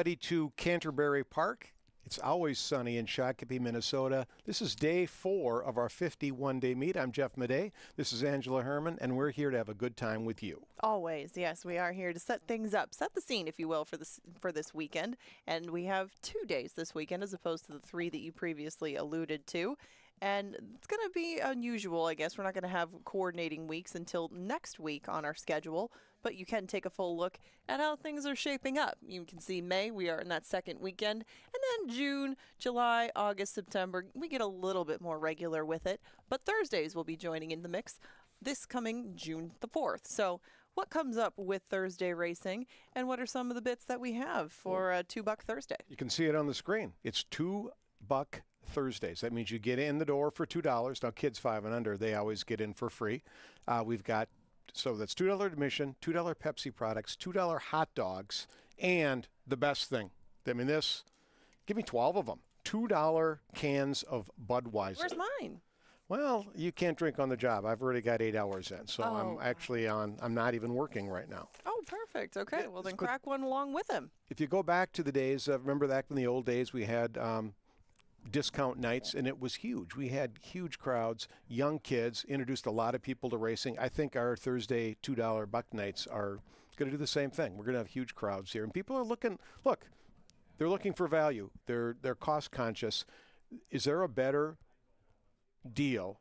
Ready to Canterbury Park. It's always sunny in Shakopee, Minnesota. This is day 4 of our 51-day meet. I'm Jeff Madej. This is Angela Herman, and we're here to have a good time with you. Always, yes, we are here to set things up, set the scene, if you will, for this weekend. And we have 2 days this weekend as opposed to the 3 that you previously alluded to. And it's going to be unusual, I guess. We're not going to have coordinating weeks until next week on our schedule, but you can take a full look at how things are shaping up. You can see May, we are in that second weekend, and then June, July, August, September, we get a little bit more regular with it. But Thursdays will be joining in the mix this coming June the 4th. So what comes up with Thursday racing, and what are some of the bits that we have for $2 Thursday? You can see it on the screen. It's $2 Thursdays. That means you get in the door for $2. Now, kids 5 and under, they always get in for free. We've got, so that's $2 admission, $2 Pepsi products, $2 hot dogs, and the best thing, I mean this, give me 12 of them, $2 cans of Budweiser. Where's mine? Well, you can't drink on the job. I've already got 8 hours in, so I'm actually I'm not even working right now. Oh, perfect. Okay, Yeah, well then good. crack one along with him. If you go back to the days, remember back in the old days, we had discount nights, and it was huge. We had huge crowds, young kids, introduced a lot of people to racing. I think our Thursday $2 buck nights are going to do the same thing. We're going to have huge crowds here, and people are looking, they're looking for value. They're cost conscious. Is there a better deal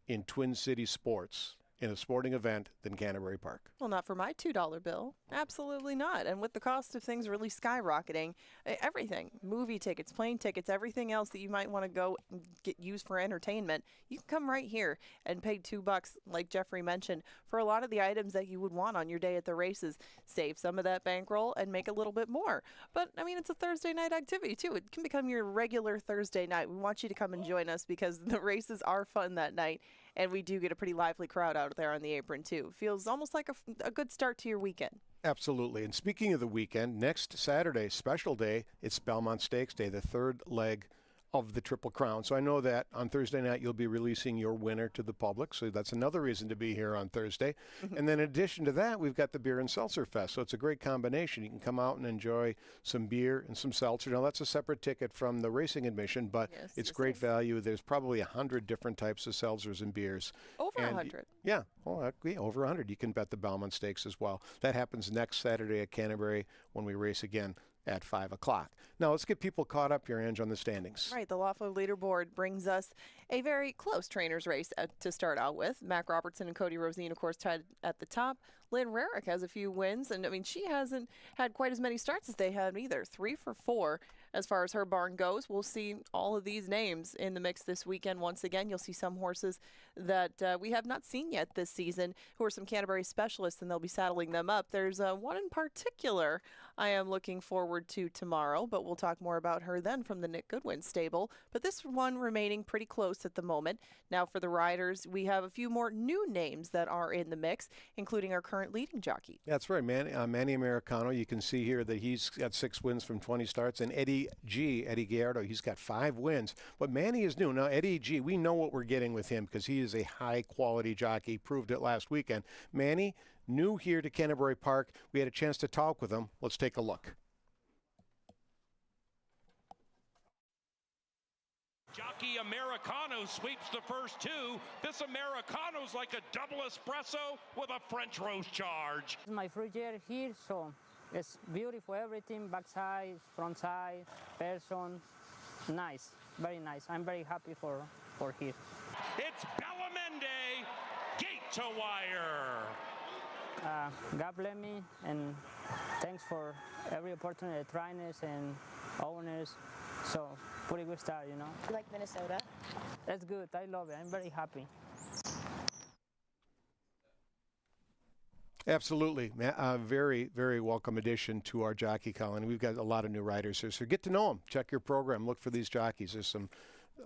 in Twin Cities sports in a sporting event than Canterbury Park? Well, not for my $2 bill. Absolutely not. And with the cost of things really skyrocketing, everything, movie tickets, plane tickets, everything else that you might want to go and get used for entertainment, you can come right here and pay $2, like Jeffrey mentioned, for a lot of the items that you would want on your day at the races. Save some of that bankroll and make a little bit more. But, I mean, it's a Thursday night activity, too. It can become your regular Thursday night. We want you to come and join us because the races are fun that night, and we do get a pretty lively crowd out there on the apron, too. Feels almost like a good start to your weekend. Absolutely. And speaking of the weekend, next Saturday, special day, it's Belmont Stakes Day, the third leg of the Triple Crown. So I know that on Thursday night you'll be releasing your winner to the public. So that's another reason to be here on Thursday. And then in addition to that, we've got the Beer and Seltzer Fest. So it's a great combination. You can come out and enjoy some beer and some seltzer. Now that's a separate ticket from the racing admission, but it's great value. There's probably 100 different types of seltzers and beers. Over 100. Yeah. Oh, yeah, over 100. You can bet the Belmont Stakes as well. That happens next Saturday at Canterbury when we race again at 5 o'clock. Now, let's get people caught up here, Ange, on the standings. Right. The LAFO leaderboard brings us a very close trainers race to start out with. Mac Robertson and Cody Rosine, of course, tied at the top. Lynn Rarick has a few wins, and, I mean, she hasn't had quite as many starts as they had either. 3 for 4 as far as her barn goes. We'll see all of these names in the mix this weekend. Once again, you'll see some horses that we have not seen yet this season who are some Canterbury specialists, and they'll be saddling them up. There's one in particular I am looking forward to tomorrow, but we'll talk more about her then from the Nick Goodwin stable. But this one remaining pretty close at the moment. Now for the riders, we have a few more new names that are in the mix, including our current leading jockey. That's right, Manny Americano. You can see here that he's got 6 wins from 20 starts, and Eddie Gallardo, he's got 5 wins. But Manny is new. Now, Eddie G, we know what we're getting with him because he is a high-quality jockey. Proved it last weekend. Manny, new here to Canterbury Park. We had a chance to talk with him. Let's take a look. Jockey Americano sweeps the first 2. This Americano's like a double espresso with a French roast charge. It's my first year here, so it's beautiful everything, backside, front side, person, nice, very nice. I'm very happy for here. It's Bellamende, gate to wire. God bless me, and thanks for every opportunity, trainers and owners. So, pretty good start, you know. You like Minnesota? That's good. I love it. I'm very happy. Absolutely. Very, very welcome addition to our jockey colony. We've got a lot of new riders here, so get to know them. Check your program. Look for these jockeys. There's some,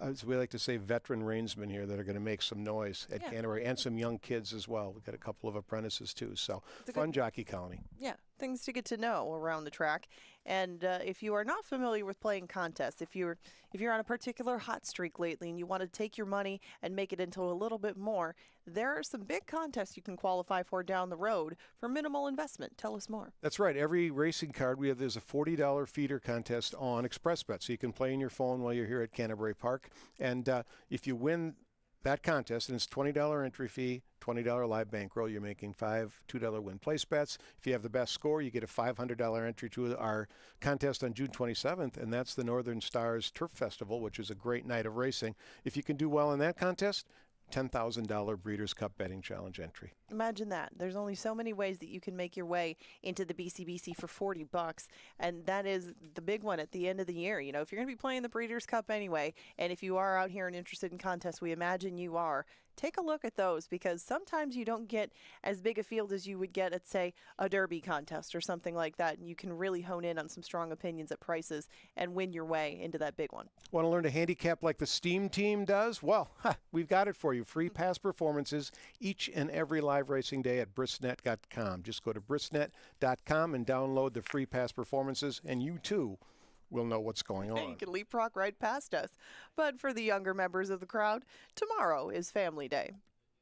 as we like to say, veteran reinsmen here that are going to make some noise at Canterbury, and some young kids as well. We've got a couple of apprentices, too. So, fun jockey colony. Yeah, things to get to know around the track. And if you are not familiar with playing contests, if you're on a particular hot streak lately and you want to take your money and make it into a little bit more, there are some big contests you can qualify for down the road for minimal investment. Tell us more. That's right. Every racing card there's a $40 feeder contest on ExpressBet, so you can play in your phone while you're here at Canterbury Park. And if you win that contest, and it's $20 entry fee, $20 live bankroll, you're making $5 $2 win place bets. If you have the best score, you get a $500 entry to our contest on June 27th, and that's the Northern Stars Turf Festival, which is a great night of racing. If you can do well in that contest, $10,000 Breeders' Cup Betting Challenge entry. Imagine that. There's only so many ways that you can make your way into the BCBC for $40, and that is the big one at the end of the year. You know, if you're going to be playing the Breeders' Cup anyway, and if you are out here and interested in contests, we imagine you are, take a look at those, because sometimes you don't get as big a field as you would get at, say, a Derby contest or something like that, and you can really hone in on some strong opinions at prices and win your way into that big one. Want to learn to handicap like the Steam team does? Well, we've got it for you. Free past performances each and every live racing day at brisnet.com. Just go to brisnet.com and download the free past performances, and you too will know what's going on. You can leapfrog right past us. But for the younger members of the crowd, tomorrow is Family Day.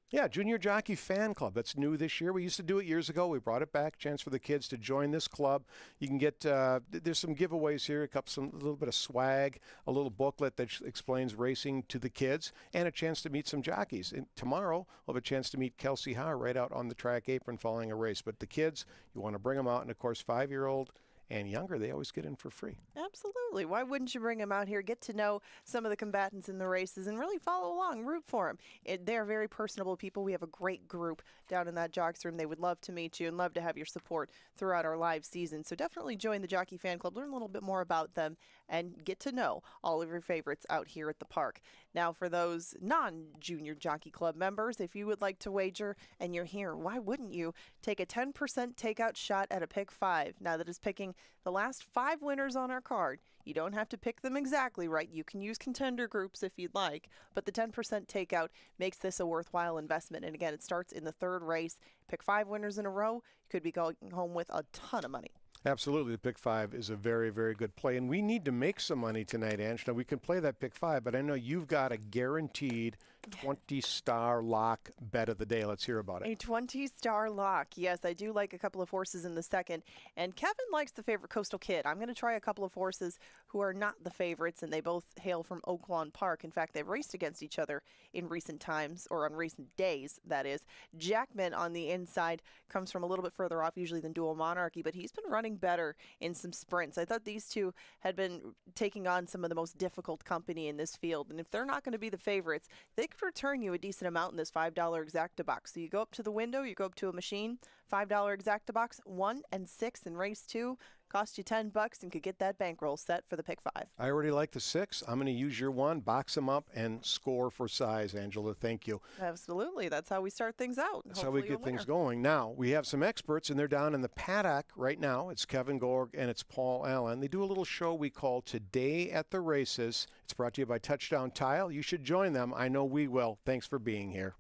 Yeah, Junior Jockey Fan Club. That's new this year. We used to do it years ago. We brought it back. Chance for the kids to join this club. You can get, there's some giveaways here, a little bit of swag, a little booklet that explains racing to the kids, and a chance to meet some jockeys. And tomorrow, we'll have a chance to meet Kelsey Haar right out on the track apron following a race. But the kids, you want to bring them out. And, of course, 5-year-old and younger, they always get in for free. Absolutely. Why wouldn't you bring them out here, get to know some of the combatants in the races, and really follow along, root for them? They're very personable people. We have a great group down in that Jocks room. They would love to meet you and love to have your support throughout our live season. So definitely join the Jockey Fan Club, learn a little bit more about them, and get to know all of your favorites out here at the park. Now, for those non-Junior Jockey Club members, if you would like to wager and you're here, why wouldn't you take a 10% takeout shot at a pick 5? Now, that is picking the last 5 winners on our card. You don't have to pick them exactly right. You can use contender groups if you'd like, but the 10% takeout makes this a worthwhile investment. And again, it starts in the 3rd race. Pick 5 winners in a row. You could be going home with a ton of money. Absolutely. The pick 5 is a very, very good play. And we need to make some money tonight, Ange. Now, we can play that pick 5, but I know you've got a guaranteed 20-star lock bet of the day. Let's hear about it. A 20-star lock. Yes, I do like a couple of horses in the second. And Kevin likes the favorite Coastal Kid. I'm going to try a couple of horses who are not the favorites, and they both hail from Oaklawn Park. In fact, they've raced against each other in recent times, or on recent days, that is. Jackman on the inside comes from a little bit further off usually than Dual Monarchy, but he's been running better in some sprints. I thought these two had been taking on some of the most difficult company in this field, and if they're not going to be the favorites, they could return you a decent amount in this $5 exacta box. So you go up to the window, you go up to a machine, $5 exacta box, 1 and 6 in race 2. Cost you $10 and could get that bankroll set for the pick 5. I already like the 6. I'm going to use your 1, box them up, and score for size, Angela. Thank you. Absolutely. That's how we start things out. That's how we get things going. Now, we have some experts, and they're down in the paddock right now. It's Kevin Gorg and it's Paul Allen. They do a little show we call Today at the Races. It's brought to you by Touchdown Tile. You should join them. I know we will. Thanks for being here.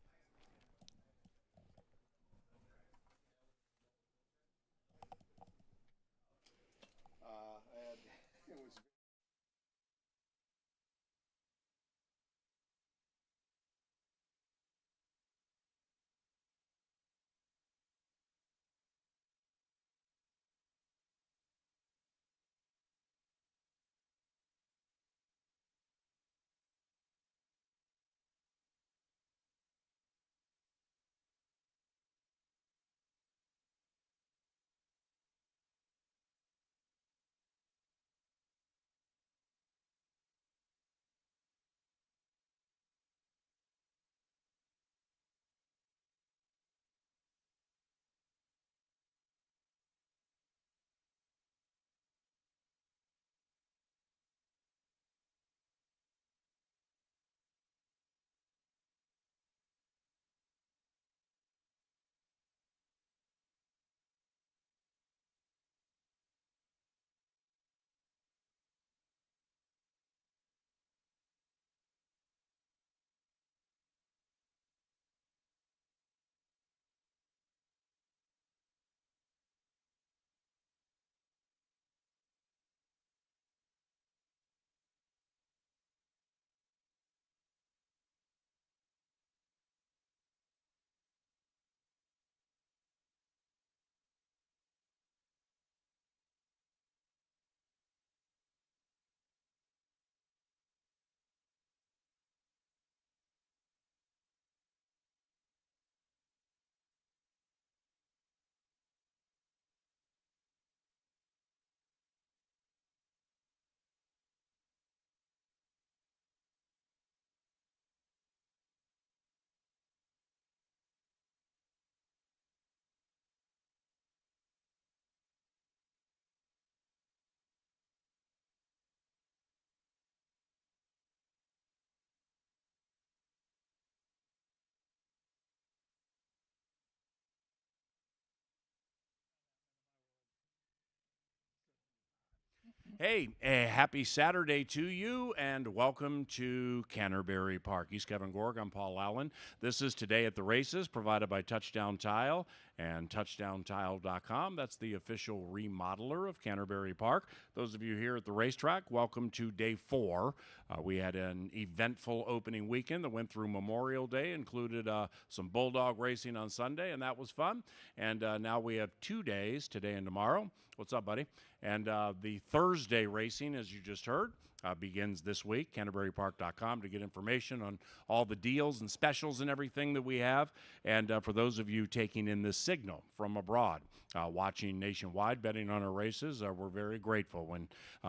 Hey, happy Saturday to you, and welcome to Canterbury Park. He's Kevin Gorg. I'm Paul Allen. This is Today at the Races, provided by Touchdown Tile and TouchdownTile.com. That's the official remodeler of Canterbury Park. Those of you here at the racetrack, welcome to Day 4. We had an eventful opening weekend that went through Memorial Day, included some bulldog racing on Sunday, and that was fun. And now we have 2 days, today and tomorrow. What's up, buddy? And the Thursday racing, as you just heard, begins this week. CanterburyPark.com to get information on all the deals and specials and everything that we have. And for those of you taking in this signal from abroad, watching nationwide, betting on our races, we're very grateful when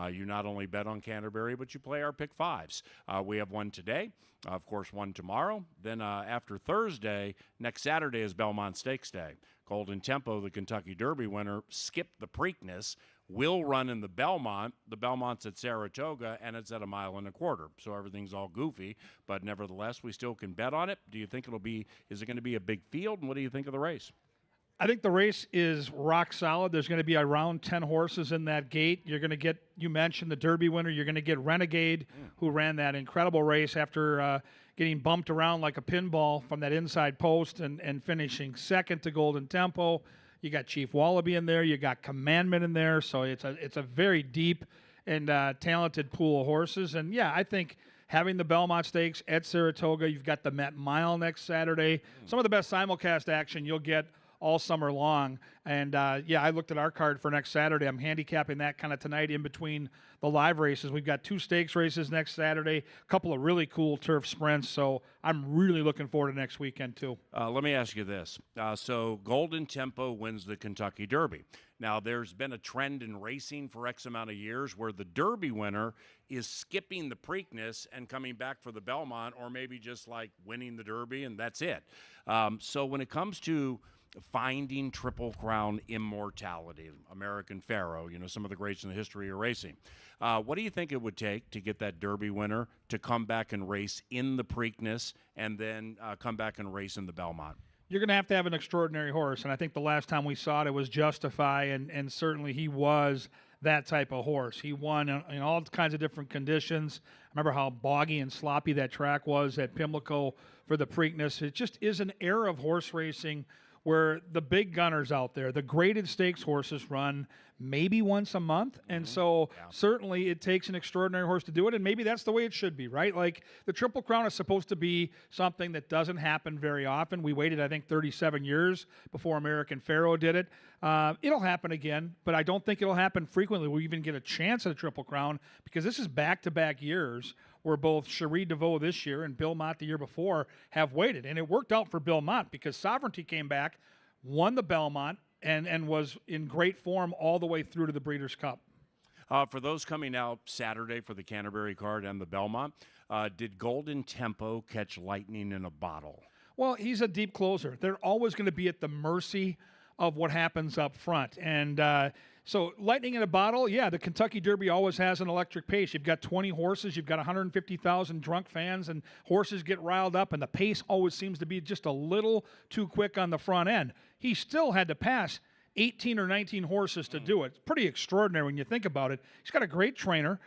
you not only bet on Canterbury, but you play our Pick Fives. We have one today, of course, one tomorrow. Then after Thursday, next Saturday is Belmont Stakes Day. Golden Tempo, the Kentucky Derby winner, skipped the Preakness, will run in the Belmont. The Belmont's at Saratoga, and it's at 1.25 miles. So everything's all goofy, but nevertheless, we still can bet on it. Do you think is it going to be a big field, and what do you think of the race? I think the race is rock solid. There's going to be around 10 horses in that gate. You're going to get, you mentioned the Derby winner, you're going to get Renegade, who ran that incredible race after getting bumped around like a pinball from that inside post and finishing second to Golden Tempo. You got Chief Wallaby in there. You got Commandment in there. So it's a very deep and talented pool of horses. And, yeah, I think having the Belmont Stakes at Saratoga, you've got the Met Mile next Saturday. Some of the best simulcast action you'll get all summer long. And, I looked at our card for next Saturday. I'm handicapping that kind of tonight in between the live races. We've got 2 stakes races next Saturday, a couple of really cool turf sprints. So I'm really looking forward to next weekend, too. Let me ask you this. So Golden Tempo wins the Kentucky Derby. Now, there's been a trend in racing for X amount of years where the Derby winner is skipping the Preakness and coming back for the Belmont, or maybe just like winning the Derby and that's it. So when it comes to finding Triple Crown immortality, American Pharaoh, some of the greats in the history of racing. What do you think it would take to get that Derby winner to come back and race in the Preakness and then come back and race in the Belmont? You're going to have an extraordinary horse, and I think the last time we saw it was Justify, and certainly he was that type of horse. He won in all kinds of different conditions. I remember how boggy and sloppy that track was at Pimlico for the Preakness. It just is an era of horse racing where the big gunners out there, the graded stakes horses, run maybe once a month. And so certainly it takes an extraordinary horse to do it, and maybe that's the way it should be, right? Like the Triple Crown is supposed to be something that doesn't happen very often. We waited, I think, 37 years before American Pharaoh did it. It'll happen again, but I don't think it'll happen frequently. We'll even get a chance at a Triple Crown because this is back-to-back years where both Cherie DeVaux this year and Bill Mott the year before have waited. And it worked out for Bill Mott because Sovereignty came back, won the Belmont, and was in great form all the way through to the Breeders' Cup. For those coming out Saturday for the Canterbury card and the Belmont, did Golden Tempo catch lightning in a bottle? Well, he's a deep closer. They're always going to be at the mercy of what happens up front. And so lightning in a bottle, the Kentucky Derby always has an electric pace. You've got 20 horses, you've got 150,000 drunk fans, and horses get riled up, and the pace always seems to be just a little too quick on the front end. He still had to pass 18 or 19 horses to do it. It's pretty extraordinary when you think about it. He's got a great trainer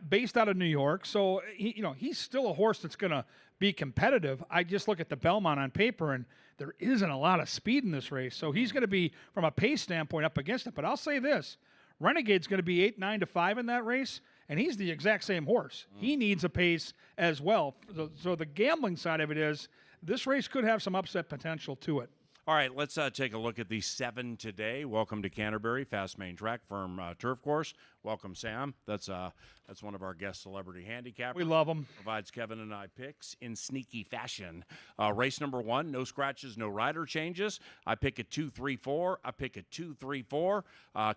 based out of New York, so he's still a horse that's going to be competitive. I just look at the Belmont on paper, and there isn't a lot of speed in this race, so he's going to be, from a pace standpoint, up against it. But I'll say this, Renegade's going to be 8-9 to 5 in that race, and he's the exact same horse. He needs a pace as well. So the gambling side of it is this race could have some upset potential to it. All right, let's take a look at the 7 today. Welcome to Canterbury, Fast Main Track Firm Turf Course. Welcome, Sam. That's one of our guest celebrity handicappers. We love him. Provides Kevin and I picks in sneaky fashion. Race number 1, no scratches, no rider changes. I pick a 2-3-4. I pick a 2-3-4.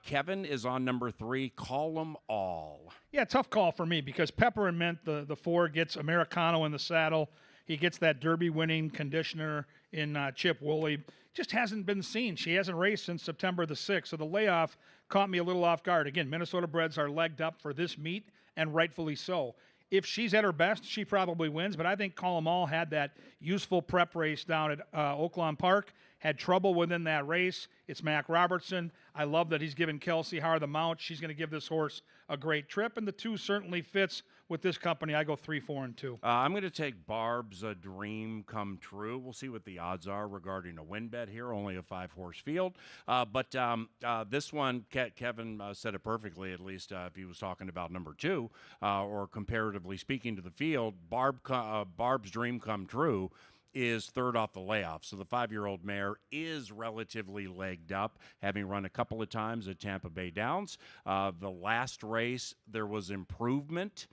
Kevin is on number 3. Call 'em all. Yeah, tough call for me because Pepper and Mint, the 4, gets Americano in the saddle. He gets that Derby-winning conditioner in Chip Woolley. Just hasn't been seen. She hasn't raced since September the 6th, so the layoff caught me a little off guard. Again, Minnesota breds are legged up for this meet, and rightfully so. If she's at her best, she probably wins, but I think Call 'em All had that useful prep race down at Oaklawn Park, had trouble within that race. It's Mac Robertson. I love that he's given Kelsey Har the mount. She's going to give this horse a great trip, and the 2 certainly fits with this company. I go 3, 4, and 2. I'm going to take Barb's a Dream Come True. We'll see what the odds are regarding a win bet here. Only a 5-horse field. But this one, Kevin said it perfectly, at least if he was talking about number 2, or comparatively speaking to the field. Barb's Dream Come True is third off the layoff. So the 5-year-old mare is relatively legged up, having run a couple of times at Tampa Bay Downs. The last race, there was improvement.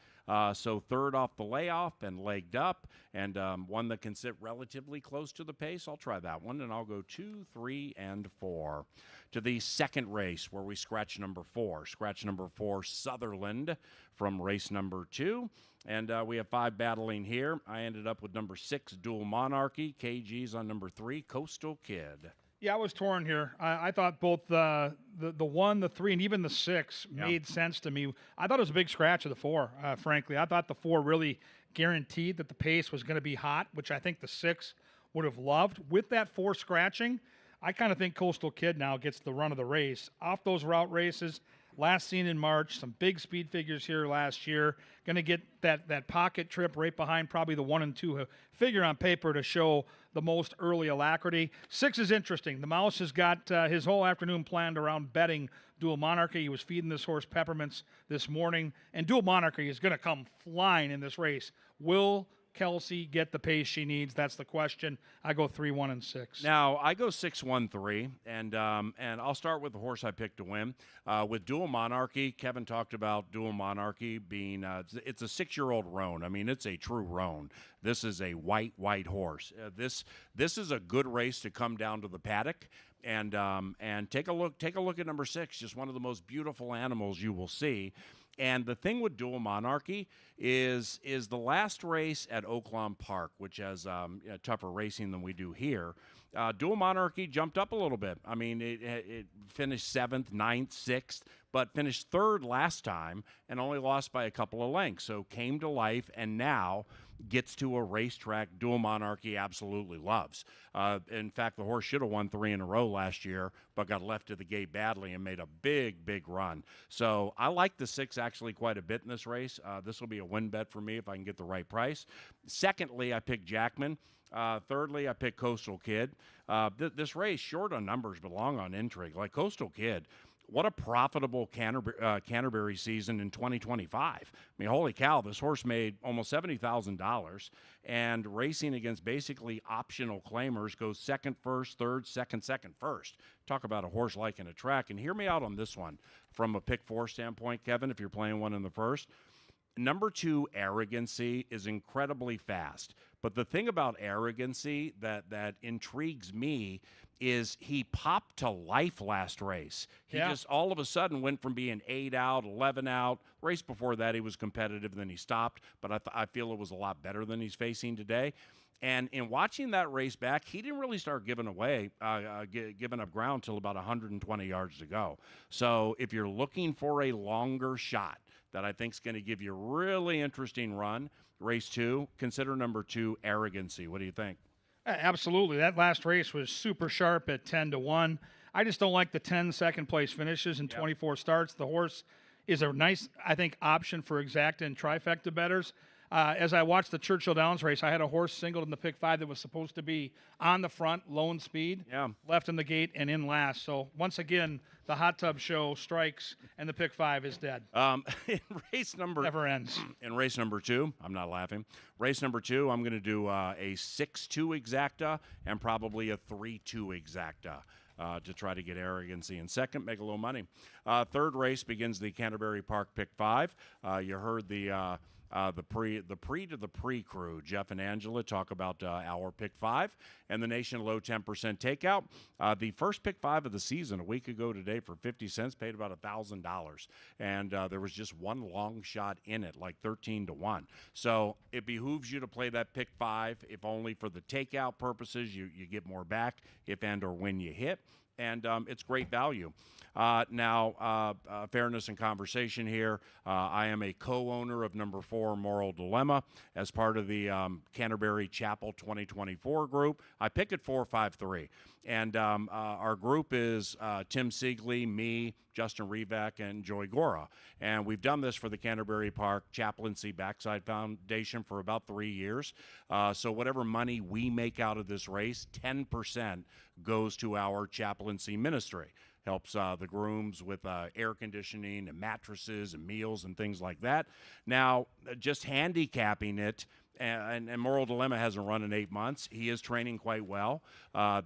So third off the layoff and legged up, and one that can sit relatively close to the pace. I'll try that one, and I'll go 2, 3, and 4. To the second race, where we scratch number 4. Scratch number 4, Sutherland, from race number 2. And we have 5 battling here. I ended up with number 6, Dual Monarchy. KG's on number 3, Coastal Kid. Yeah, I was torn here. I thought both the 1, the 3, and even the 6 made sense to me. I thought it was a big scratch of the 4, frankly. I thought the 4 really guaranteed that the pace was going to be hot, which I think the 6 would have loved. With that 4 scratching, I kind of think Coastal Kid now gets the run of the race. Off those route races, last seen in March, some big speed figures here last year. Going to get that pocket trip right behind probably the 1 and 2 figure on paper to show the most early alacrity. 6 is interesting. The Mouse has got his whole afternoon planned around betting Dual Monarchy. He was feeding this horse peppermints this morning, and Dual Monarchy is going to come flying in this race. Will Kelsey get the pace she needs? That's the question. I go 3, 1, and 6. Now I go 6, 1, 3, and I'll start with the horse I picked to win. With Dual Monarchy, Kevin talked about Dual Monarchy being it's a 6-year-old roan. I mean, it's a true roan. This is a white horse. This is a good race to come down to the paddock. And take a look at number 6, just one of the most beautiful animals you will see. And the thing with Dual Monarchy is the last race at Oaklawn Park, which has tougher racing than we do here. Dual Monarchy jumped up a little bit. I mean, it finished 7th, 9th, 6th, but finished 3rd last time and only lost by a couple of lengths. So came to life and now gets to a racetrack Dual Monarchy absolutely loves. In fact, the horse should have won 3 in a row last year, but got left to the gate badly and made a big run. So I like the 6 actually quite a bit in this race. This will be a win bet for me if I can get the right price. Secondly, I picked Jackman. Thirdly, I picked Coastal Kid. This race, short on numbers, but long on intrigue. Like Coastal Kid, what a profitable Canterbury season in 2025. I mean, holy cow, this horse made almost $70,000, and racing against basically optional claimers goes second, first, third, second, first. Talk about a horse liking a track. And hear me out on this one from a pick 4 standpoint, Kevin, if you're playing one in the first. Number 2, Arrogancy, is incredibly fast. But the thing about Arrogancy that intrigues me is he popped to life last race. He just all of a sudden went from being 8 out, 11 out. Race before that, he was competitive, then he stopped. But I feel it was a lot better than he's facing today. And in watching that race back, he didn't really start giving up ground until about 120 yards to go. So if you're looking for a longer shot that I think is going to give you a really interesting run, race 2, consider number 2, Arrogancy. What do you think? Absolutely. That last race was super sharp at 10-1. I just don't like the 10 second place finishes and 24 starts. The horse is a nice, I think, option for exacta and trifecta bettors. As I watched the Churchill Downs race, I had a horse singled in the pick 5 that was supposed to be on the front, lone speed, left in the gate and in last. So once again, the hot tub show strikes and the pick 5 is dead. In race number never ends. In race number 2, I'm not laughing. Race number 2, I'm going to do a 6-2 exacta and probably a 3-2 exacta. To try to get Arrogancy in second, make a little money. Third race begins the Canterbury Park pick 5. You heard the pre crew, Jeff and Angela, talk about our pick 5 and the Nation Low 10% takeout. The first pick 5 of the season a week ago today for 50 cents paid about $1,000, and there was just one long shot in it, like 13-1. So it behooves you to play that pick 5, if only for the takeout purposes. You get more back if and or when you hit. and it's great value. Fairness and conversation here. I am a co-owner of number 4 Moral Dilemma as part of the Canterbury Chapel 2024 group. I pick at 453. And our group is Tim Siegley, me, Justin Revak, and Joy Gora. And we've done this for the Canterbury Park Chaplaincy Backside Foundation for about 3 years. So whatever money we make out of this race, 10% goes to our chaplaincy ministry. Helps the grooms with air conditioning and mattresses and meals and things like that. Now, just handicapping it, and Moral Dilemma hasn't run in 8 months. He is training quite well.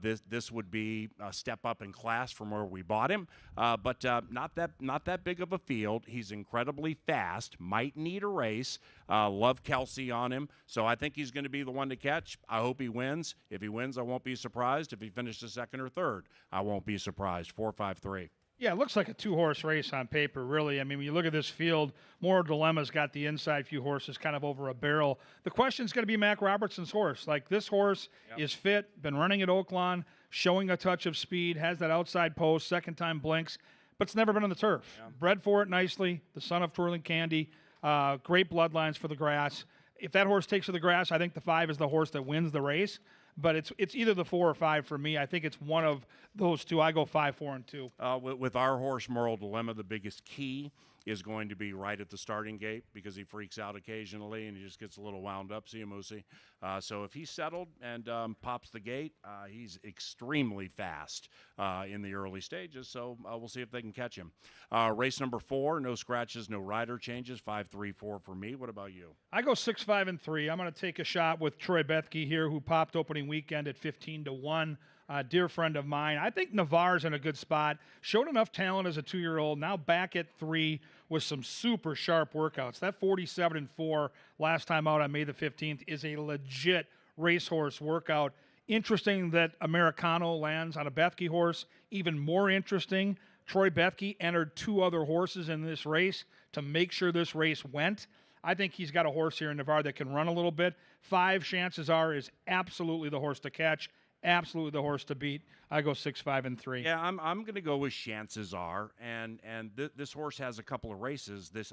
This would be a step up in class from where we bought him, but not that big of a field. He's incredibly fast. Might need a race. Love Kelsey on him, so I think he's going to be the one to catch. I hope he wins. If he wins, I won't be surprised. If he finishes second or third, I won't be surprised. 4-5-3. Yeah, it looks like a 2-horse race on paper, really. I mean, when you look at this field, Moral Dilemma's got the inside few horses kind of over a barrel. The question's going to be Mac Robertson's horse. Like, this horse is fit, been running at Oaklawn, showing a touch of speed, has that outside post, second time blinks, but it's never been on the turf. Yeah. Bred for it nicely, the son of Twirling Candy, great bloodlines for the grass. If that horse takes to the grass, I think the 5 is the horse that wins the race. But it's either the 4 or 5 for me. I think it's one of those two. I go 5, 4, and 2. With our horse, Moral Dilemma, the biggest key is going to be right at the starting gate because he freaks out occasionally and he just gets a little wound up, see him, Moosey. So if he's settled and pops the gate, he's extremely fast in the early stages. So we'll see if they can catch him. Race number 4, no scratches, no rider changes, 5-3-4 for me. What about you? I go 6, 5, and 3. I'm going to take a shot with Troy Bethke here, who popped opening weekend at 15-1. Dear friend of mine. I think Navarre's in a good spot. Showed enough talent as a 2-year-old. Now back at 3 with some super sharp workouts. That 47-4 last time out on May the 15th is a legit racehorse workout. Interesting that Americano lands on a Bethke horse. Even more interesting, Troy Bethke entered 2 other horses in this race to make sure this race went. I think he's got a horse here in Navarre that can run a little bit. 5, chances are, is absolutely the horse to catch. Absolutely the horse to beat. I go 6, 5, and 3. Yeah, I'm going to go with Chances Are, and this horse has a couple of races. This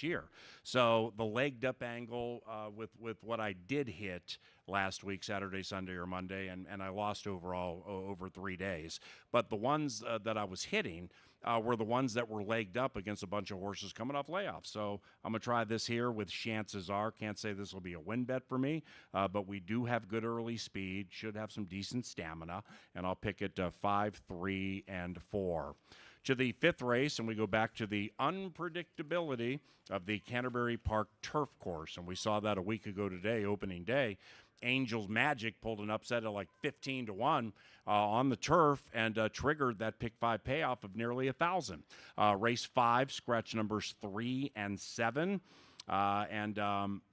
year. So the legged up angle with what I did hit last week, Saturday, Sunday, or Monday, and I lost overall over 3 days. But the ones that I was hitting were the ones that were legged up against a bunch of horses coming off layoffs. So I'm going to try this here with Chances Are. Can't say this will be a win bet for me, but we do have good early speed, should have some decent stamina, and I'll pick it 5, 3, and 4. To the 5th race, and we go back to the unpredictability of the Canterbury Park turf course, and we saw that a week ago today, opening day. Angel's Magic pulled an upset at like 15-1 on the turf and triggered that pick 5 payoff of nearly 1,000. Race 5, scratch numbers 3 and 7.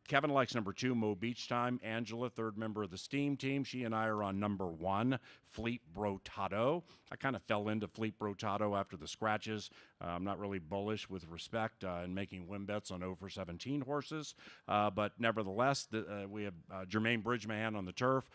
Kevin likes number 2, Mo Beach Time. Angela, third member of the Steam team. She and I are on number 1, Fleet Brotato. I kind of fell into Fleet Brotato after the scratches. I'm not really bullish with respect in making win bets on 0-for-17 horses. But nevertheless, we have Jermaine Bridgman on the turf.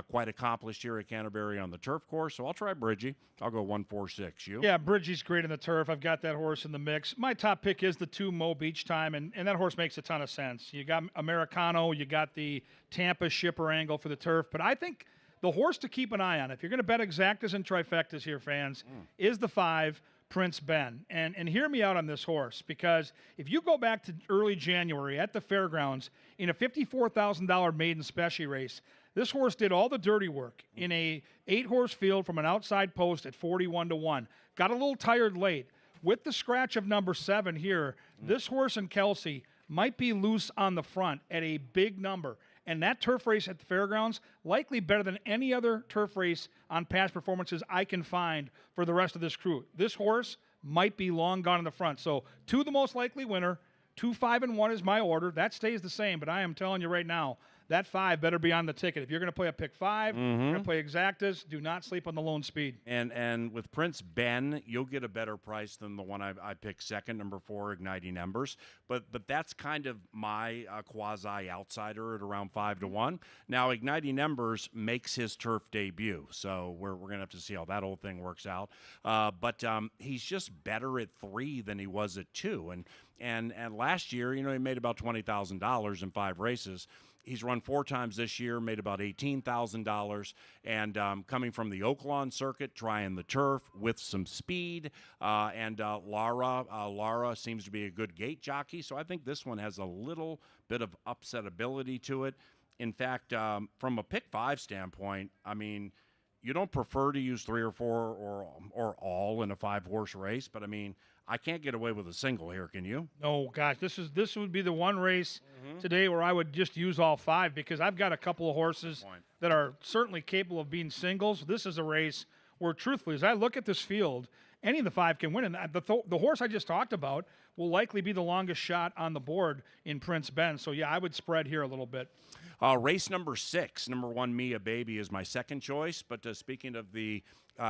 Quite accomplished here at Canterbury on the turf course. So I'll try Bridgie. I'll go 1-4-6. You? Yeah, Bridgie's great in the turf. I've got that horse in the mix. My top pick is the 2, Mo Beach Time, and that horse makes a ton of sense. You got Americano, you got the Tampa shipper angle for the turf, but I think the horse to keep an eye on, if you're going to bet exactas and trifectas here, fans, is the 5, Prince Ben. And hear me out on this horse, because if you go back to early January at the fairgrounds in a $54,000 maiden special race, this horse did all the dirty work in a 8-horse field from an outside post at 41-1. Got a little tired late. With the scratch of number 7 here, this horse and Kelsey might be loose on the front at a big number. And that turf race at the fairgrounds, likely better than any other turf race on past performances I can find for the rest of this crew. This horse might be long gone in the front. So 2, the most likely winner. 2, 5, and 1 is my order. That stays the same, but I am telling you right now, that 5 better be on the ticket. If you're going to play a pick 5, you're going to play exactas, do not sleep on the lone speed. And with Prince Ben, you'll get a better price than the one I picked second, number 4, Igniting Embers. But that's kind of my quasi outsider at around 5-1. Now, Igniting Embers makes his turf debut, so we're going to have to see how that whole thing works out. But he's just better at 3 than he was at 2. And last year, he made about $20,000 in 5 races. He's run 4 times this year, made about $18,000, and coming from the Oaklawn circuit, trying the turf with some speed. Lara seems to be a good gate jockey, so I think this one has a little bit of upset ability to it. In fact, from a pick 5 standpoint, I mean, you don't prefer to use 3 or 4 or all in a 5-horse race, but I mean, I can't get away with a single here, can you? No, gosh, this would be the one race today where I would just use all 5 because I've got a couple of horses that are certainly capable of being singles. This is a race where, truthfully, as I look at this field, any of the 5 can win. And the horse I just talked about will likely be the longest shot on the board in Prince Ben. So, yeah, I would spread here a little bit. Race number 6, number 1, Mia Baby, is my second choice. But speaking of the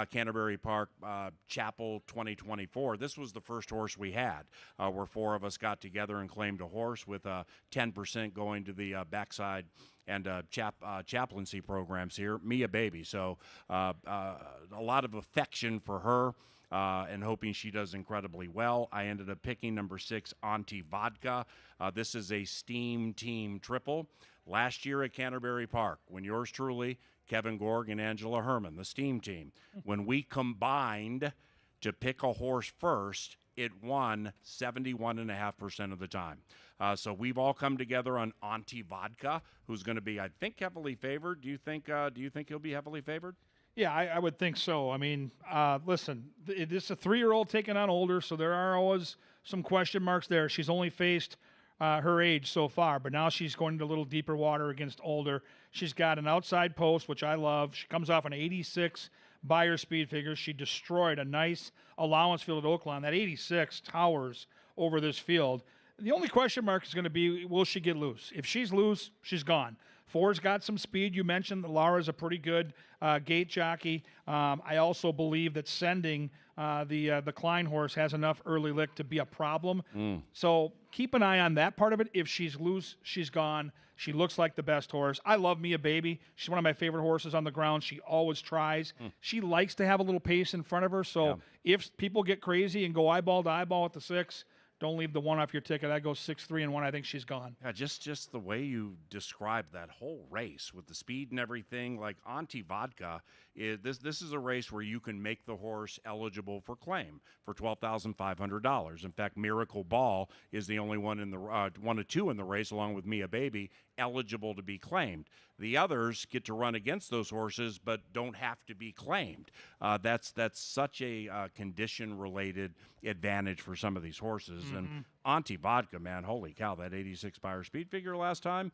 Canterbury Park Chapel 2024, this was the first horse we had, where 4 of us got together and claimed a horse with 10% going to the backside and chaplaincy programs here, Mia Baby. So a lot of affection for her. And hoping she does incredibly well. I ended up picking number 6, Auntie Vodka. This is a Steam Team triple. Last year at Canterbury Park, when yours truly, Kevin Gorg and Angela Herman, the Steam Team, when we combined to pick a horse first, it won 71.5% of the time. So we've all come together on Auntie Vodka, who's going to be, I think, heavily favored. Do you think he'll be heavily favored? Yeah, I would think so. I mean, listen, this is a 3-year-old taking on older, so there are always some question marks there. She's only faced her age so far, but now she's going into a little deeper water against older. She's got an outside post, which I love. She comes off an 86 Beyer speed figure. She destroyed a nice allowance field at Oaklawn. That 86 towers over this field. The only question mark is going to be, will she get loose? If she's loose, she's gone. 4's got some speed. You mentioned that Lara's a pretty good gate jockey. I also believe that sending the Klein horse has enough early lick to be a problem. So keep an eye on that part of it. If she's loose, she's gone. She looks like the best horse. I love Mia Baby. She's one of my favorite horses on the ground. She always tries. She likes to have a little pace in front of her. So if people get crazy and go eyeball to eyeball at the 6, don't leave the 1 off your ticket. I go 6-3-1. I think she's gone. Yeah, just the way you described that whole race with the speed and everything, like Auntie Vodka, this is a race where you can make the horse eligible for claim for $12,500. In fact, Miracle Ball is the only one in the 1 of 2 in the race, along with Mia Baby, eligible to be claimed. The others get to run against those horses, but don't have to be claimed. That's such a condition-related advantage for some of these horses. And Auntie Vodka, man, holy cow, that 86 Beyer speed figure last time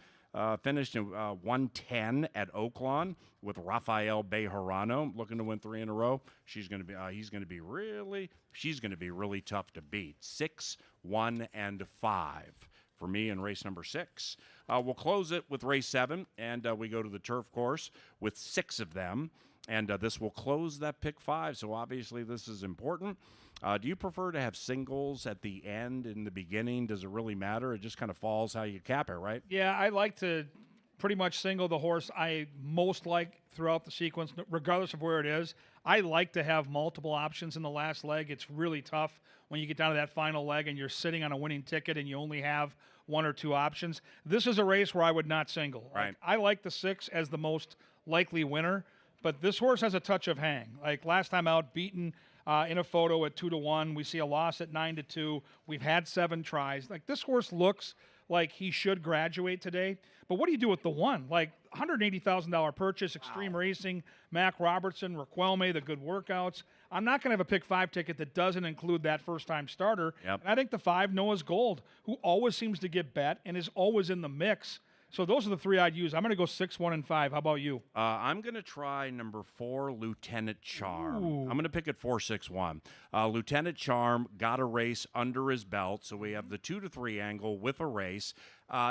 finished in 110 at Oaklawn with Rafael Bejarano, looking to win 3 in a row. She's going to be really tough to beat. 6, 1, and 5. For me in race number 6. We'll close it with race 7, and we go to the turf course with 6 of them, and this will close that pick 5, so obviously this is important. Do you prefer to have singles at the end, in the beginning? Does it really matter? It just kind of falls how you cap it, right? Yeah, I like to pretty much single the horse I most like throughout the sequence, regardless of where it is. I like to have multiple options in the last leg. It's really tough when you get down to that final leg and you're sitting on a winning ticket and you only have 1 or 2 options. This is a race where I would not single. Right. I like the 6 as the most likely winner, but this horse has a touch of hang. Like last time out, beaten in a photo at 2-1. We see a loss at 9-2. We've had 7 tries. Like this horse looks like he should graduate today. But what do you do with the 1? Like $180,000 purchase, Extreme Racing, Mac Robertson, Raquelme, the good workouts. I'm not going to have a pick 5 ticket that doesn't include that first-time starter. Yep. And I think the 5, Noah's Gold, who always seems to get bet and is always in the mix So those are the three I'd use. I'm going to go 6, 1, and 5. How about you? I'm going to try number 4, Lieutenant Charm. Ooh. I'm going to pick it 461. Lieutenant Charm got a race under his belt, so we have the 2 to 3 angle with a race.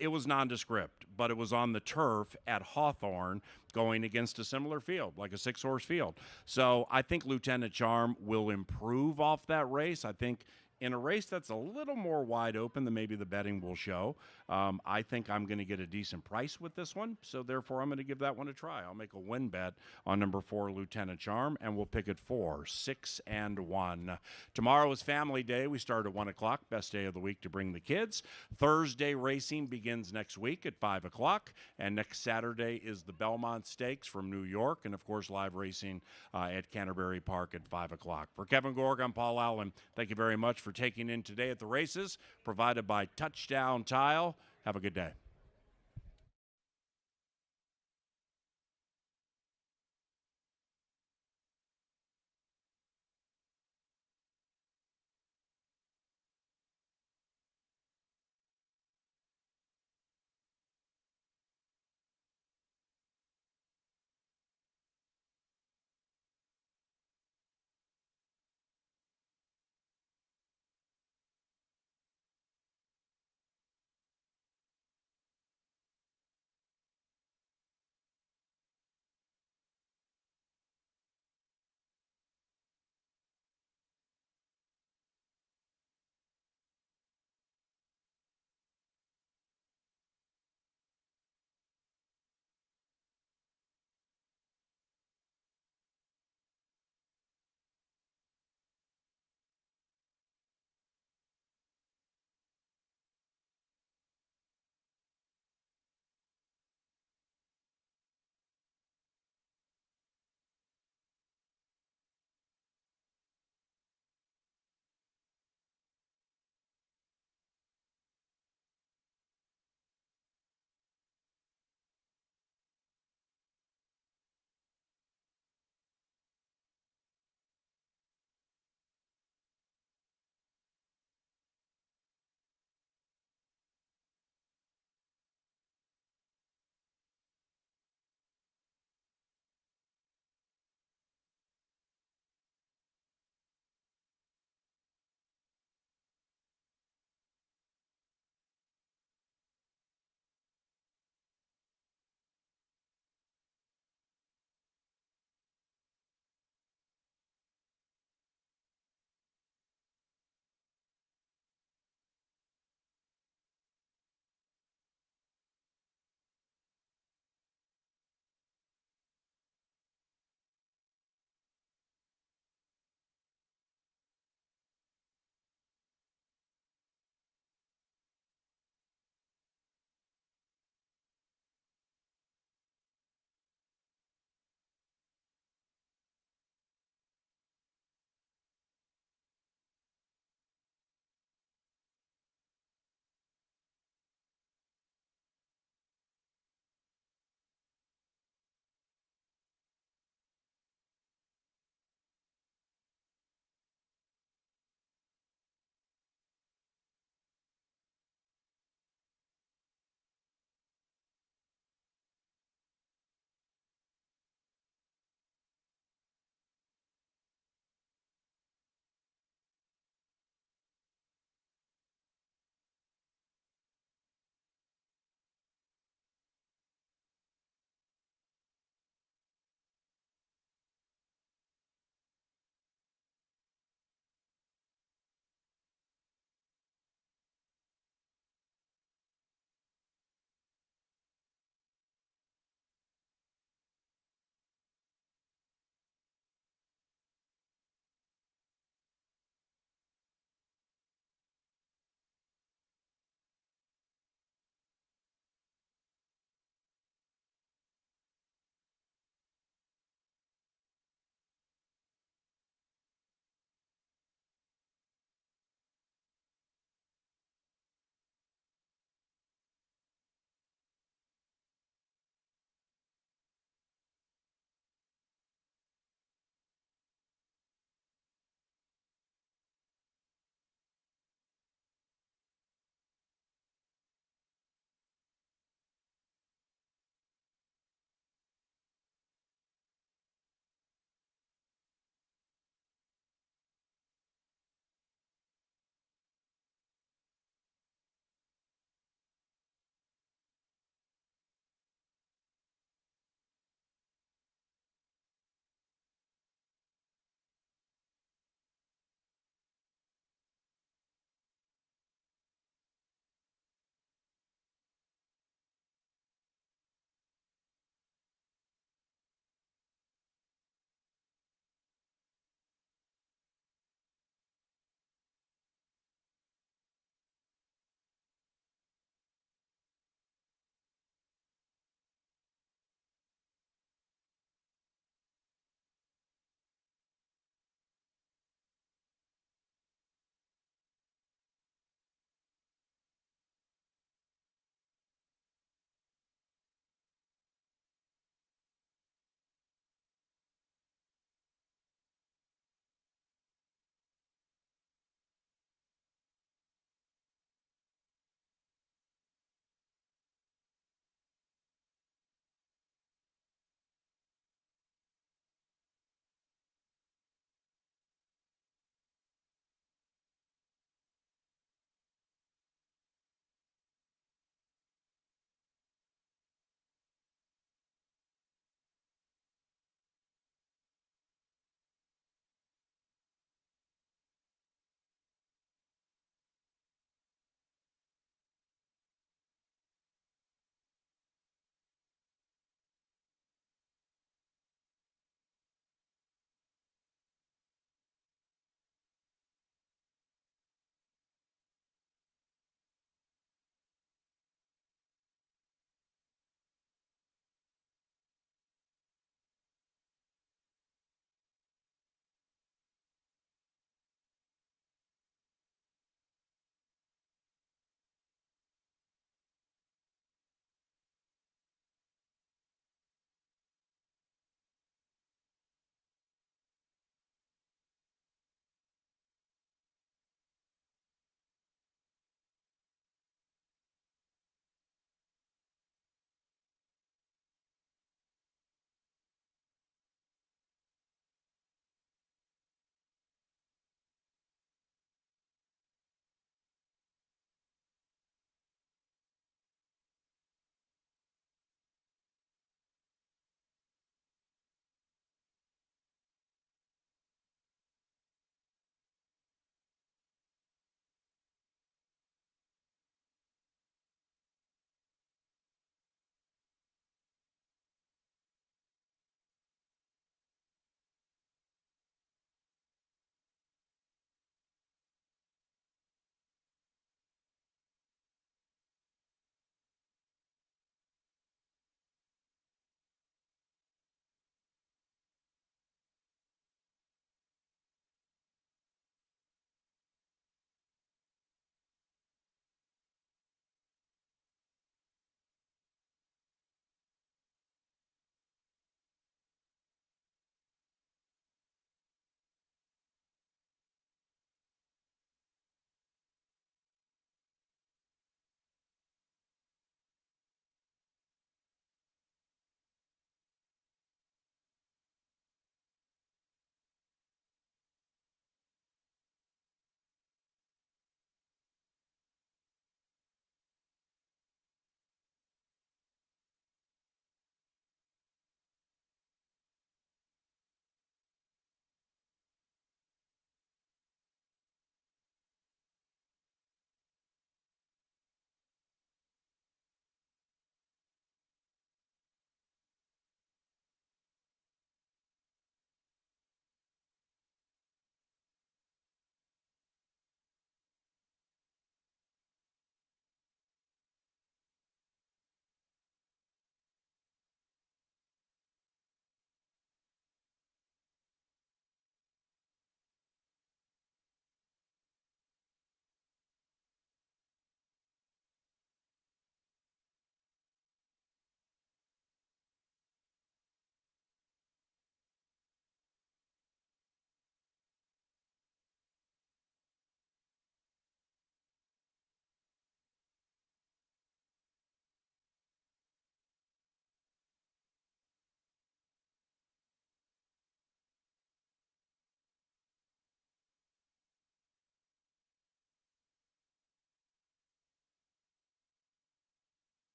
It was nondescript, but it was on the turf at Hawthorne going against a similar field, like a 6-horse field. So I think Lieutenant Charm will improve off that race. I think in a race that's a little more wide open than maybe the betting will show, I think I'm going to get a decent price with this one. So therefore, I'm going to give that one a try. I'll make a win bet on number 4, Lieutenant Charm, and we'll pick it 4, 6, and 1. Tomorrow is Family Day. We start at 1 o'clock. Best day of the week to bring the kids. Thursday racing begins next week at 5 o'clock. And next Saturday is the Belmont Stakes from New York. And, of course, live racing at Canterbury Park at 5 o'clock. For Kevin Gorg, I'm Paul Allen. Thank you very much for taking in today at the races, provided by Touchdown Tile. Have a good day.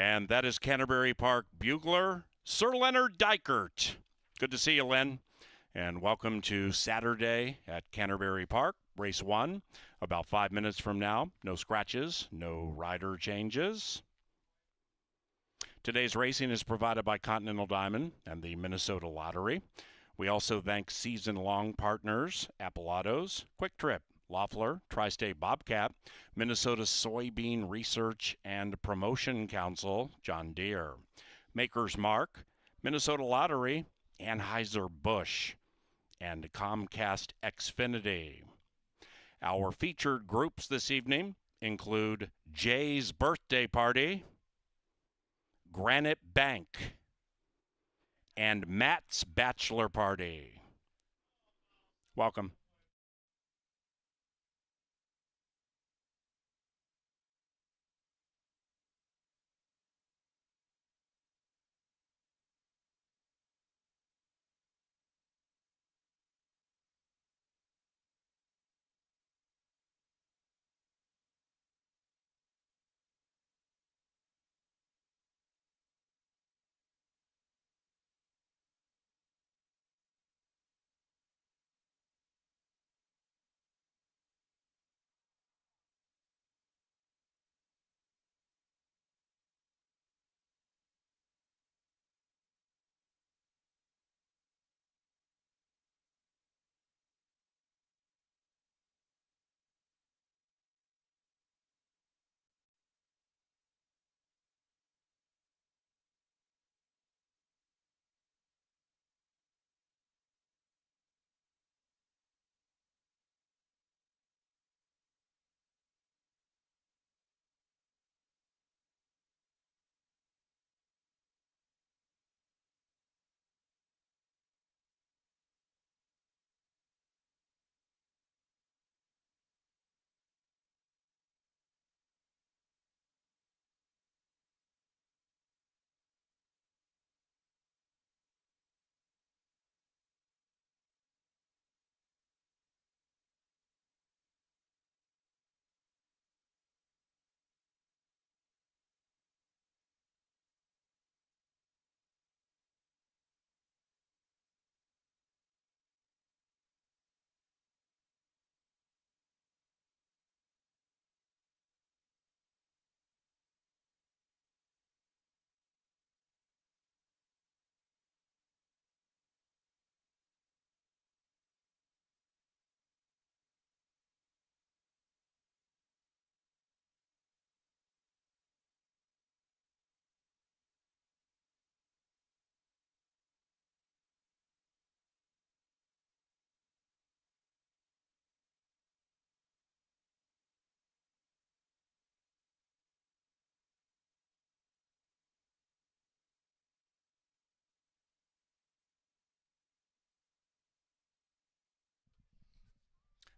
And that is Canterbury Park bugler, Sir Leonard Dykert. Good to see you, Len. And welcome to Saturday at Canterbury Park, race 1. About 5 minutes from now, no scratches, no rider changes. Today's racing is provided by Continental Diamond and the Minnesota Lottery. We also thank season-long partners, Apple Autos, Quick Trip, Loeffler, Tri-State Bobcat, Minnesota Soybean Research and Promotion Council, John Deere, Maker's Mark, Minnesota Lottery, Anheuser-Busch, and Comcast Xfinity. Our featured groups this evening include Jay's Birthday Party, Granite Bank, and Matt's Bachelor Party. Welcome.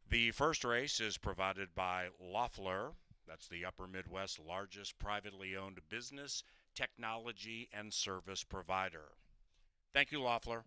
The first race is provided by Loeffler. That's the Upper Midwest largest privately owned business, technology, and service provider. Thank you, Loeffler.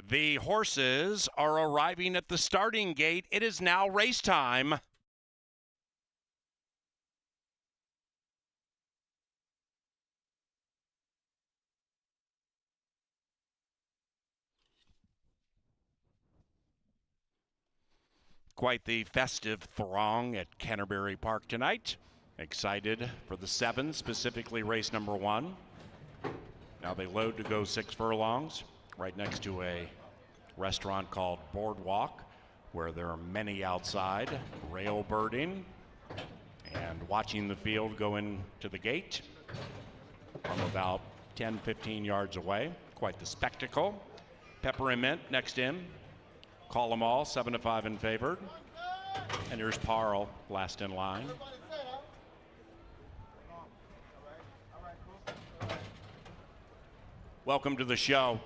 The horses are arriving at the starting gate. It is now race time. Quite the festive throng at Canterbury Park tonight. Excited for the 7, specifically race number 1. Now they load to go 6 furlongs right next to a restaurant called Boardwalk, where there are many outside rail birding and watching the field go into the gate from about 10-15 yards away. Quite the spectacle. Peppermint next in. Call them all, 7-5 in favored. And here's Parle, last in line. Welcome to the show.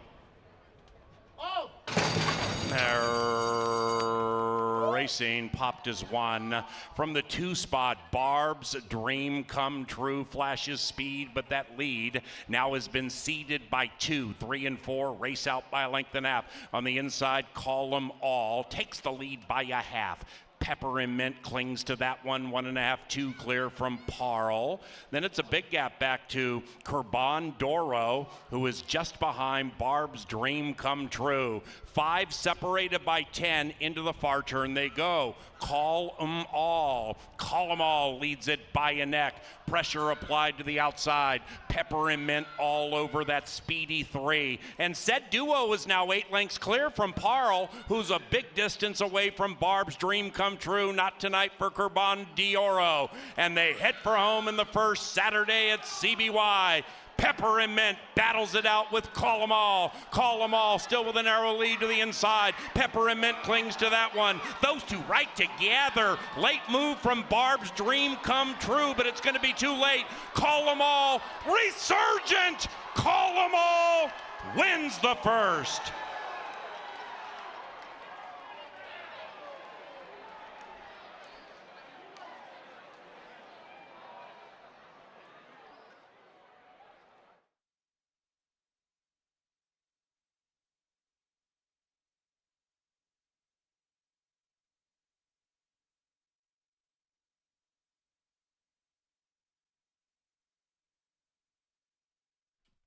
Racing popped as 1 from the 2 spot. Barb's Dream Come True flashes speed, but that lead now has been ceded by 2. 3 and 4 race out by a length and a half. On the inside, Call 'em All takes the lead by a half. Peppermint clings to that one, 1.5, 2 clear from Parle. Then it's a big gap back to Kerban Doro, who is just behind Barb's Dream Come True. 5 separated by 10 into the far turn they go. Call 'em All. Call 'em All leads it by a neck. Pressure applied to the outside. Peppermint all over that speedy 3. And Said Duo is now 8 lengths clear from Parle, who's a big distance away from Barb's Dream Come True. Not tonight for Kerban Dioro. And they head for home in the first Saturday at CBY. Peppermint battles it out with Call 'em All. Call 'em All still with a narrow lead to the inside. Peppermint clings to that one. Those two right together. Late move from Barb's Dream Come True, but it's going to be too late. Call 'em All, resurgent. Call 'em All wins the first.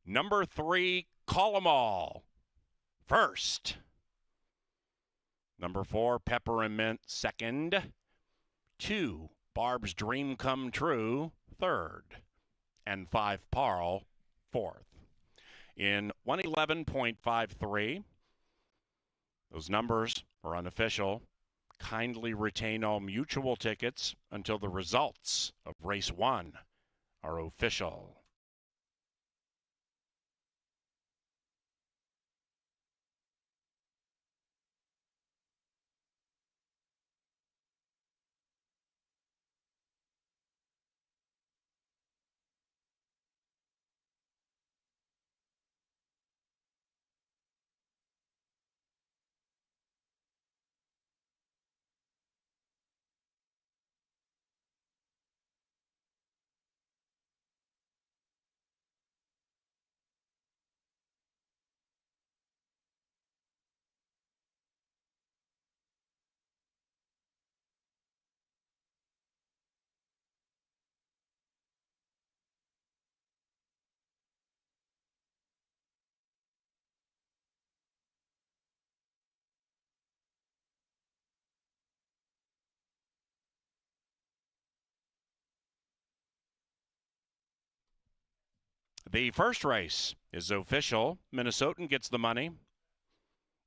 Number 3, Call 'em All, first. Number 4, Peppermint, second. 2, Barb's Dream Come True, third. And 5, Parle, fourth. In 111.53, those numbers are unofficial. Kindly retain all mutual tickets until the results of race 1 are official. The first race is official. Minnesotan gets the money.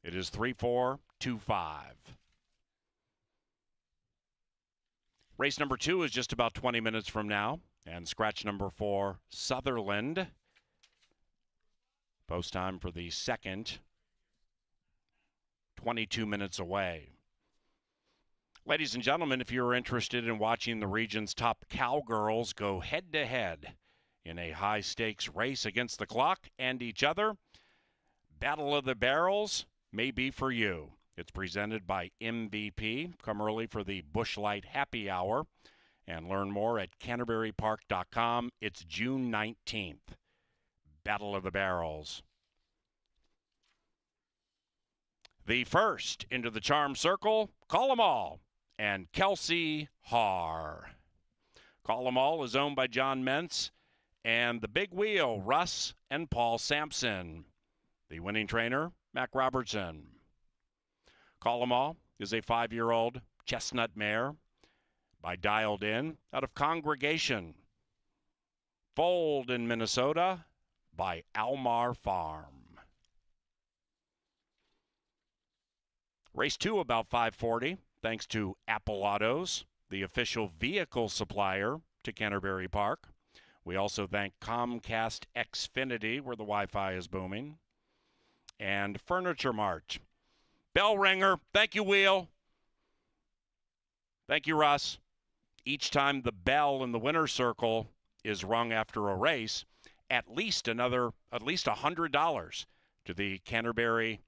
It is 3-4-2-5. Race number 2 is just about 20 minutes from now. And scratch number 4, Sutherland. Post time for the second, 22 minutes away. Ladies and gentlemen, if you're interested in watching the region's top cowgirls go head-to-head in a high-stakes race against the clock and each other, Battle of the Barrels may be for you. It's presented by MVP. Come early for the Bushlight Happy Hour and learn more at CanterburyPark.com. It's June 19th. Battle of the Barrels. The first into the charm circle, Call 'em All, and Kelsey Haar. Call 'em All is owned by John Mentz and the Big Wheel, Russ and Paul Sampson. The winning trainer, Mac Robertson. Call 'em All is a 5-year-old chestnut mare by Dialed In out of Congregation. Foaled in Minnesota by Almar Farm. Race 2 about 5:40, thanks to Apple Autos, the official vehicle supplier to Canterbury Park. We also thank Comcast Xfinity, where the Wi-Fi is booming, and Furniture Mart. Bell ringer. Thank you, Wheel. Thank you, Russ. Each time the bell in the winner's circle is rung after a race, at least $100 to the Canterbury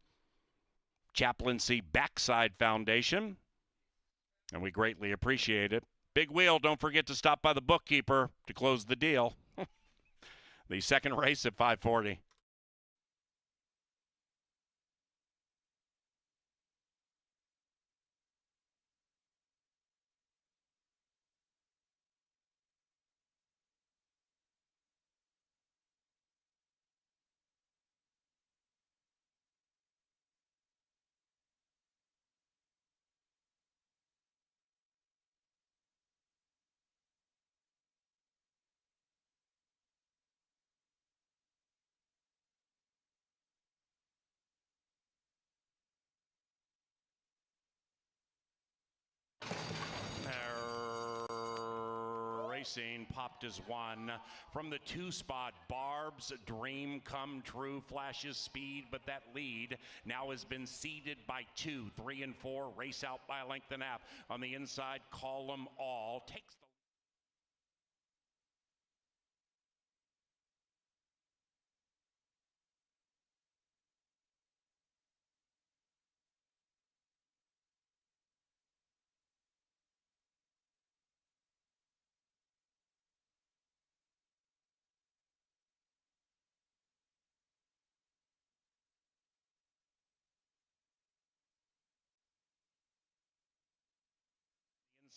Chaplaincy Backside Foundation, and we greatly appreciate it. Big Wheel, don't forget to stop by the bookkeeper to close the deal. The second race at 5:40. Racing popped as one from the 2-spot. Barb's Dream Come True flashes speed, but that lead now has been seeded by 2, 3, and 4. Race out by a length and a half. On the inside, Call 'em All takes the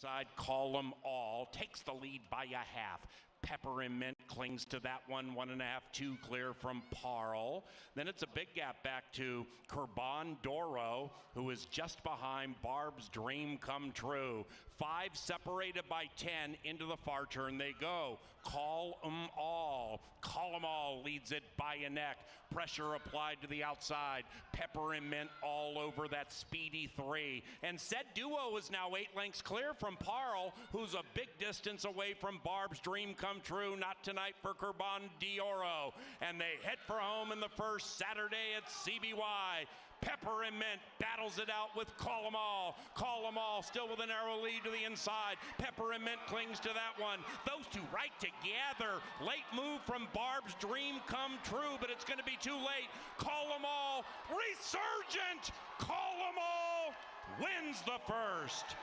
inside. Call 'em All takes the lead by a half. Peppermint clings to that one, 1.5, 2 clear from Parle. Then it's a big gap back to Kurban Doro, who is just behind Barb's Dream Come True. 5 separated by 10 into the far turn they go. Call 'em All. Call 'em All leads it by a neck. Pressure applied to the outside. Peppermint all over that speedy 3. And Said Duo is now 8 lengths clear from Parle, who's a big distance away from Barb's Dream Come True. Not tonight for Kurban Dioro. And they head for home in the first Saturday at CBY. Peppermint battles it out with Call 'em All. Call 'em All still with a narrow lead to the inside. Peppermint clings to that one. Those two right together. Late move from Barb's Dream Come True, but it's going to be too late. Call 'em All resurgent. Call 'em All wins the first.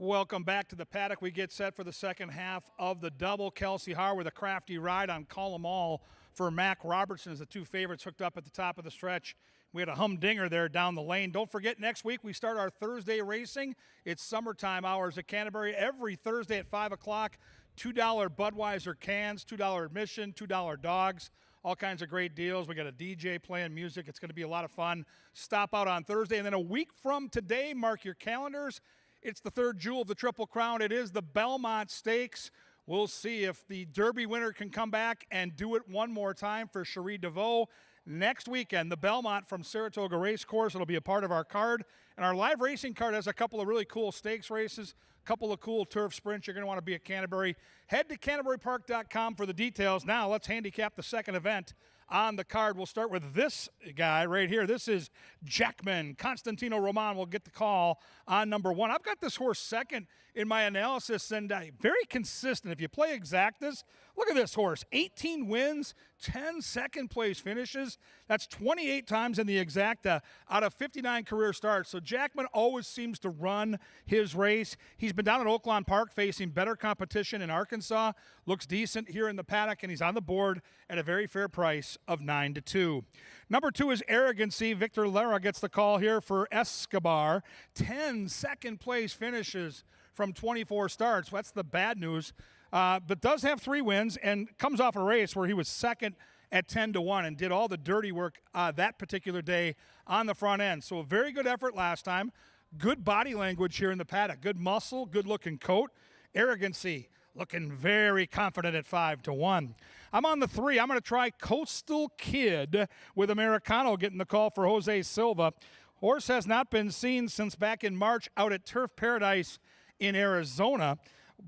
Welcome back to the paddock. We get set for the second half of the double. Kelsey Haar with a crafty ride on Call 'em All for Mac Robertson as the two favorites hooked up at the top of the stretch. We had a humdinger there down the lane. Don't forget, next week we start our Thursday racing. It's summertime hours at Canterbury every Thursday at 5 o'clock. $2 Budweiser cans, $2 admission, $2 dogs. All kinds of great deals. We got a DJ playing music. It's going to be a lot of fun. Stop out on Thursday. And then a week from today, mark your calendars. It's the third jewel of the Triple Crown. It is the Belmont Stakes. We'll see if the Derby winner can come back and do it one more time for Cherie DeVoe. Next weekend, the Belmont from Saratoga Racecourse. It'll be a part of our card. And our live racing card has a couple of really cool stakes races, a couple of cool turf sprints. You're going to want to be at Canterbury. Head to CanterburyPark.com for the details. Now let's handicap the second event on the card. We'll start with this guy right here. This is Jackman. Constantino Roman will get the call on number one. I've got this horse second in my analysis, and very consistent. If you play Exactas, look at this horse. 18 wins, 10 second place finishes. That's 28 times in the Exacta out of 59 career starts. So Jackman always seems to run his race. He's been down at Oaklawn Park facing better competition in Arkansas. Looks decent here in the paddock, and he's on the board at a very fair price of 9-2. Number two is Arrogancy. Victor Lara gets the call here for Escobar. 10 second place finishes from 24 starts. That's the bad news. But does have 3 wins and comes off a race where he was second at 10-1 and did all the dirty work that particular day on the front end. So a very good effort last time. Good body language here in the paddock. Good muscle, good looking coat. Arrogancy looking very confident at 5-1. I'm on the 3. I'm going to try Coastal Kid with Americano getting the call for Jose Silva. Horse has not been seen since back in March out at Turf Paradise in Arizona.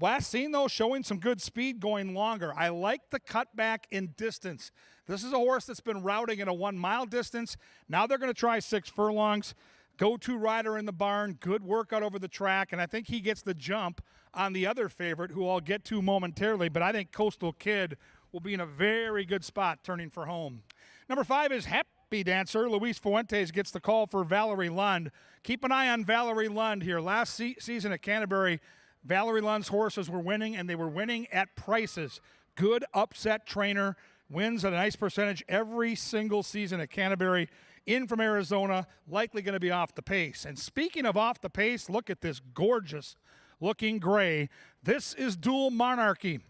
Last seen, though, showing some good speed going longer. I like the cutback in distance. This is a horse that's been routing in a 1 mile distance. Now they're going to try 6 furlongs. Go-to rider in the barn, good workout over the track, and I think he gets the jump on the other favorite, who I'll get to momentarily, but I think Coastal Kid will be in a very good spot turning for home. Number 5 is Happy Dancer. Luis Fuentes gets the call for Valerie Lund. Keep an eye on Valerie Lund here. Last season at Canterbury, Valerie Lund's horses were winning, and they were winning at prices. Good upset trainer, wins at a nice percentage every single season at Canterbury. In from Arizona, likely going to be off the pace. And speaking of off the pace, look at this gorgeous looking gray. This is Dual Monarchy.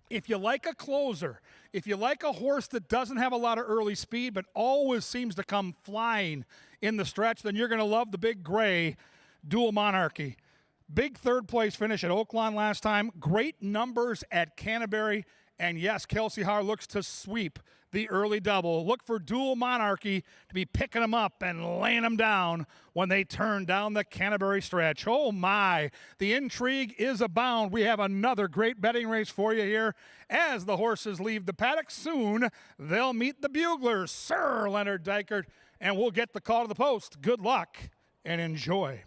If you like a closer, if you like a horse that doesn't have a lot of early speed but always seems to come flying in the stretch, then you're going to love the big gray Dual Monarchy. Big third place finish at Oaklawn last time. Great numbers at Canterbury. And yes, Kelsey Haar looks to sweep the early double. Look for Dual Monarchy to be picking them up and laying them down when they turn down the Canterbury stretch. Oh my, the intrigue is abound. We have another great betting race for you here. As the horses leave the paddock soon, they'll meet the buglers, Sir Leonard Dykert, and we'll get the call to the post. Good luck and enjoy.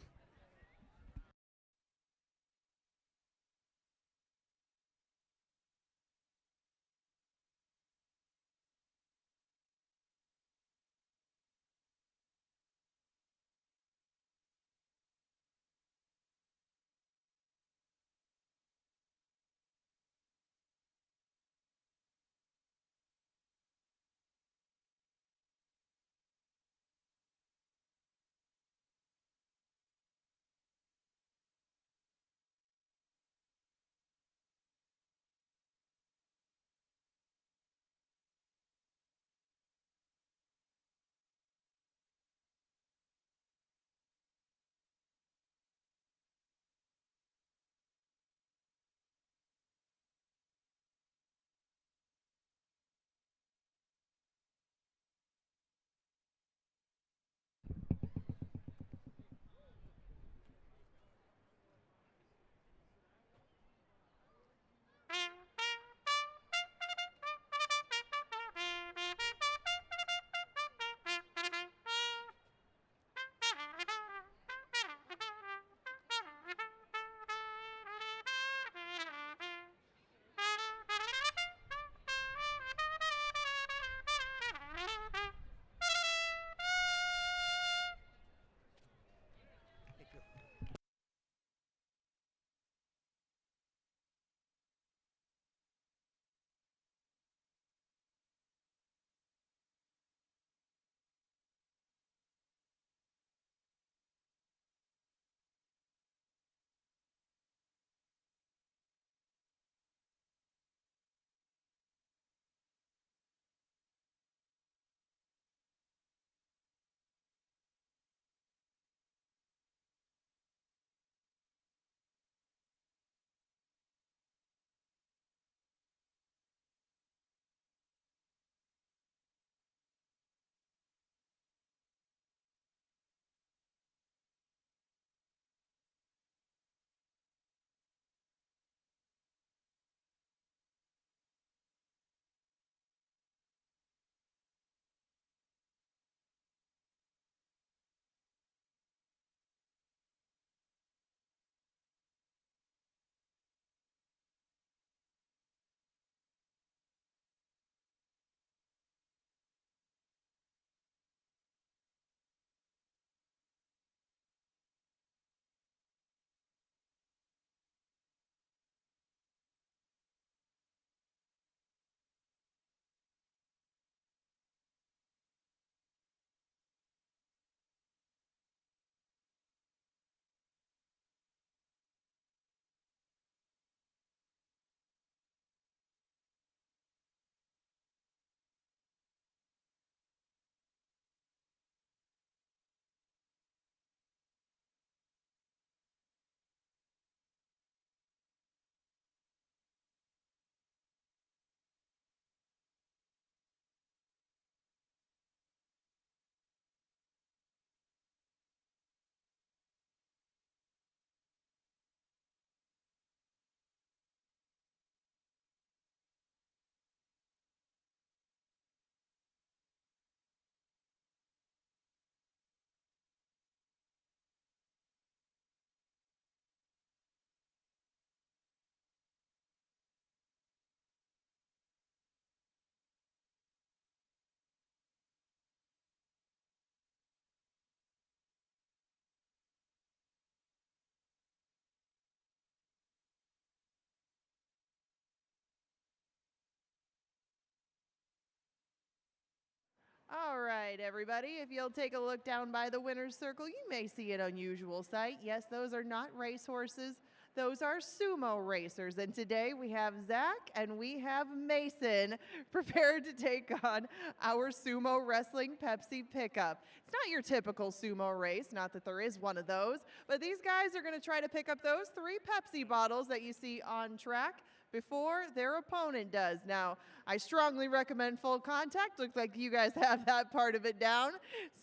All right, everybody, if you'll take a look down by the winner's circle, you may see an unusual sight. Yes, those are not racehorses. Those are sumo racers. And today we have Zach and we have Mason prepared to take on our sumo wrestling Pepsi pickup. It's not your typical sumo race, not that there is one of those, but these guys are going to try to pick up those 3 Pepsi bottles that you see on track before their opponent does. Now, I strongly recommend full contact. Looks like you guys have that part of it down.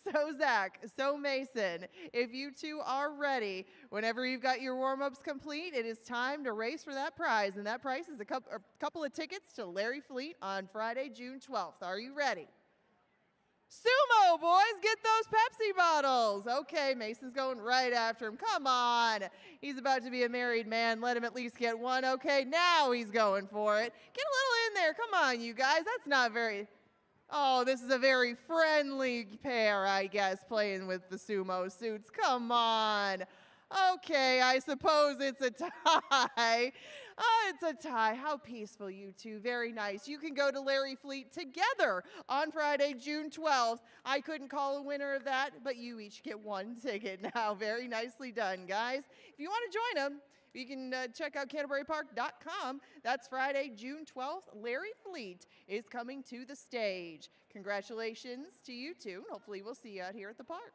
So Zach, so Mason, if you two are ready, whenever you've got your warm-ups complete, it is time to race for that prize. And that prize is a couple of tickets to Larry Fleet on Friday, June 12th. Are you ready? Sumo, boys, get those Pepsi bottles. Okay, Mason's going right after him. Come on. He's about to be a married man. Let him at least get one. Okay, now he's going for it. Get a little in there. Come on, you guys. That's not very... Oh, this is a very friendly pair, I guess, playing with the sumo suits. Come on. Okay, I suppose it's a tie. Oh, it's a tie. How peaceful, you two. Very nice. You can go to Larry Fleet together on Friday, June 12th. I couldn't call a winner of that, but you each get one ticket now. Very nicely done, guys. If you want to join them, you can check out CanterburyPark.com. That's Friday, June 12th. Larry Fleet is coming to the stage. Congratulations to you two. Hopefully we'll see you out here at the park.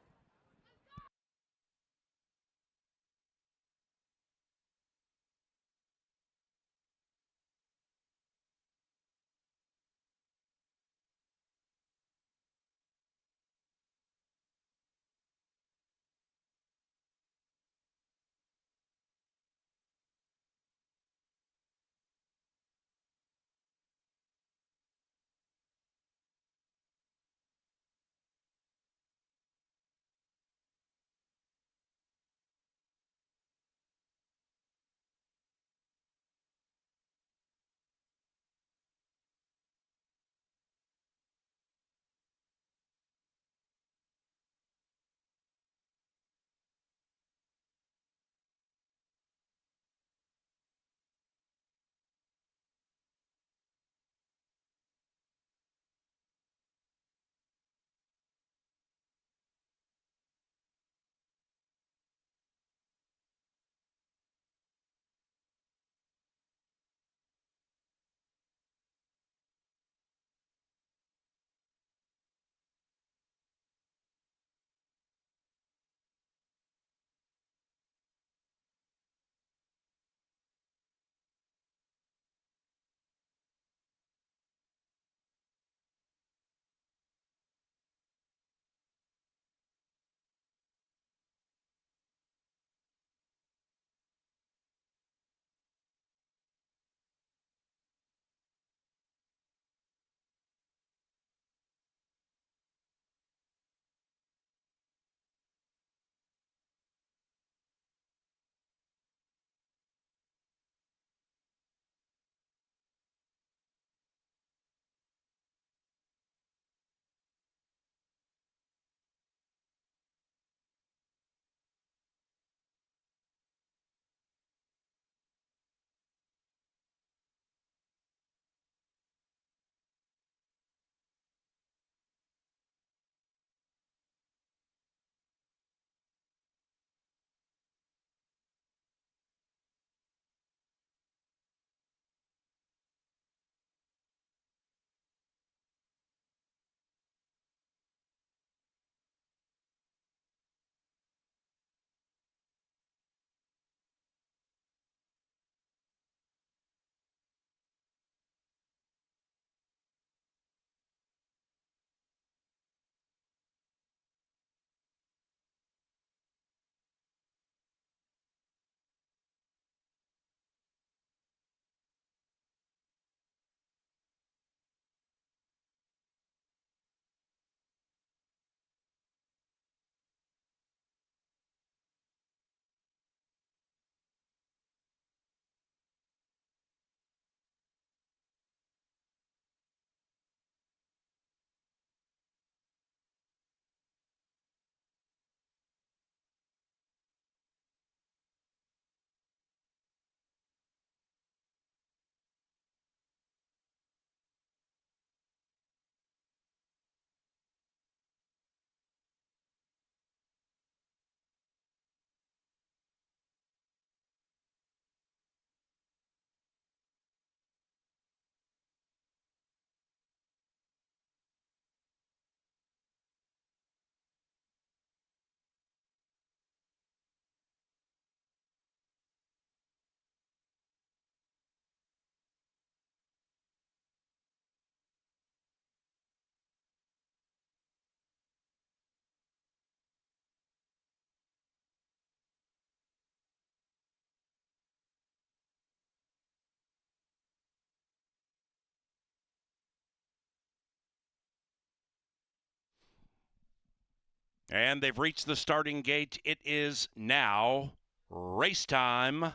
And they've reached the starting gate. It is now race time.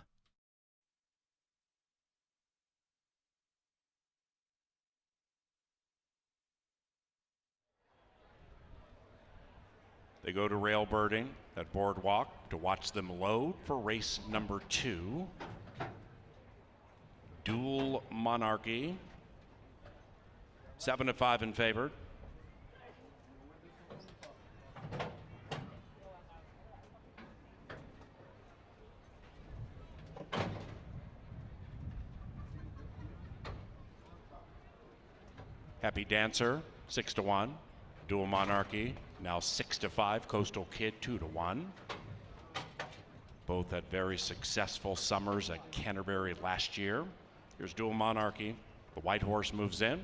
They go to railbirding, that boardwalk, to watch them load for race number 2. Dual Monarchy. 7-5 in favored. Happy Dancer, 6-1. Dual Monarchy, now 6-5. Coastal Kid, 2-1. Both had very successful summers at Canterbury last year. Here's Dual Monarchy. The white horse moves in.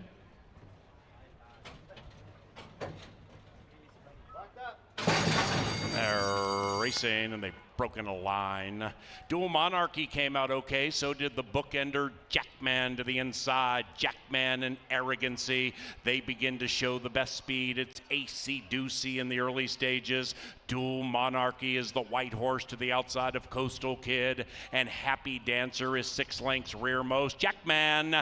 They're racing and they've broken a line. Dual Monarchy came out okay, so did the bookender Jackman to the inside. Jackman and Arrogancy. They begin to show the best speed. It's AC-doocy in the early stages. Dual Monarchy is the white horse to the outside of Coastal Kid, and Happy Dancer is 6 lengths rearmost. Jackman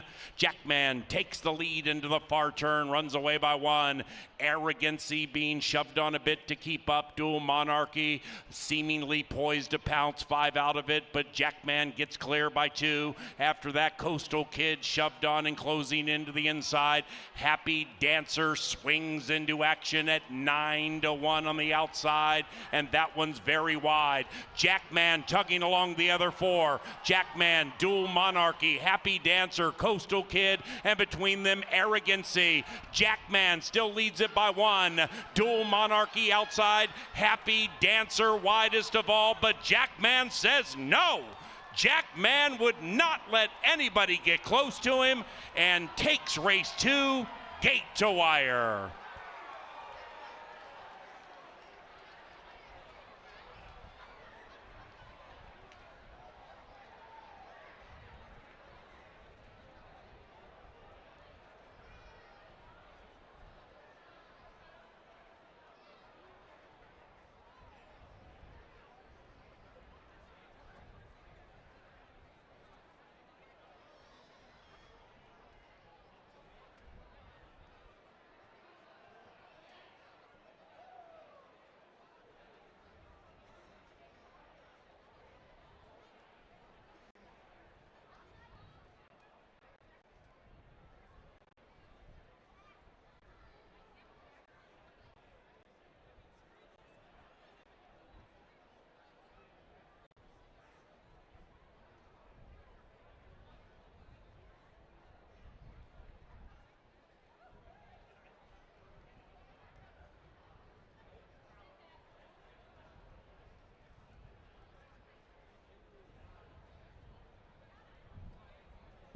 takes the lead into the far turn, runs away by 1. Arrogancy being shoved on a bit to keep up. Dual Monarchy seemingly poised to pounce, 5 out of it, but Jackman gets clear by 2. After that, Coastal Kid shoved on and closing into the inside. Happy Dancer swings into action at 9-1 on the outside, and that one's very wide. Jackman tugging along the other 4. Jackman, Dual Monarchy, Happy Dancer, Coastal Kid, and between them, Arrogancy. Jackman still leads it by 1. Dual Monarchy outside, Happy Dancer widest of all, but Jackman says no. Jackman would not let anybody get close to him and takes race 2, gate to wire.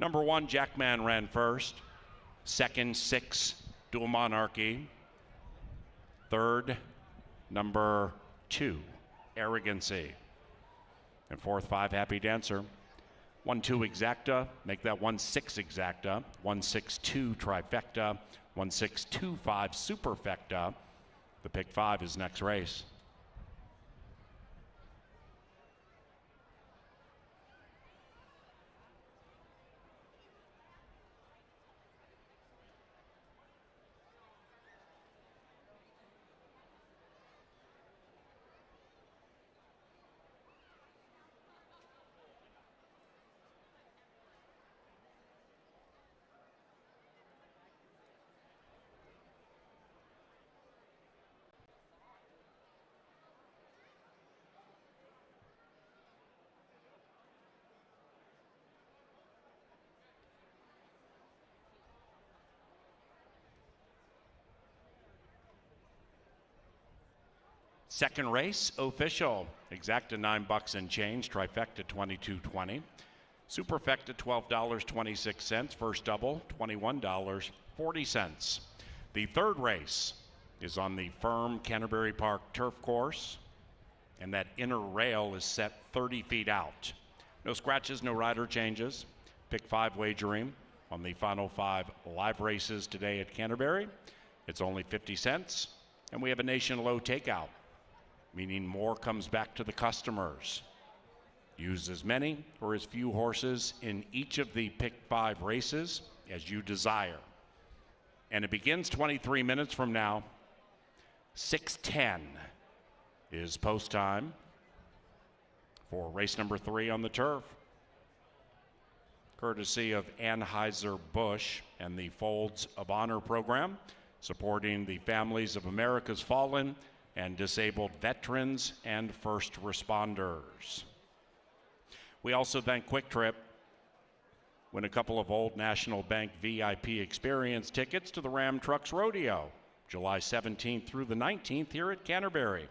Number 1, Jackman ran first. Second, 6, Dual Monarchy. Third, number 2, Arrogancy. And 4th, 5, Happy Dancer. 1-2 exacta, make that 1-6 exacta. 1-6-2 trifecta. 1-6-2-5 superfecta. The pick 5 is next race. Second race, official. Exacta $9 and change. Trifecta $22.20. Superfecta $12.26. First double $21.40. The third race is on the firm Canterbury Park turf course, and that inner rail is set 30 feet out. No scratches, no rider changes. Pick 5 wagering on the final 5 live races today at Canterbury. It's only 50 cents, and we have a nation low takeout. meaning more comes back to the customers. Use as many or as few horses in each of the Pick 5 races as you desire. And it begins 23 minutes from now. 6:10 is post time for race number 3 on the turf, courtesy of Anheuser-Busch and the Folds of Honor program, supporting the families of America's fallen and disabled veterans and first responders. We also thank Quick Trip. Win a couple of Old National Bank VIP experience tickets to the Ram Trucks Rodeo, July 17th through the 19th here at Canterbury.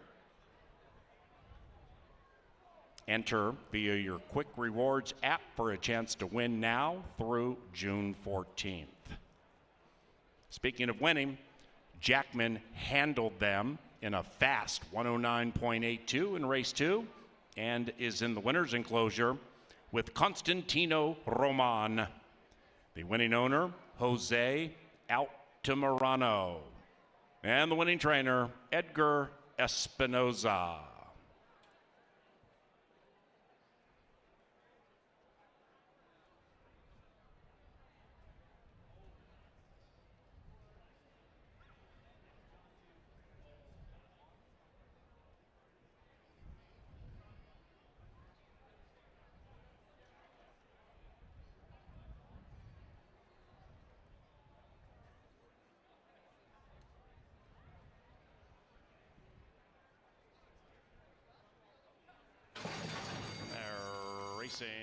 Enter via your Quick Rewards app for a chance to win now through June 14th. Speaking of winning, Jackman handled them in a fast 109.82 in race 2 and is in the winner's enclosure with Constantino Roman. The winning owner, Jose Altamirano. And the winning trainer, Edgar Espinoza.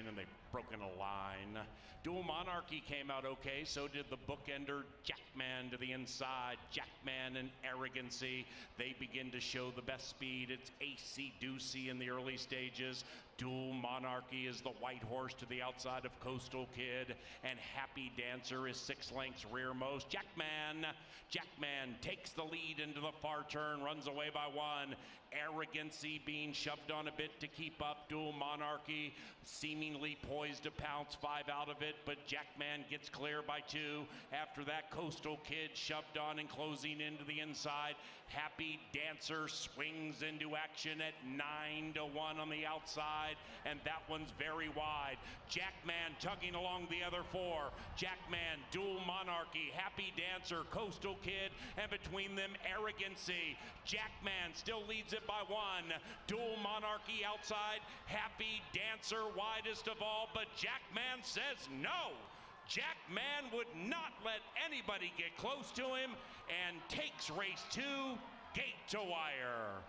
And they've broken a line. Dual Monarchy came out okay, so did the bookender Jackman to the inside. Jackman and Arrogancy, they begin to show the best speed. It's AC-doocy in the early stages. Dual Monarchy is the white horse to the outside of Coastal Kid, and Happy Dancer is 6 lengths rearmost. Jackman takes the lead into the far turn, runs away by 1. Arrogancy being shoved on a bit to keep up. Dual Monarchy seemingly poised to pounce 5 out of it, but Jackman gets clear by 2. After that, Coastal Kid shoved on and closing into the inside. Happy Dancer swings into action at 9-1 on the outside, and that one's very wide. Jackman tugging along the other 4. Jackman, Dual Monarchy, Happy Dancer, Coastal Kid, and between them, Arrogancy. Jackman still leads it by 1. Dual Monarchy outside, Happy Dancer widest of all, but Jackman says no. Jackman would not let anybody get close to him and takes race 2, gate to wire.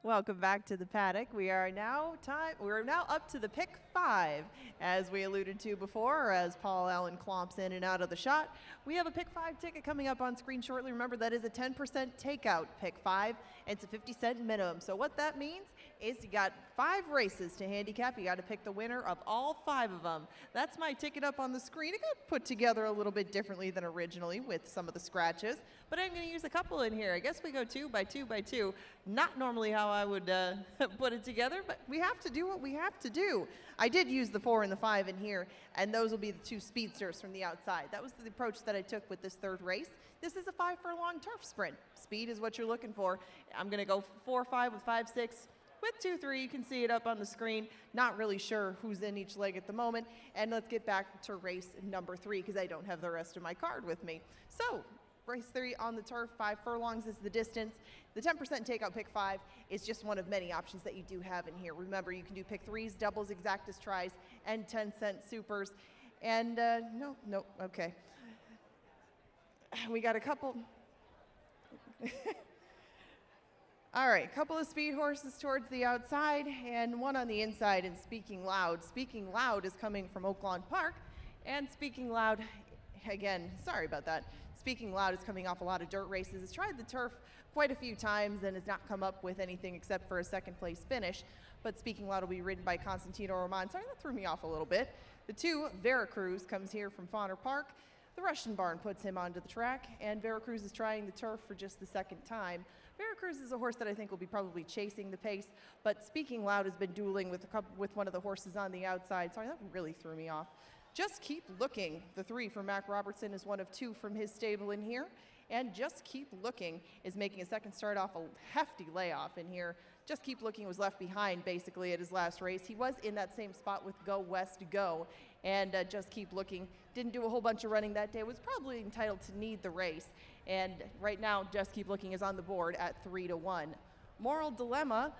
Welcome back to the paddock. We're now up to the pick 5. As we alluded to before, as Paul Allen clomps in and out of the shot, we have a pick 5 ticket coming up on screen shortly. Remember, that is a 10% takeout pick 5. It's a 50-cent minimum. So what that means is you got 5 races to handicap. You got to pick the winner of all 5 of them. That's my ticket up on the screen. It got put together a little bit differently than originally with some of the scratches, but I'm going to use a couple in here. I guess we go 2 by 2 by 2. Not normally how I would put it together, but we have to do what we have to do. I did use the 4 and the 5 in here, and those will be the 2 speedsters from the outside. That was the approach that I took with this 3rd race. This is a 5-furlong turf sprint. Speed is what you're looking for. I'm going to go 4-5 with 5-6. With 2-3, you can see it up on the screen. Not really sure who's in each leg at the moment. And let's get back to race number 3 because I don't have the rest of my card with me. So, race 3 on the turf, 5 furlongs is the distance. The 10% takeout pick 5 is just one of many options that you do have in here. Remember, you can do pick 3s, doubles, exactas, tries, and 10-cent supers. And no, okay. We got a couple. All right, couple of speed horses towards the outside and one on the inside, and Speaking Loud. Speaking Loud is coming from Oaklawn Park, and Speaking Loud, again, sorry about that. Speaking Loud is coming off a lot of dirt races. Has tried the turf quite a few times and has not come up with anything except for a 2nd place finish. But Speaking Loud will be ridden by Constantino Roman. Sorry, that threw me off a little bit. The 2, Veracruz, comes here from Fauner Park. The Russian Barn puts him onto the track, and Veracruz is trying the turf for just the 2nd time. Veracruz is a horse that I think will be probably chasing the pace, but Speaking Loud has been dueling with one of the horses on the outside. Sorry, that really threw me off. Just Keep Looking, the 3 from Mac Robertson, is one of 2 from his stable in here. And Just Keep Looking is making a 2nd start off a hefty layoff in here. Just Keep Looking was left behind basically at his last race. He was in that same spot with Go West Go. And Just Keep Looking didn't do a whole bunch of running that day, was probably entitled to need the race. And right now, Just Keep Looking is on the board at 3-1. Moral Dilemma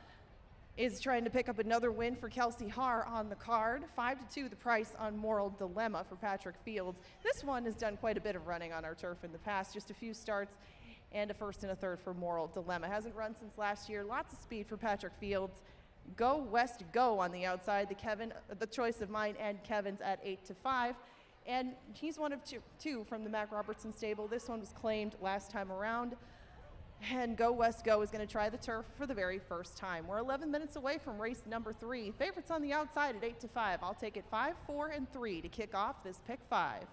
is trying to pick up another win for Kelsey Haar on the card. 5-2 the price on Moral Dilemma for Patrick Fields. This one has done quite a bit of running on our turf in the past, just a few starts and a 1st and a 3rd for Moral Dilemma. Hasn't run since last year. Lots of speed for Patrick Fields. Go West Go on the outside. The choice of mine and Kevin's at 8-5. And he's one of 2 from the Mac Robertson stable. This one was claimed last time around. And Go West Go is going to try the turf for the very first time. We're 11 minutes away from race number 3. Favorites on the outside at 8-5. I'll take it 5, 4, and 3 to kick off this pick 5.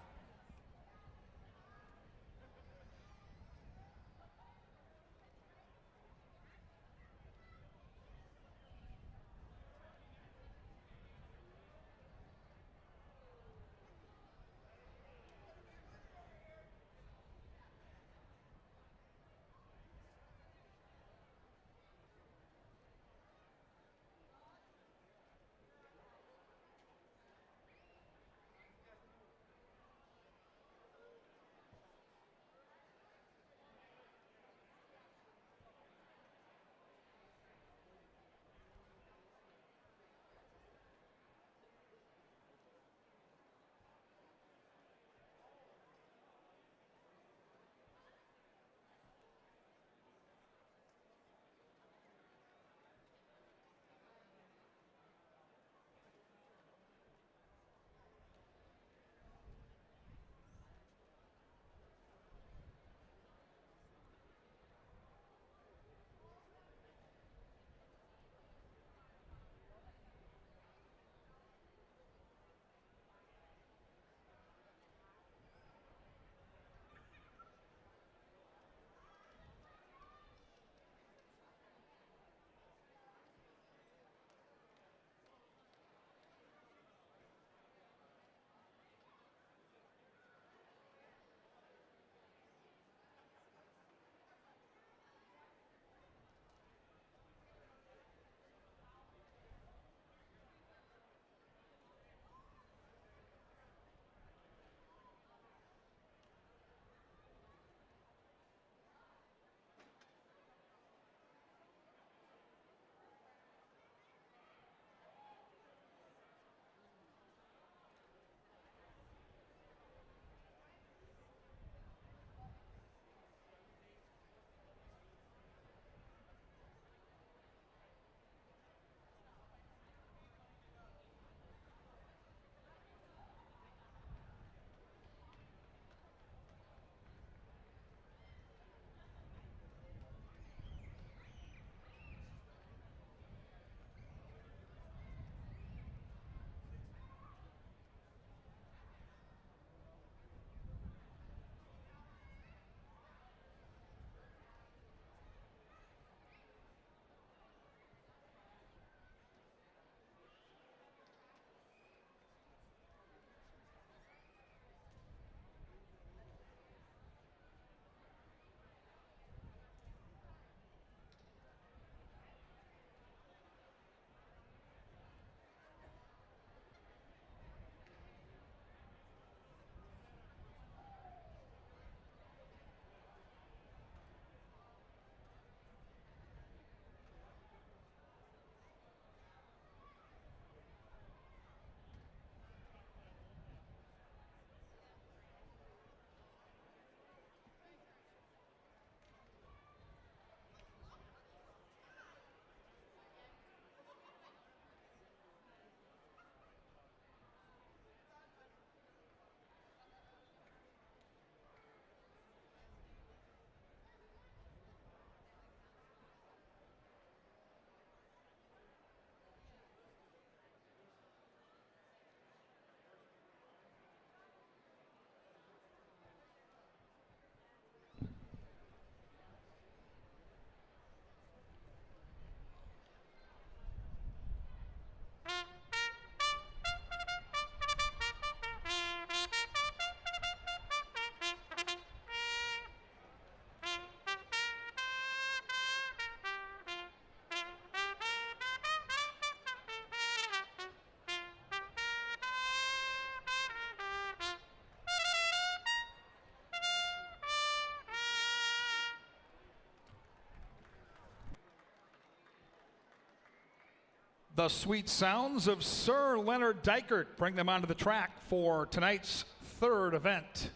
The sweet sounds of Sir Leonard Dykert bring them onto the track for tonight's third event.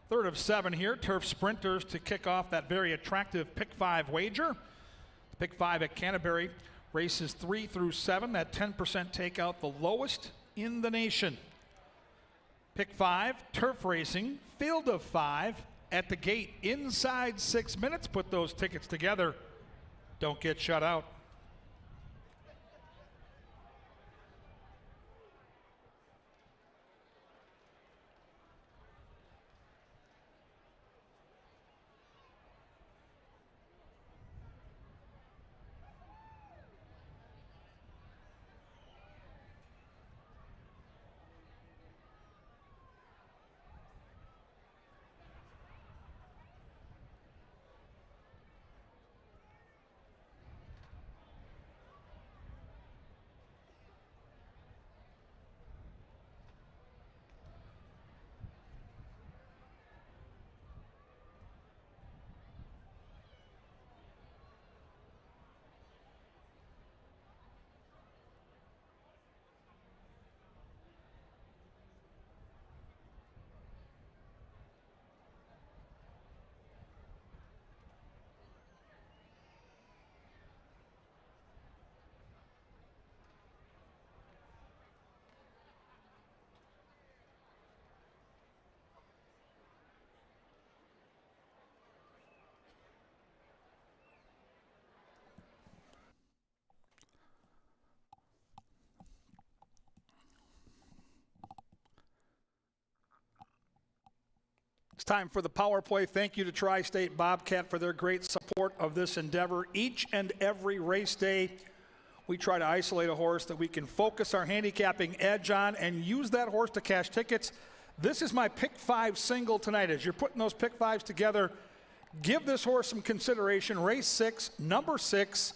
Third of 7 here, turf sprinters to kick off that very attractive pick 5 wager. Pick 5 at Canterbury, races 3 through 7, that 10% takeout, the lowest in the nation. Pick 5, turf racing, field of 5, at the gate inside 6 minutes. Put those tickets together. Don't get shut out. It's time for the power play. Thank you to Tri-State Bobcat for their great support of this endeavor. Each and every race day, we try to isolate a horse that we can focus our handicapping edge on and use that horse to cash tickets. This is my pick 5 single tonight. As you're putting those pick 5s together, give this horse some consideration. Race 6, number 6,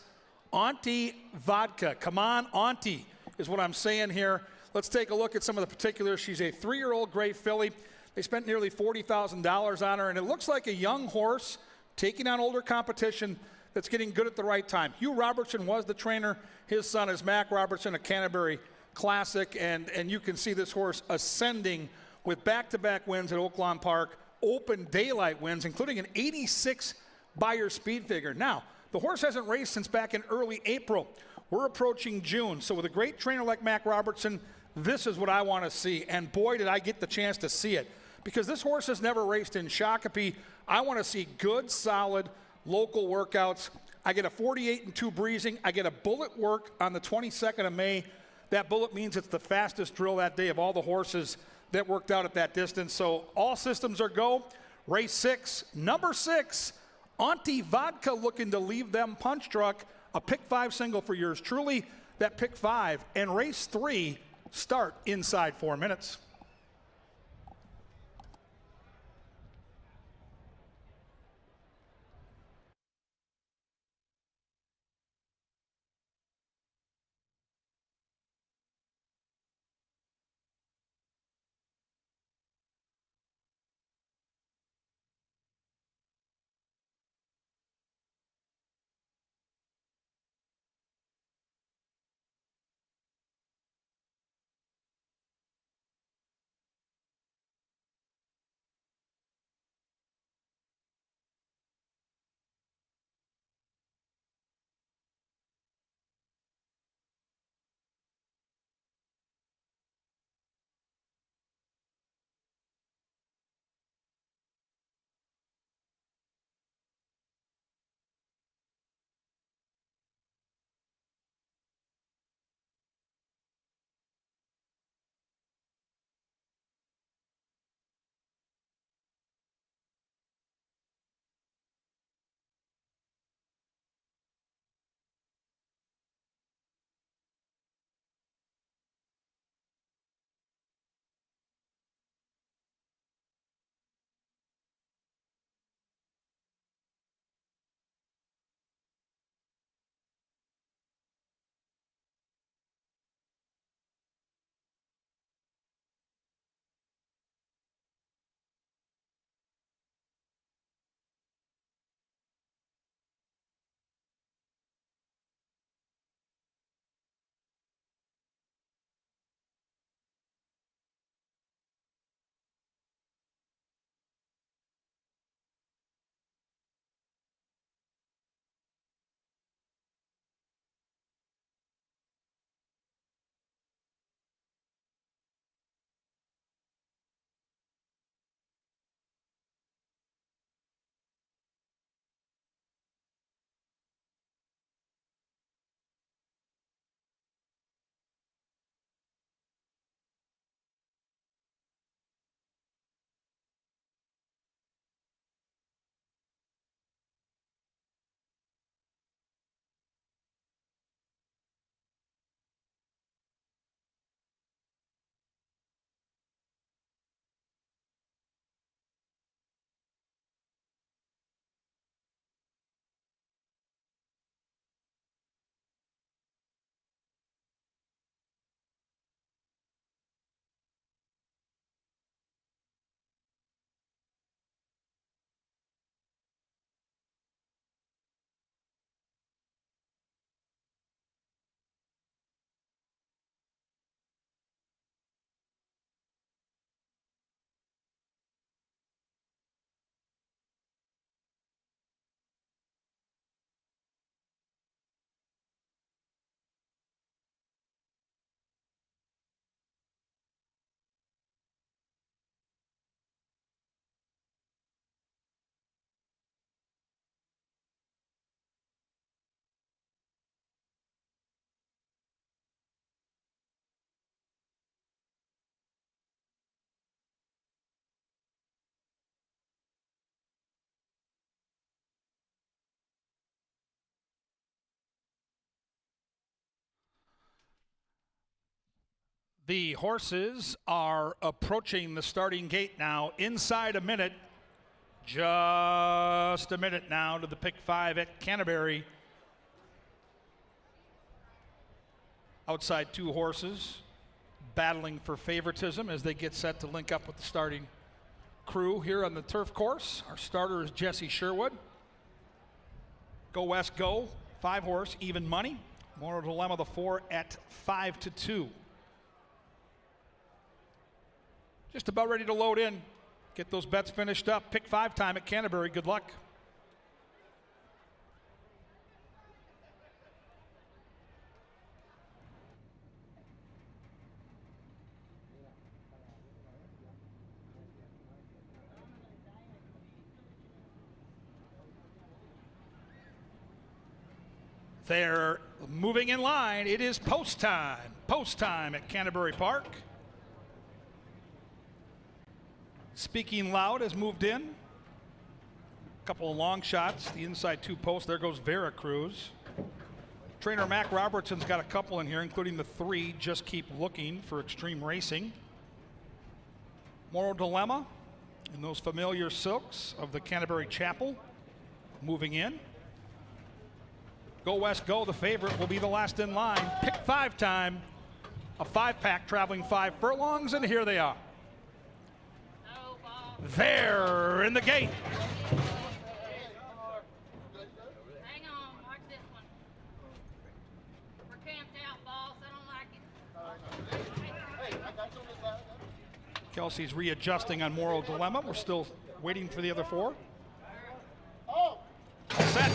Auntie Vodka. Come on, Auntie, is what I'm saying here. Let's take a look at some of the particulars. She's a 3-year-old gray filly. They spent nearly $40,000 on her, and it looks like a young horse taking on older competition that's getting good at the right time. Hugh Robertson was the trainer. His son is Mac Robertson, a Canterbury Classic, and you can see this horse ascending with back-to-back wins at Oaklawn Park, open daylight wins, including an 86 Beyer speed figure. Now, the horse hasn't raced since back in early April. We're approaching June, so with a great trainer like Mac Robertson, this is what I want to see, and boy, did I get the chance to see it. Because this horse has never raced in Shakopee. I want to see good, solid local workouts. I get a 48-2 breezing. I get a bullet work on the 22nd of May. That bullet means it's the fastest drill that day of all the horses that worked out at that distance. So all systems are go. Race 6, number 6, Auntie Vodka looking to leave them punch drunk. A pick 5 single for yours truly. That pick 5 and race 3 start inside 4 minutes. The horses are approaching the starting gate now. Inside a minute. Just a minute now to the pick 5 at Canterbury. Outside 2 horses battling for favoritism as they get set to link up with the starting crew here on the turf course. Our starter is Jesse Sherwood. Go West Go, 5 horse, even money. Moral Dilemma, the 4 at 5-2. Just about ready to load in. Get those bets finished up. Pick 5 time at Canterbury. Good luck. They're moving in line. It is post time. Post time at Canterbury Park. Speaking Loud has moved in. A couple of long shots. The inside 2 posts. There goes Veracruz. Trainer Mac Robertson's got a couple in here, including the 3. Just Keep Looking for Extreme Racing. Moral Dilemma in those familiar silks of the Canterbury Chapel. Moving in. Go West Go, the favorite, will be the last in line. Pick 5 time. A 5-pack traveling 5 furlongs, and here they are. There in the gate. Hang on, watch this one. We're camped out, boss. I don't like it. Kelsey's readjusting on Moral Dilemma. We're still waiting for the other 4. Set.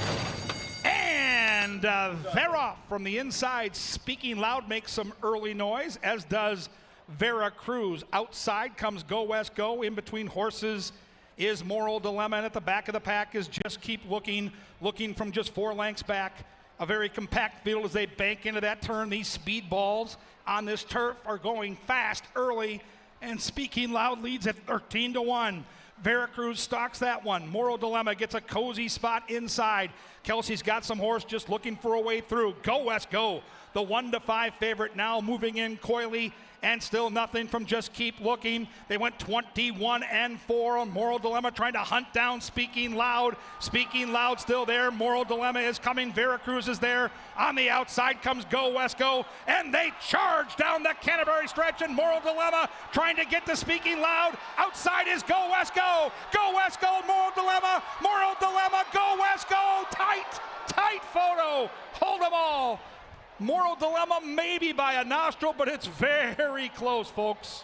And they're off from the inside. Speaking Loud makes some early noise, as does Veracruz. Outside comes Go West Go. In between horses is Moral Dilemma, and at the back of the pack is Just Keep Looking, looking from just 4 lengths back. A very compact field as they bank into that turn. These speed balls on this turf are going fast early, and Speaking Loud leads at 13-1. Veracruz stalks that one. Moral Dilemma gets a cozy spot inside. Kelsey's got some horse just looking for a way through. Go West Go, the 1-5 favorite, now moving in coyly, and still nothing from Just Keep Looking. They went 21-4 on Moral Dilemma, trying to hunt down Speaking Loud. Speaking Loud still there. Moral Dilemma is coming. Veracruz is there. On the outside comes Go West Go, and they charge down the Canterbury stretch, and Moral Dilemma trying to get to Speaking Loud. Outside is Go West Go. Go West Go, Moral Dilemma. Moral Dilemma, Go West Go. Tight photo. Hold them all. Moral Dilemma maybe by a nostril, but it's very close, folks.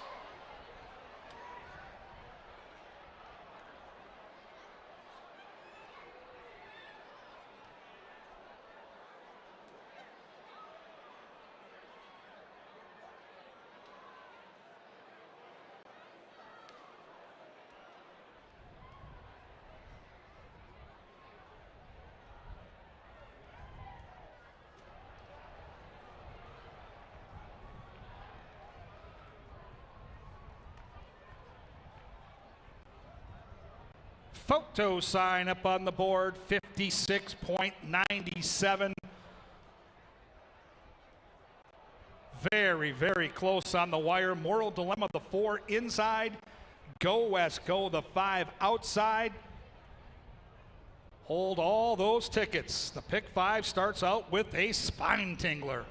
Photo sign up on the board, 56.97. Very, very close on the wire. Moral Dilemma, the 4 inside. Go West Go, the 5 outside. Hold all those tickets. The pick 5 starts out with a spine tingler.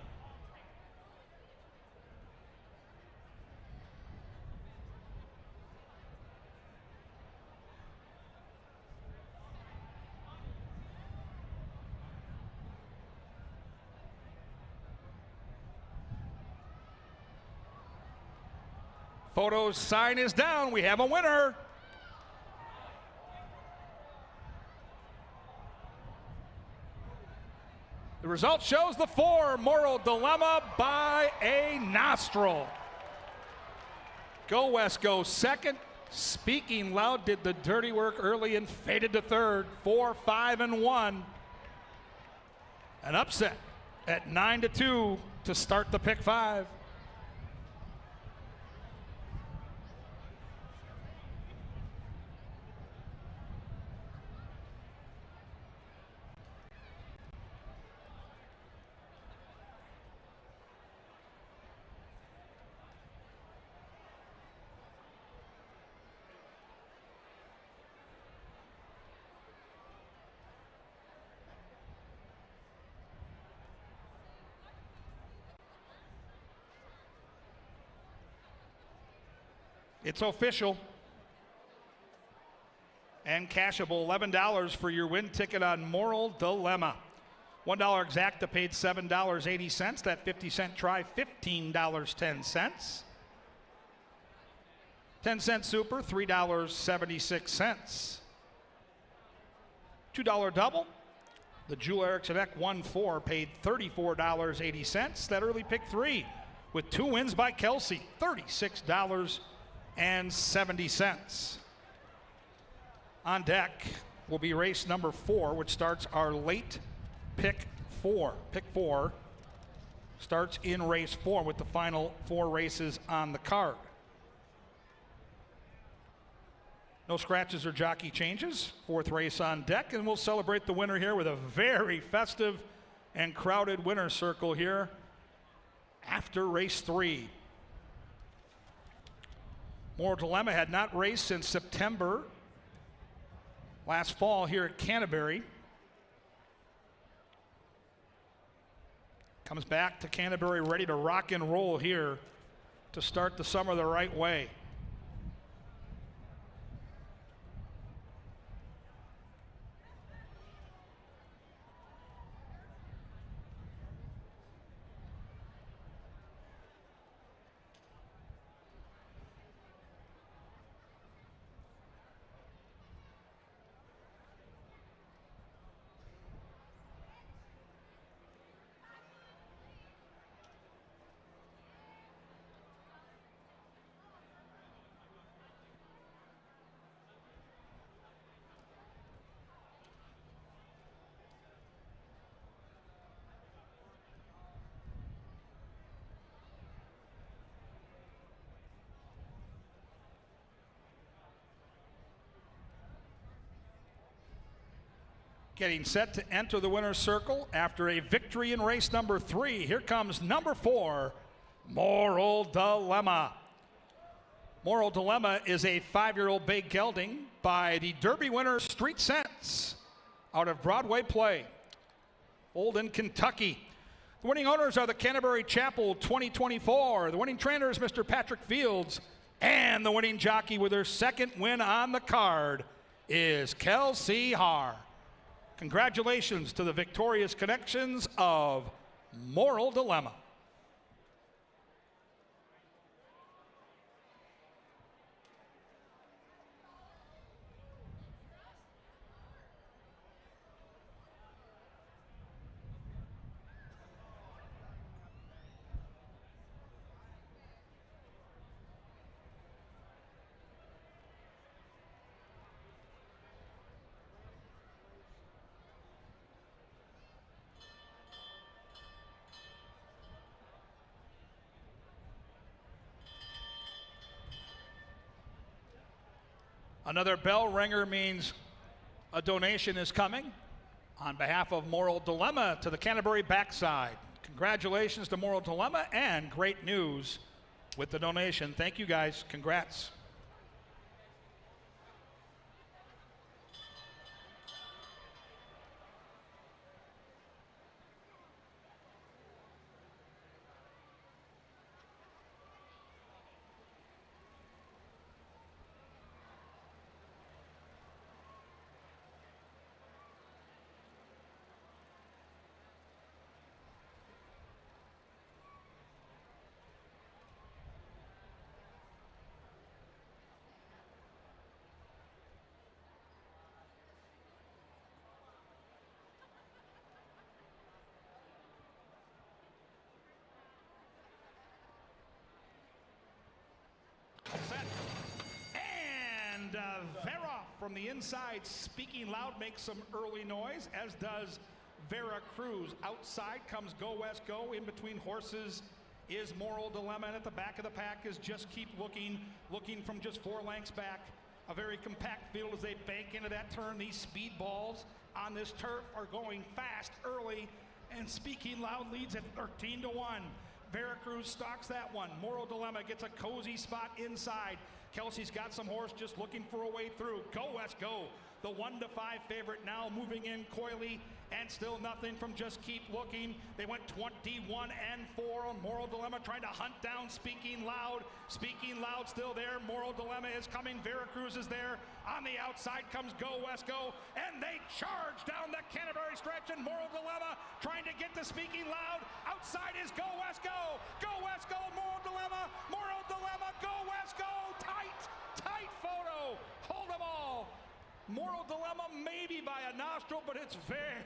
Photo's sign is down. We have a winner. The result shows the 4, Moral Dilemma, by a nostril. Go West Go second. Speaking Loud did the dirty work early and faded to third. 4, 5, and 1. An upset at 9-2 to start the pick 5. It's official. And cashable $11 for your win ticket on Moral Dilemma. $1 exacta paid $7.80. That 50-cent try, $15.10. 10-cent super, $3.76. $2 double. The Jewel Erickson Eck 1-4 paid $34.80. That early pick 3 with 2 wins by Kelsey, $36.70. On deck will be race number 4, which starts our late pick 4. Pick 4 starts in race 4 with the final 4 races on the card. No scratches or jockey changes. 4th race on deck, and we'll celebrate the winner here with a very festive and crowded winner's circle here after race 3. Moral Dilemma had not raced since September last fall here at Canterbury. Comes back to Canterbury ready to rock and roll here to start the summer the right way. Getting set to enter the winner's circle after a victory in race number 3. Here comes number 4, Moral Dilemma. Moral Dilemma is a 5-year-old bay gelding by the Derby winner Street Sense out of Broadway Play, old in Kentucky. The winning owners are the Canterbury Chapel 2024. The winning trainer is Mr. Patrick Fields, and the winning jockey with her 2nd win on the card is Kelsey Haar. Congratulations to the victorious connections of Moral Dilemma. Another bell ringer means a donation is coming on behalf of Moral Dilemma to the Canterbury backside. Congratulations to Moral Dilemma, and great news with the donation. Thank you guys. Congrats. And Vera from the inside, speaking loud, makes some early noise, as does Vera Cruz. Outside comes Go West Go. In between horses is Moral Dilemma, and at the back of the pack is Just Keep Looking from just 4 lengths back. A very compact field as they bank into that turn. These speed balls on this turf are going fast early, and Speaking Loud leads at 13-1. Vera Cruz stalks that one. Moral Dilemma gets a cozy spot inside. Kelsey's got some horse just looking for a way through. Go West Go, the 1-5 favorite, now moving in coyly and and still nothing from Just Keep Looking. They went 21 and 4 on Moral Dilemma, trying to hunt down Speaking Loud. Speaking Loud still there. Moral Dilemma is coming. Veracruz is there. On the outside comes Go West Go, and they charge down the Canterbury stretch, and Moral Dilemma trying to get to Speaking Loud. Outside is Go West Go. Go West Go, Moral Dilemma. Moral Dilemma, Go West Go. Tight photo. Hold them all. Moral Dilemma maybe by a nostril, but it's very...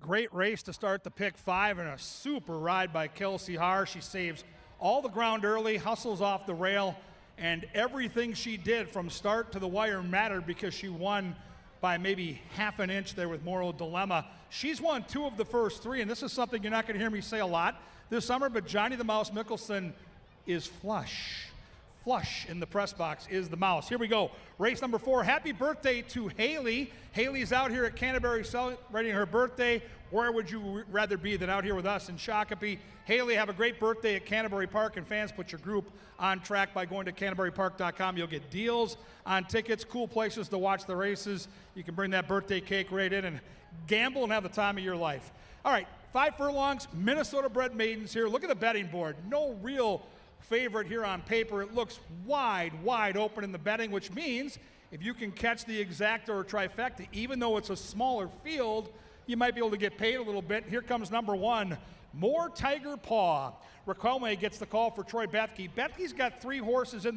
Great race to start the pick 5 and a super ride by Kelsey Haar. She saves all the ground early, hustles off the rail, and everything she did from start to the wire mattered because she won by maybe half an inch there with Moral Dilemma. She's won 2 of the first 3, and this is something you're not going to hear me say a lot this summer, but Johnny the Mouse Mickelson is flush. Flush in the press box is the mouse. Here we go. Race number 4. Happy birthday to Haley. Haley's out here at Canterbury celebrating her birthday. Where would you rather be than out here with us in Shakopee? Haley, have a great birthday at Canterbury Park, and fans, put your group on track by going to canterburypark.com. You'll get deals on tickets, cool places to watch the races. You can bring that birthday cake right in and gamble and have the time of your life. All right, 5 furlongs, Minnesota-bred maidens here. Look at the betting board. No real favorite here on paper. It looks wide open in the betting, which means if you can catch the exacta or trifecta, even though it's a smaller field, you might be able to get paid a little bit. Here comes number 1, More Tiger Paw. Raquelme gets the call for Troy Bethke. Bethke's got 3 horses in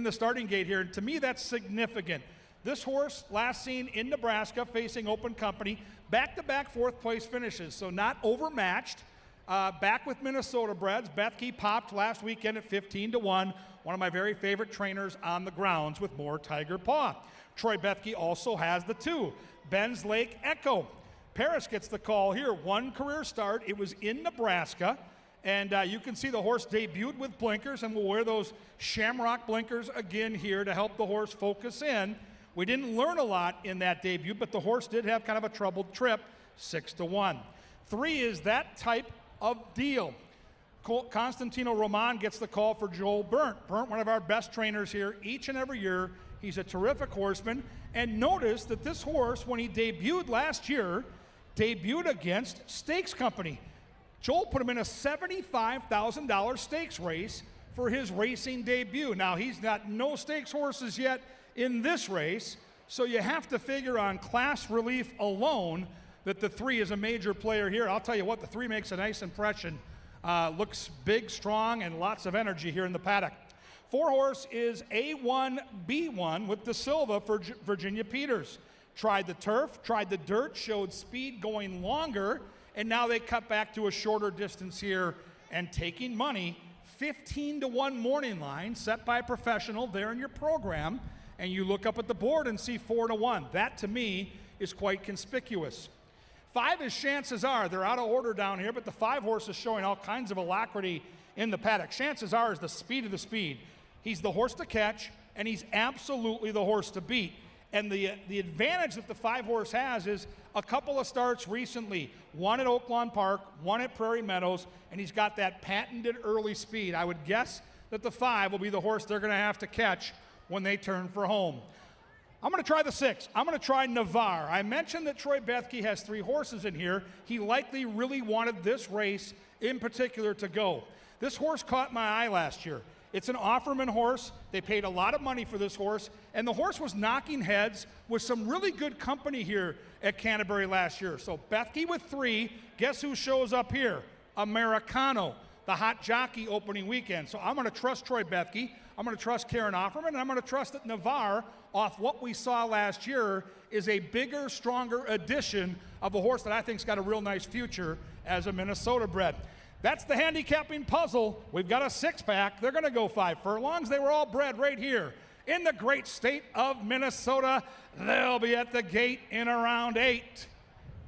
the starting gate here, and to me that's significant. This horse last seen in Nebraska facing Open Company, back-to-back 4th place finishes, so not overmatched. Back with Minnesota breds. Bethke popped last weekend at 15-1. One of my very favorite trainers on the grounds with More Tiger Paw. Troy Bethke also has the 2, Ben's Lake Echo. Paris gets the call here. 1 career start. It was in Nebraska. And you can see the horse debuted with blinkers, and we'll wear those shamrock blinkers again here to help the horse focus in. We didn't learn a lot in that debut, but the horse did have kind of a troubled trip, 6-1. 3 is That Type of Deal. Constantino Roman gets the call for Joel Burnt. Burnt, one of our best trainers here each and every year. He's a terrific horseman. And notice that this horse, when he debuted last year, debuted against Stakes Company. Joel put him in a $75,000 stakes race for his racing debut. Now, he's got no stakes horses yet in this race, so you have to figure on class relief alone that the 3 is a major player here. I'll tell you what, the 3 makes a nice impression. Looks big, strong, and lots of energy here in the paddock. 4 horse is A1B1 with De Silva for Virginia Peters. Tried the turf, tried the dirt, showed speed going longer, and now they cut back to a shorter distance here and taking money. 15-1 morning line set by a professional there in your program, and you look up at the board and see 4-1. That, to me, is quite conspicuous. 5 is Chances Are. They're out of order down here, but the 5 horse is showing all kinds of alacrity in the paddock. Chances Are is the speed of the speed. He's the horse to catch, and he's absolutely the horse to beat. And the advantage that the 5 horse has is a couple of starts recently. 1 at Oaklawn Park, 1 at Prairie Meadows, and he's got that patented early speed. I would guess that the 5 will be the horse they're going to have to catch when they turn for home. I'm going to try the 6. I'm going to try Navarre. I mentioned that Troy Bethke has 3 horses in here. He likely really wanted this race in particular to go. This horse caught my eye last year. It's an Offerman horse. They paid a lot of money for this horse, and the horse was knocking heads with some really good company here at Canterbury last year. So Bethke with 3. Guess who shows up here? Americano, the hot jockey opening weekend. So I'm going to trust Troy Bethke. I'm going to trust Karen Offerman, and I'm going to trust that Navarre, off what we saw last year, is a bigger, stronger addition of a horse that I think's got a real nice future as a Minnesota bred. That's the handicapping puzzle. We've got a 6-pack. They're going to go 5 furlongs. They were all bred right here in the great state of Minnesota. They'll be at the gate in around 8,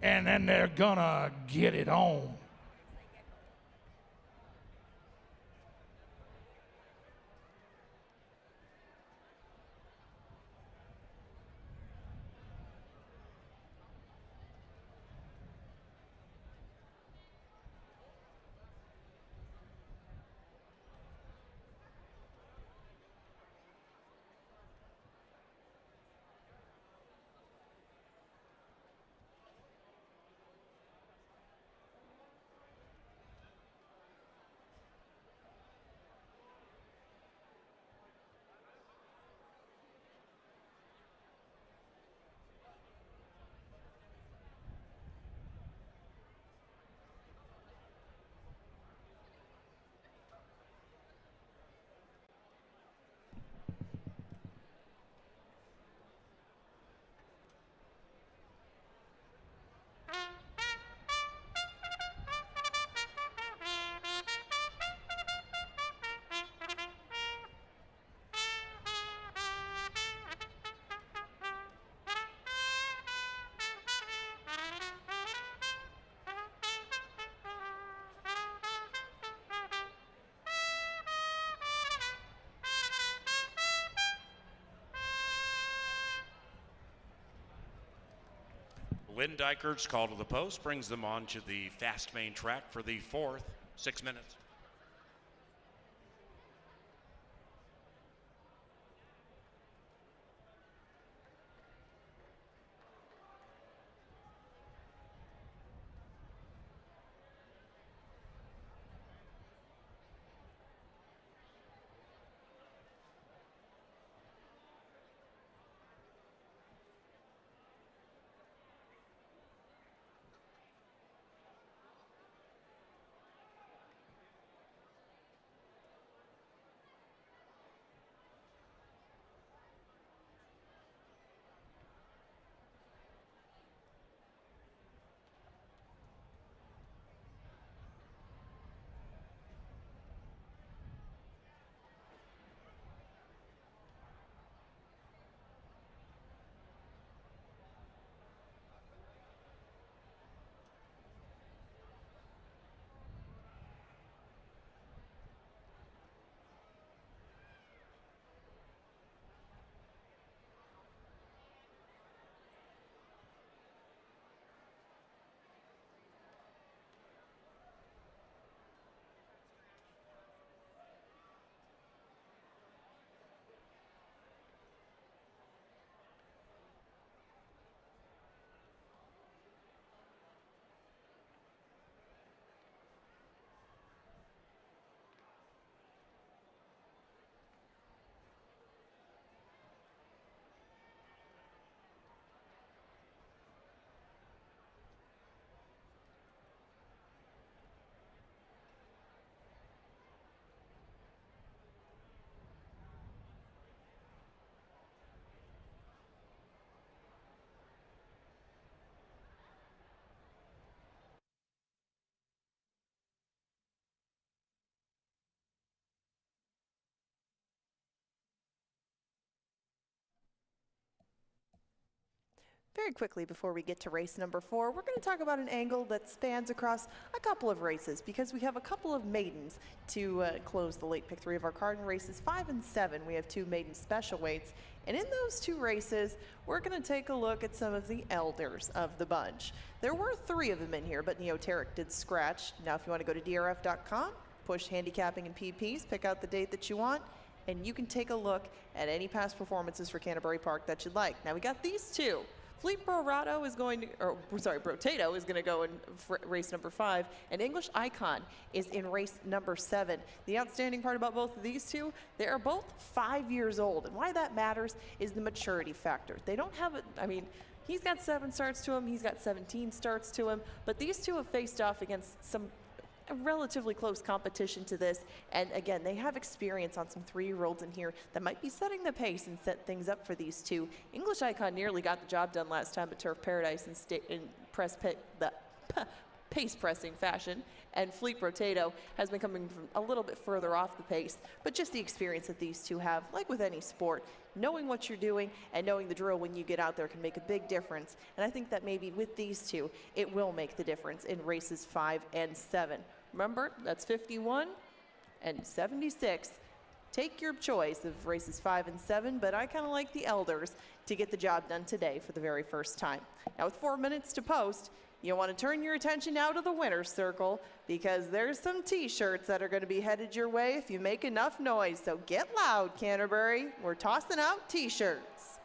and then they're going to get it on. Lynn Dykers call to the post, brings them on to the fast main track for the fourth. 6 minutes. Very quickly before we get to race number 4, we're going to talk about an angle that spans across a couple of races because we have a couple of maidens to close the late pick 3 of our card. In races 5 and 7, we have 2 maiden special weights. And in those 2 races, we're going to take a look at some of the elders of the bunch. There were 3 of them in here, but Neoteric did scratch. Now, if you want to go to drf.com, push handicapping and PPs, pick out the date that you want, and you can take a look at any past performances for Canterbury Park that you'd like. Now, we got these 2. Fleet Brotato is going to, or sorry, Brotato is going to go in race number 5, and English Icon is in race number 7. The outstanding part about both of these 2, they are both 5 years old, and why that matters is the maturity factor. They don't have I mean, he's got 7 starts to him, he's got 17 starts to him, but these 2 have faced off against some a relatively close competition to this, and again, they have experience on some 3-year-olds in here that might be setting the pace and set things up for these 2. English Icon nearly got the job done last time at Turf Paradise in pace pressing fashion, and Fleet Rotato has been coming from a little bit further off the pace, but just the experience that these 2 have, like with any sport, knowing what you're doing and knowing the drill when you get out there can make a big difference. And I think that maybe with these 2, it will make the difference in races 5 and 7. Remember, that's 51 and 76. Take your choice of races 5 and 7, but I kind of like the elders to get the job done today for the very first time. Now, with 4 minutes to post, you want to turn your attention now to the winner's circle because there's some t-shirts that are going to be headed your way if you make enough noise. So get loud, Canterbury. We're tossing out t-shirts.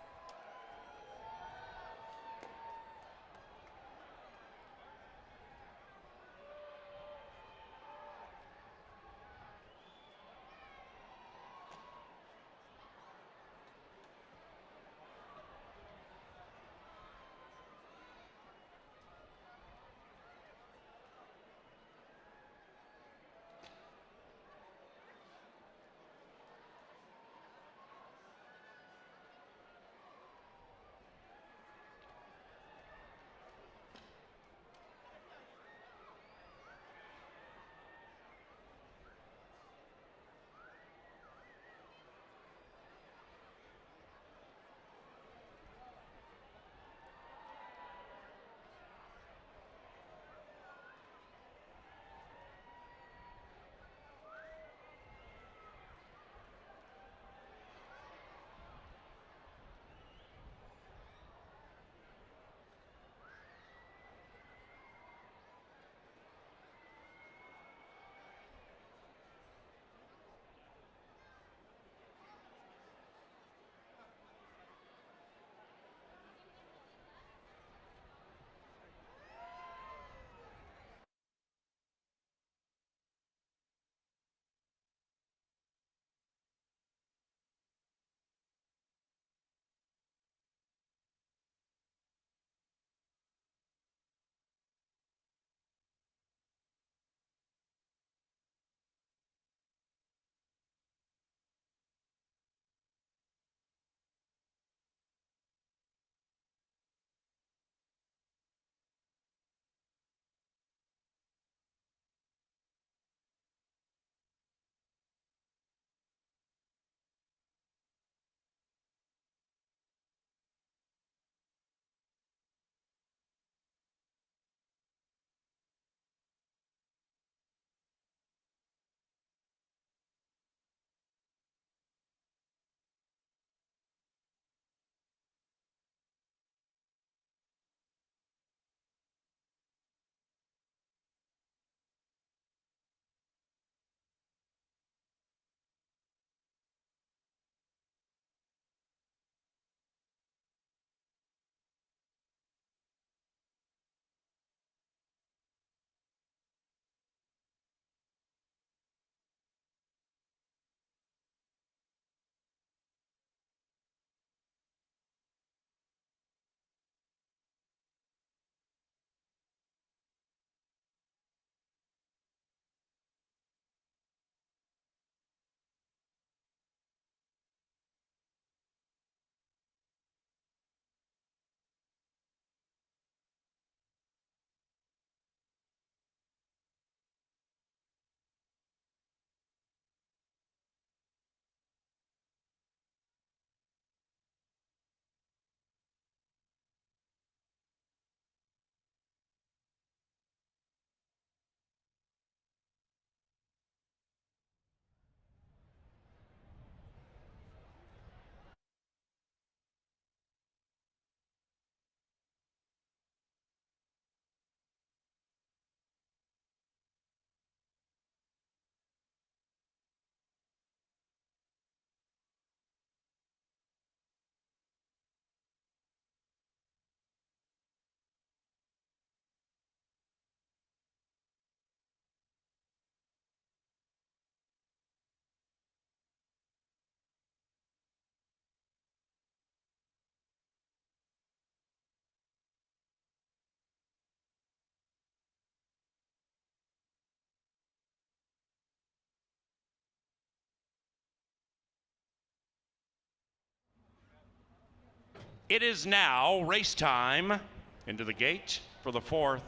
It is now race time. Into the gate for the 4th.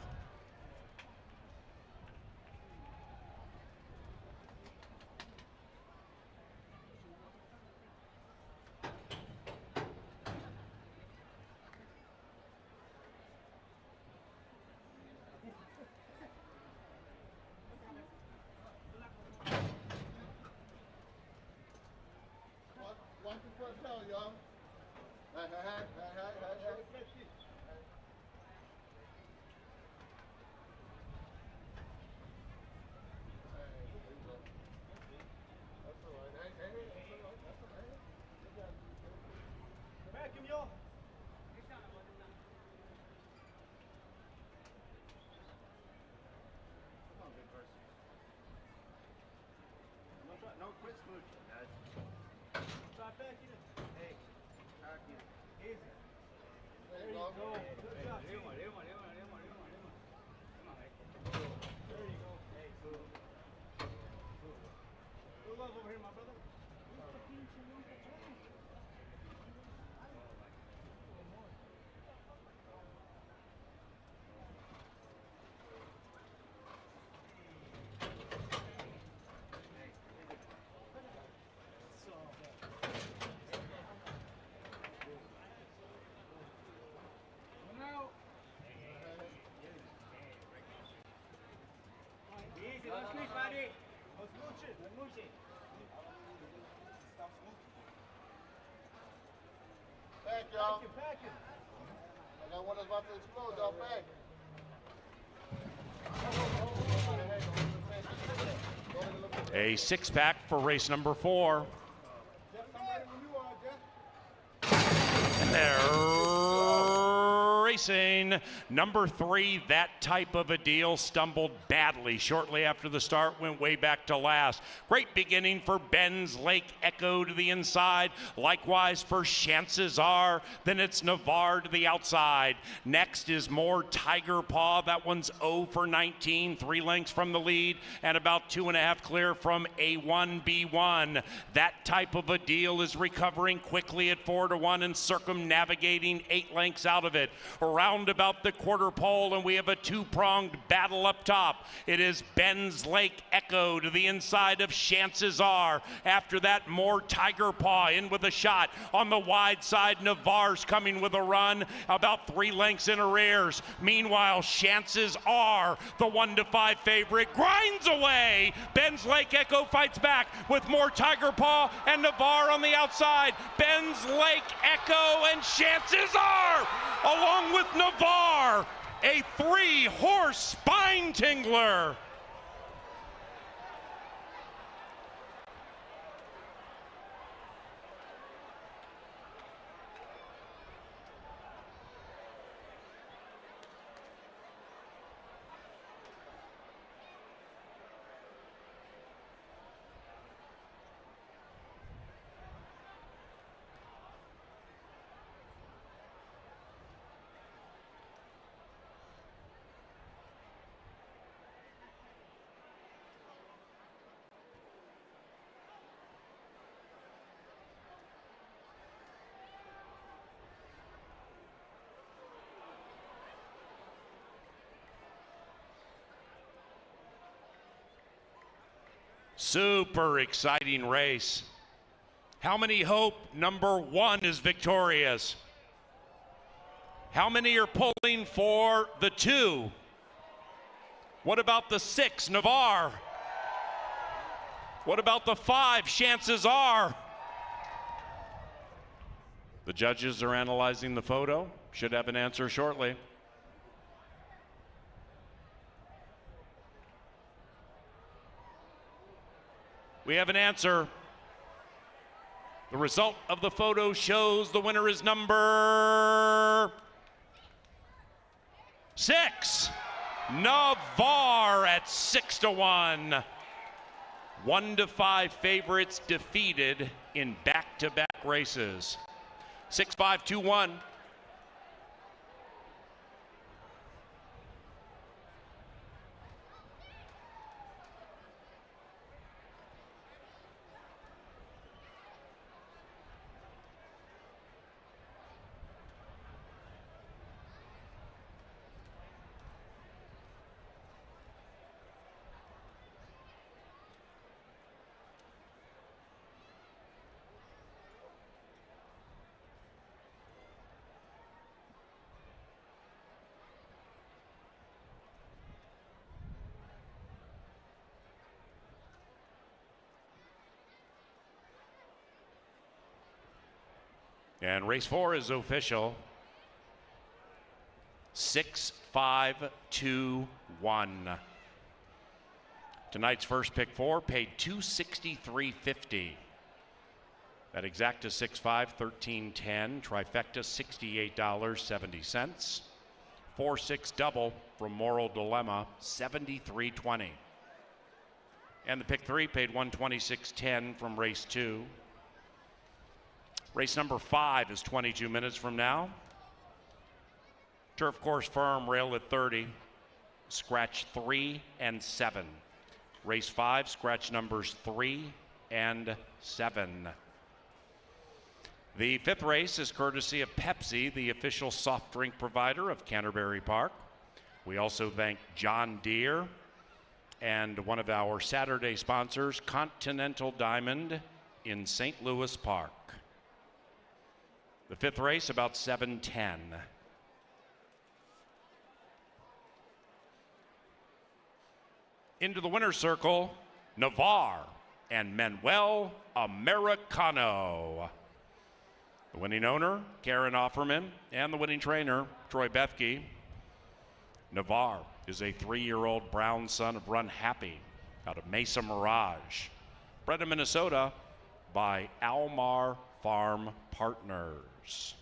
Watch the front tail, y'all. Hey, hey, hey, hey, hey, hey, hey. That's all right. Hey, hey, hey, that's all right. That's all right. You got it. Back him, y'all. Come on, big person. No quit smooching, guys. Try back in. Hey, back in. Easy. There you go. Good job. There you go. Hey, cool. Good love over here, my brother. Easy, don't squeeze, buddy. No smooching, no smooching. Stop smooching. Back, y'all. Pack him. I got one that's about to explode, y'all. Back. A 6-pack for race number 4. Jeff, I'm ready when you are, Jeff. And they're racing. Number 3, that type of a deal, stumbled badly shortly after the start, went way back to last. Great beginning for Ben's Lake Echo to the inside. Likewise for Chances Are. Then it's Navarre to the outside. Next is more Tiger Paw. That one's 0 for 19, 3 lengths from the lead, and about 2.5 clear from A1B1. That type of a deal is recovering quickly at 4 to 1 and circumnavigating 8 lengths out of it. Around about the quarter pole, and we have a 2-pronged battle up top. It is Ben's Lake Echo to the inside of Chances Are. After that, more Tiger Paw in with a shot. On the wide side, Navarre's coming with a run, about 3 lengths in arrears. Meanwhile, Chances Are, the 1 to 5 favorite, grinds away. Ben's Lake Echo fights back with more Tiger Paw and Navarre on the outside. Ben's Lake Echo and Chances Are, along with Navarre, a 3-horse spine tingler. Super exciting race. How many hope number 1 is victorious? How many are pulling for the 2? What about the 6, Navarre? What about the 5, Chances Are? The judges are analyzing the photo. Should have an answer shortly. We have an answer. The result of the photo shows the winner is number 6. Navarre at 6 to 1. 1 to 5 favorites defeated in back-to-back races. 6-5-2-1. And race 4 is official. 6, 5, 2, 1. Tonight's first pick 4 paid $263.50. That exacta 6-5, $13.10. Trifecta, $68.70. 4-6 double from Moral Dilemma, $73.20. And the pick 3 paid $126.10 from race 2. Race number 5 is 22 minutes from now. Turf course firm, rail at 30. Scratch 3 and 7. Race 5, scratch numbers 3 and 7. The 5th race is courtesy of Pepsi, the official soft drink provider of Canterbury Park. We also thank John Deere and one of our Saturday sponsors, Continental Diamond in St. Louis Park. The 5th race about 7:10. Into the winner's circle, Navarre and Manuel Americano. The winning owner, Karen Offerman, and the winning trainer, Troy Bethke. Navarre is a 3-year-old brown son of Run Happy out of Mesa Mirage. Bred in Minnesota by Almar Farm Partners.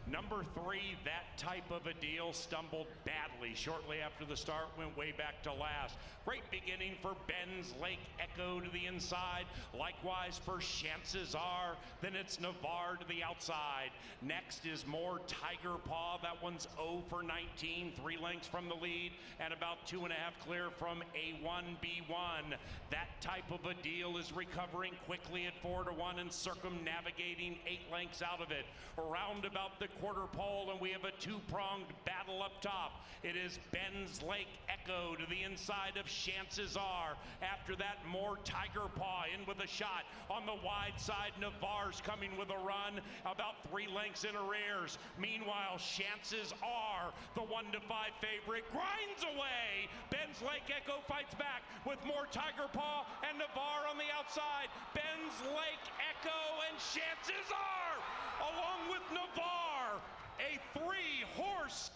Number 3, That Type of a Deal, stumbled badly shortly after the start, went way back to last. Great beginning for Ben's Lake Echo to the inside. Likewise for Chances Are. Then it's Navarre to the outside. Next is more Tiger Paw. That one's 0 for 19, 3 lengths from the lead, and about 2.5 clear from A1B1. That Type of a Deal is recovering quickly at 4-1 and circumnavigating 8 lengths out of it. Around about the quarter pole, and we have a 2-pronged battle up top. It is Ben's Lake Echo to the inside of Chances Are. After that, more Tiger Paw in with a shot. On the wide side, Navarre's coming with a run, about 3 lengths in arrears. Meanwhile, Chances Are, the 1-5 favorite, grinds away. Ben's Lake Echo fights back with more Tiger Paw and Navarre on the outside. Ben's Lake Echo and Chances Are, along with Navarre, a 3-horse.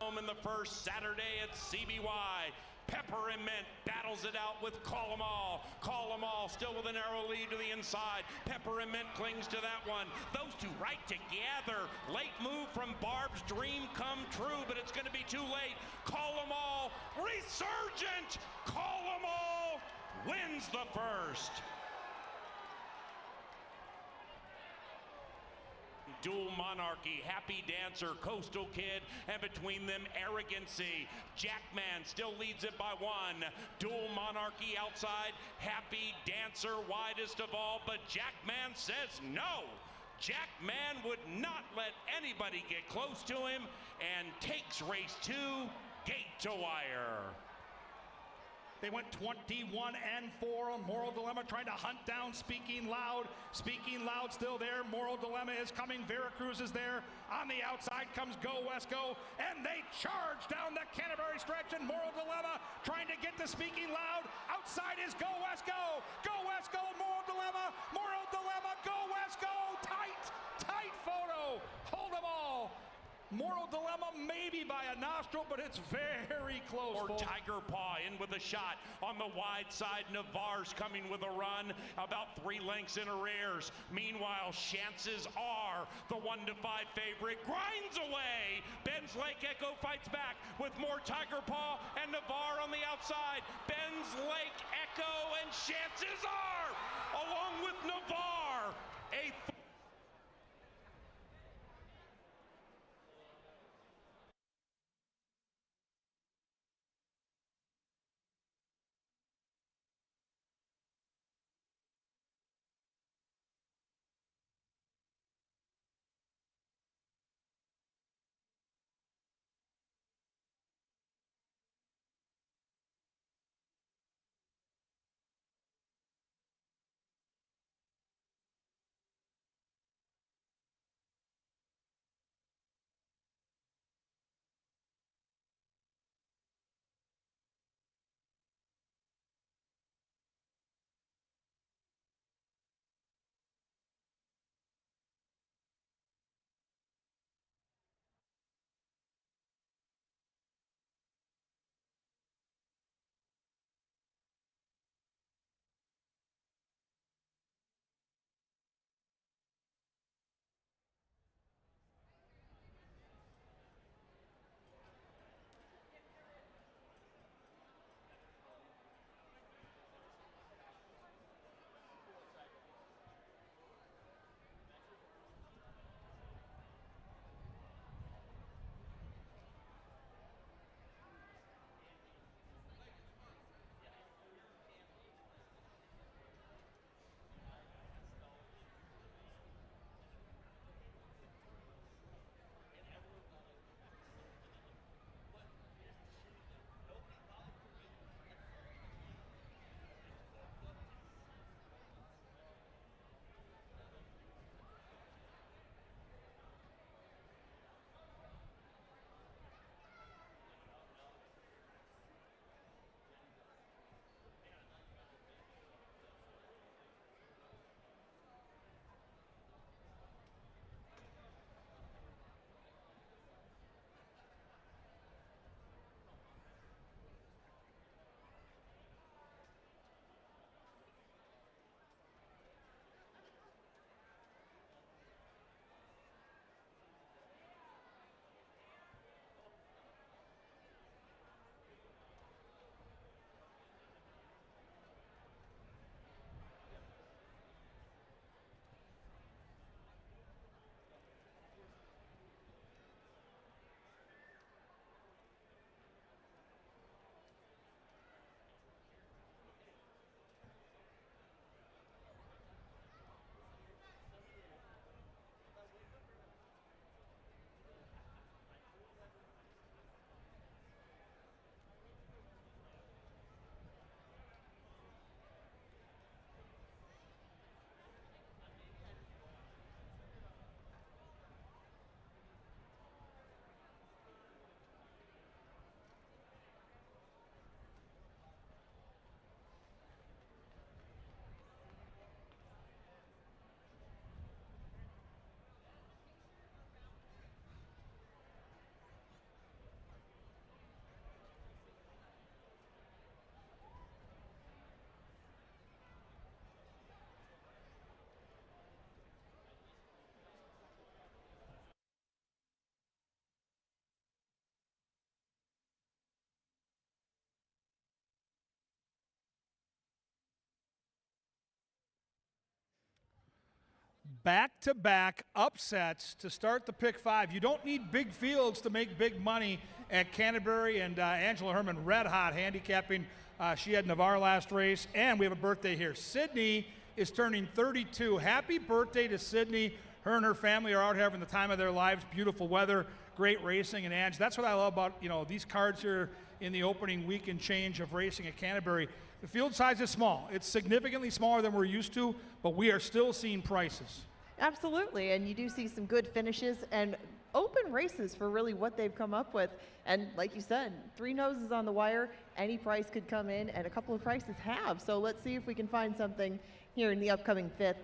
Home in the first Saturday at CBY. Peppermint battles it out with Call 'em All. Call 'em All still with a narrow lead to the inside. Peppermint clings to that one. Those two right together. Late move from Barb's dream come true, but it's going to be too late. Call 'em All resurgent. Call 'em All wins the first. Dual Monarchy, Happy Dancer, Coastal Kid, and between them, Arrogancy. Jackman still leads it by one. Dual Monarchy outside, Happy Dancer widest of all, but Jackman says no. Jackman would not let anybody get close to him and takes race 2, gate to wire. They went 21-4 on Moral Dilemma, trying to hunt down Speaking Loud. Speaking Loud still there. Moral Dilemma is coming. Veracruz is there. On the outside comes Go West Go, and they charge down the Canterbury stretch, and Moral Dilemma trying to get to Speaking Loud. Outside is Go West Go. Go West Go, Moral Dilemma. Moral Dilemma, Go West Go. Tight photo. Hold them all. Moral Dilemma maybe by a nostril, but it's very close. Or Tiger Paw in with a shot on the wide side. Navarre's coming with a run, about 3 lengths in arrears. Meanwhile, chances are the 1-5 favorite grinds away. Ben's Lake Echo fights back with more Tiger Paw and Navarre on the outside. Ben's Lake Echo, and chances are, along with Navarre, a back-to-back upsets to start the pick 5. You don't need big fields to make big money at Canterbury, and Angela Herman red hot handicapping. She had Navarre last race, and we have a birthday here. Sydney is turning 32. Happy birthday to Sydney. Her and her family are out having the time of their lives. Beautiful weather, great racing, and Ange, that's what I love about these cards here in the opening week and change of racing at Canterbury. The field size is small. It's significantly smaller than we're used to, but we are still seeing prices. Absolutely, and you do see some good finishes and open races for really what they've come up with. And like you said, 3 noses on the wire, any price could come in, and a couple of prices have. So let's see if we can find something here in the upcoming 5th.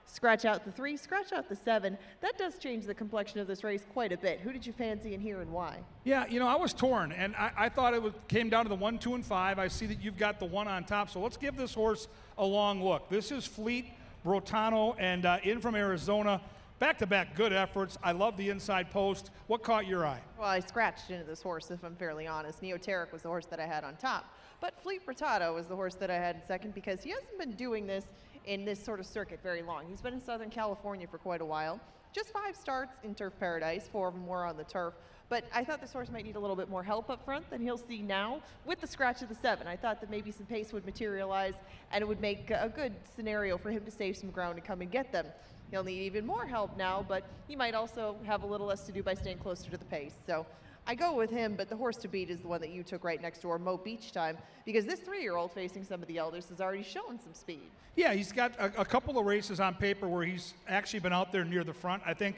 Scratch out the 3, scratch out the 7. That does change the complexion of this race quite a bit. Who did you fancy in here and why? Yeah, I was torn, and I thought came down to the 1, 2, and 5. I see that you've got the 1 on top, so let's give this horse a long look. This is Fleet Brotano, and in from Arizona. Back-to-back good efforts. I love the inside post. What caught your eye? Well, I scratched into this horse, if I'm fairly honest. Neoteric was the horse that I had on top. But Fleet Brotano was the horse that I had in second because he hasn't been doing this in this sort of circuit very long. He's been in Southern California for quite a while. Just 5 starts in Turf Paradise, 4 of them were on the turf. But I thought this horse might need a little bit more help up front than he'll see now with the scratch of the 7. I thought that maybe some pace would materialize and it would make a good scenario for him to save some ground and come and get them. He'll need even more help now, but he might also have a little less to do by staying closer to the pace. So I go with him, but the horse to beat is the one that you took right next door, Mo Beach Time, because this 3-year-old facing some of the elders has already shown some speed. Yeah, he's got a couple of races on paper where he's actually been out there near the front. I think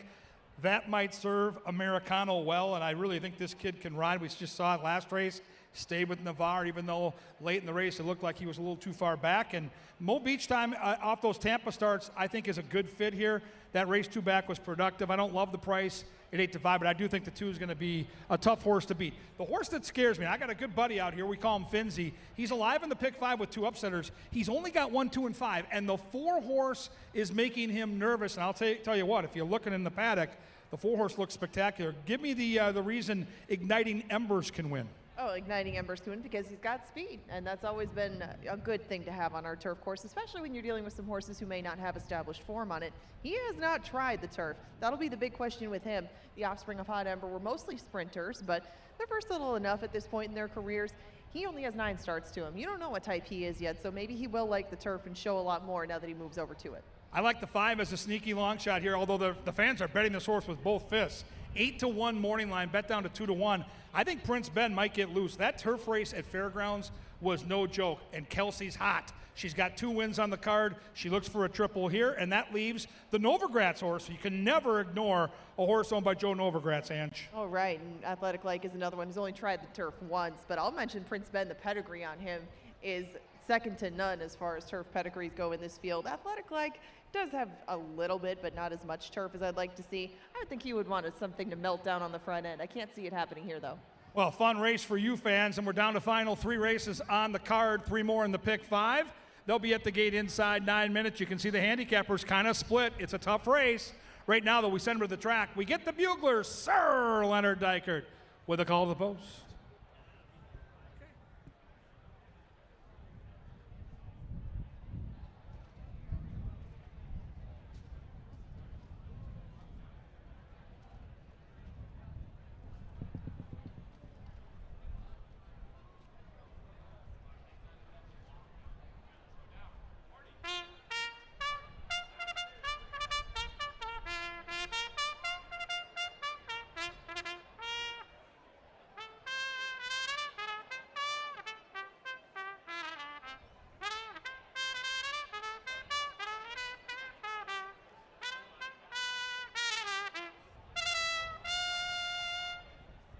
that might serve Americano well, and I really think this kid can ride. We just saw it last race. Stayed with Navarre, even though late in the race it looked like he was a little too far back. And Mo Beach Time off those Tampa starts, I think, is a good fit here. That race 2 back was productive. I don't love the price at 8 to 5, but I do think the 2 is going to be a tough horse to beat. The horse that scares me, I got a good buddy out here. We call him Finzi. He's alive in the pick 5 with 2 upsetters. He's only got 1, 2, and 5, and the 4 horse is making him nervous. And I'll tell you what, if you're looking in the paddock, the 4 horse looks spectacular. Give me the reason Igniting Embers can win. Oh, Igniting Embers can win because he's got speed, and that's always been a good thing to have on our turf course, especially when you're dealing with some horses who may not have established form on it. He has not tried the turf. That'll be the big question with him. The offspring of Hot Ember were mostly sprinters, but they're versatile enough at this point in their careers. He only has 9 starts to him. You don't know what type he is yet, so maybe he will like the turf and show a lot more now that he moves over to it. I like the 5 as a sneaky long shot here, although the fans are betting this horse with both fists. 8 to 1 morning line, bet down to 2 to 1. I think Prince Ben might get loose. That turf race at Fairgrounds was no joke, and Kelsey's hot. She's got 2 wins on the card. She looks for a triple here, and that leaves the Novogratz horse. You can never ignore a horse owned by Joe Novogratz, Ange. Oh, right, and Athletic Like is another one. He's only tried the turf once, but I'll mention Prince Ben. The pedigree on him is second to none as far as turf pedigrees go in this field. Athletic Like does have a little bit, but not as much turf as I'd like to see. I would think he would want something to melt down on the front end. I can't see it happening here, though. Well, fun race for you fans, and we're down to final 3 races on the card, 3 more in the pick 5. They'll be at the gate inside 9 minutes. You can see the handicappers kind of split. It's a tough race. Right now, though, we send them to the track. We get the bugler, Sir Leonard Dykert, with a call to the post.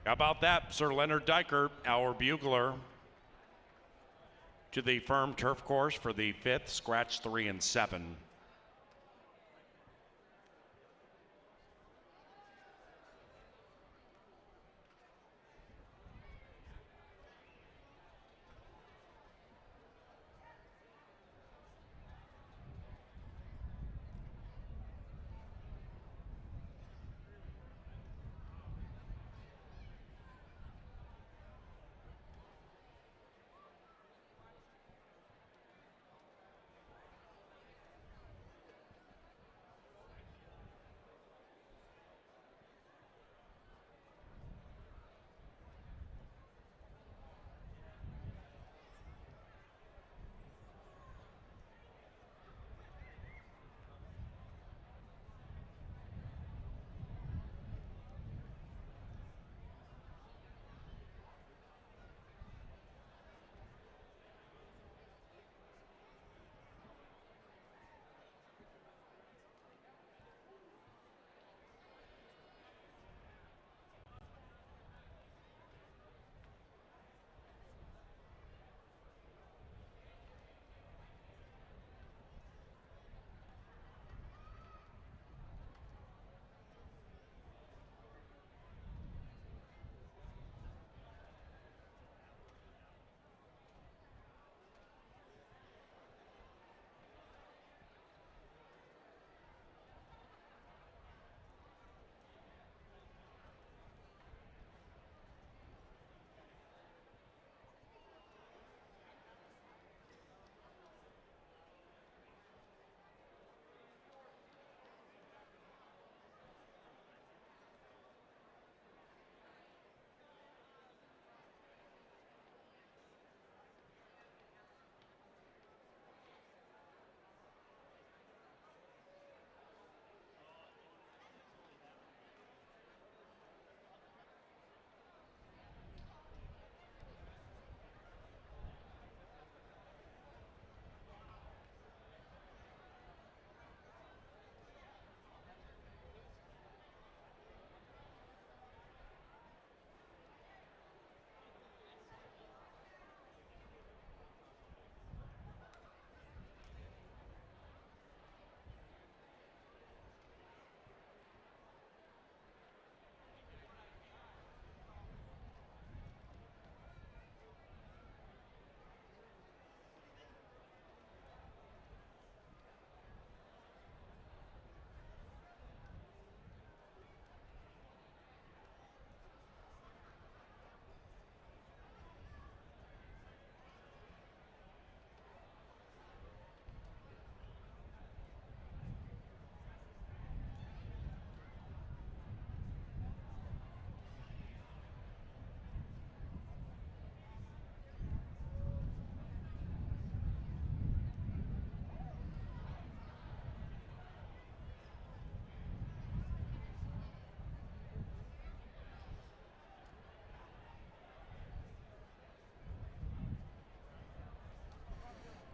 How about that, Sir Leonard Dykert, our bugler, to the firm turf course for the 5th, scratch 3 and 7.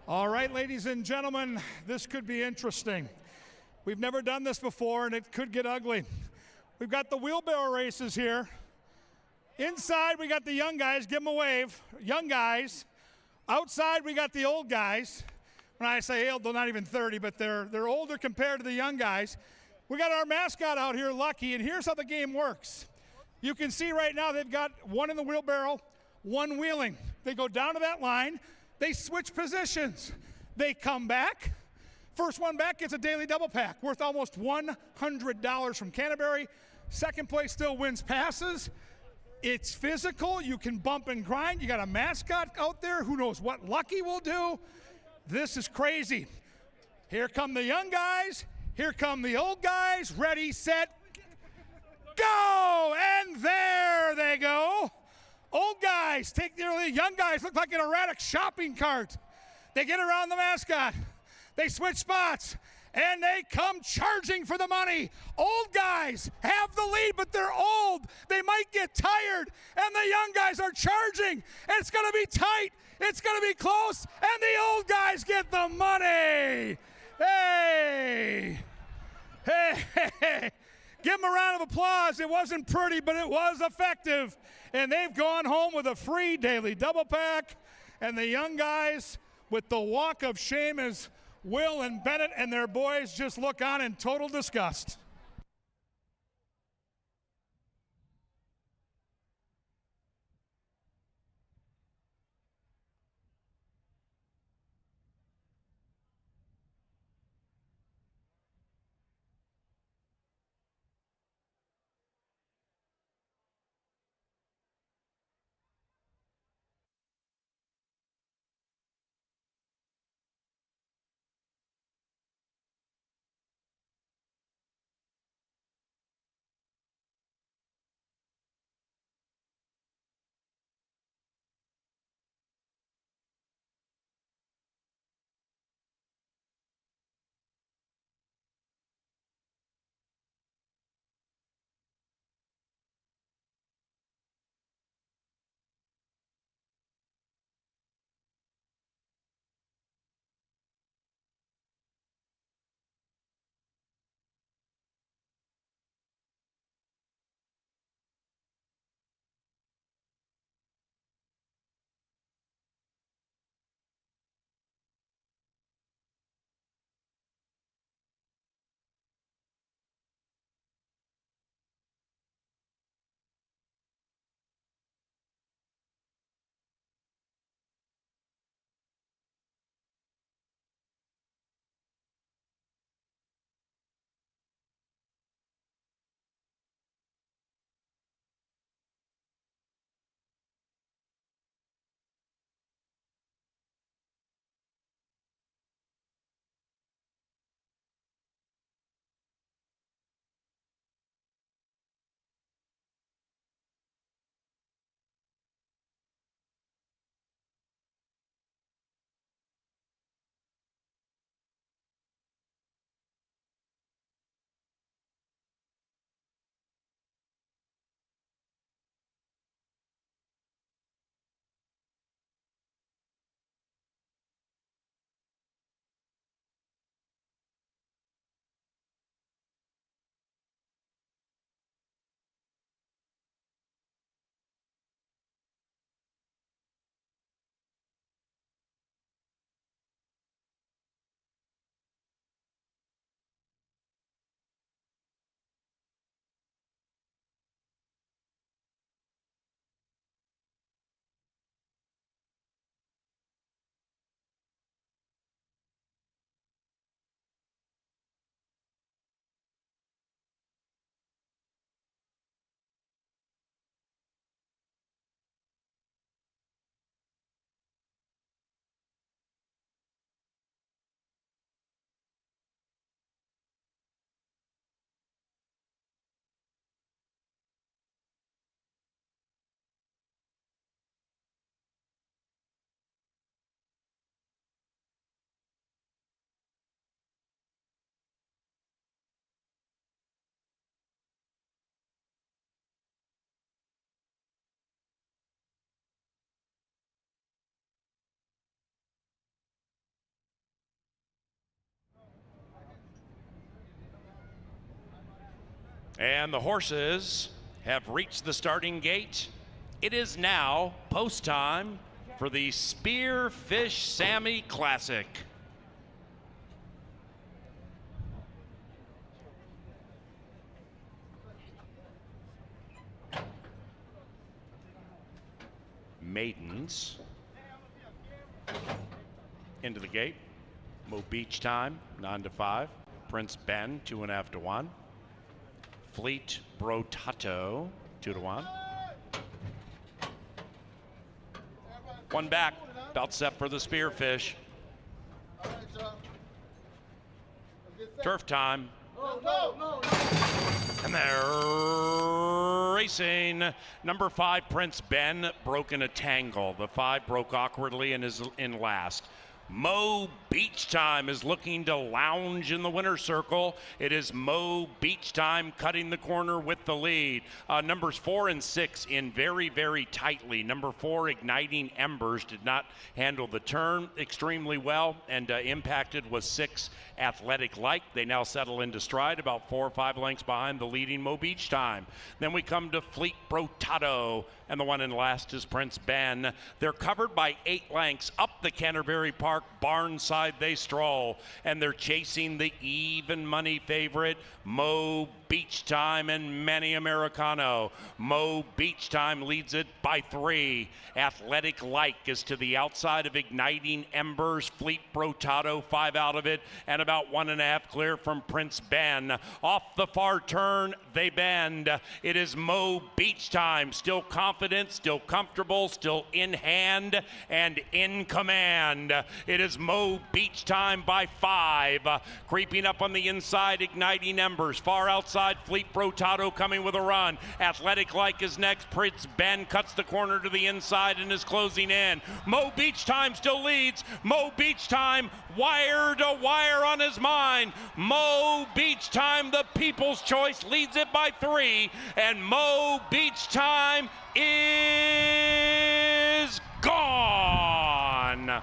All right, ladies and gentlemen, this could be interesting. We've never done this before, and it could get ugly. We've got the wheelbarrow races here. Inside, we got the young guys. Give them a wave. Young guys. Outside, we got the old guys. When I say old, they're not even 30, but they're older compared to the young guys. We got our mascot out here, Lucky, and here's how the game works. You can see right now they've got one in the wheelbarrow, one wheeling. They go down to that line. They switch positions. They come back. First one back gets a daily double pack worth almost $100 from Canterbury. Second place still wins passes. It's physical. You can bump and grind. You got a mascot out there. Who knows what Lucky will do? This is crazy. Here come the young guys. Here come the old guys. Ready, set, go! And there they go. Old guys take the young guys, look like an erratic shopping cart. They get around the mascot. They switch spots. And they come charging for the money. Old guys have the lead, but they're old. They might get tired. And the young guys are charging. It's going to be tight. It's going to be close. And the old guys get the money. Hey. Hey. Give them a round of applause. It wasn't pretty, but it was effective. And they've gone home with a free daily double pack. And the young guys with the walk of shame as Will and Bennett and their boys just look on in total disgust. And the horses have reached the starting gate. It is now post time for the Spearfish Sammy Classic. Maidens into the gate. Mo Beach Time 9 to 5. Prince Ben 2.5 to 1. Fleet Brotato 2 to 1. One back, about set for the Spearfish. All right, y'all. Let's get set. Turf time. No. And they're racing. Number 5, Prince Ben, broke in a tangle. The 5 broke awkwardly and is in last. Mo Beach Time is looking to lounge in the winner's circle. It is Mo Beach Time cutting the corner with the lead. Numbers 4 and 6 in very, very tightly. Number 4, Igniting Embers, did not handle the turn extremely well, and impacted was 6, Athletic Like. They now settle into stride about 4 or 5 lengths behind the leading Mo Beach Time. Then we come to Fleet Brotato, and the one in last is Prince Ben. They're covered by 8 lengths up the Canterbury Park. Barnside they stroll, and they're chasing the even money favorite, Mo Beach Time and Manny Americano. Mo Beach Time leads it by 3. Athletic Like is to the outside of Igniting Embers. Fleet Brotato 5 out of it, and about 1.5 clear from Prince Ben. Off the far turn, they bend. It is Mo Beach Time, still confident, still comfortable, still in hand and in command. It is Mo Beach Time by 5. Creeping up on the inside, Igniting Embers. Far outside, Fleet Brotato coming with a run. Athletic Like is next. Prince Ben cuts the corner to the inside and is closing in. Mo Beach Time still leads. Mo Beach Time, wire to wire on his mind. Mo Beach Time, the people's choice, leads it by 3. And Mo Beach Time is gone.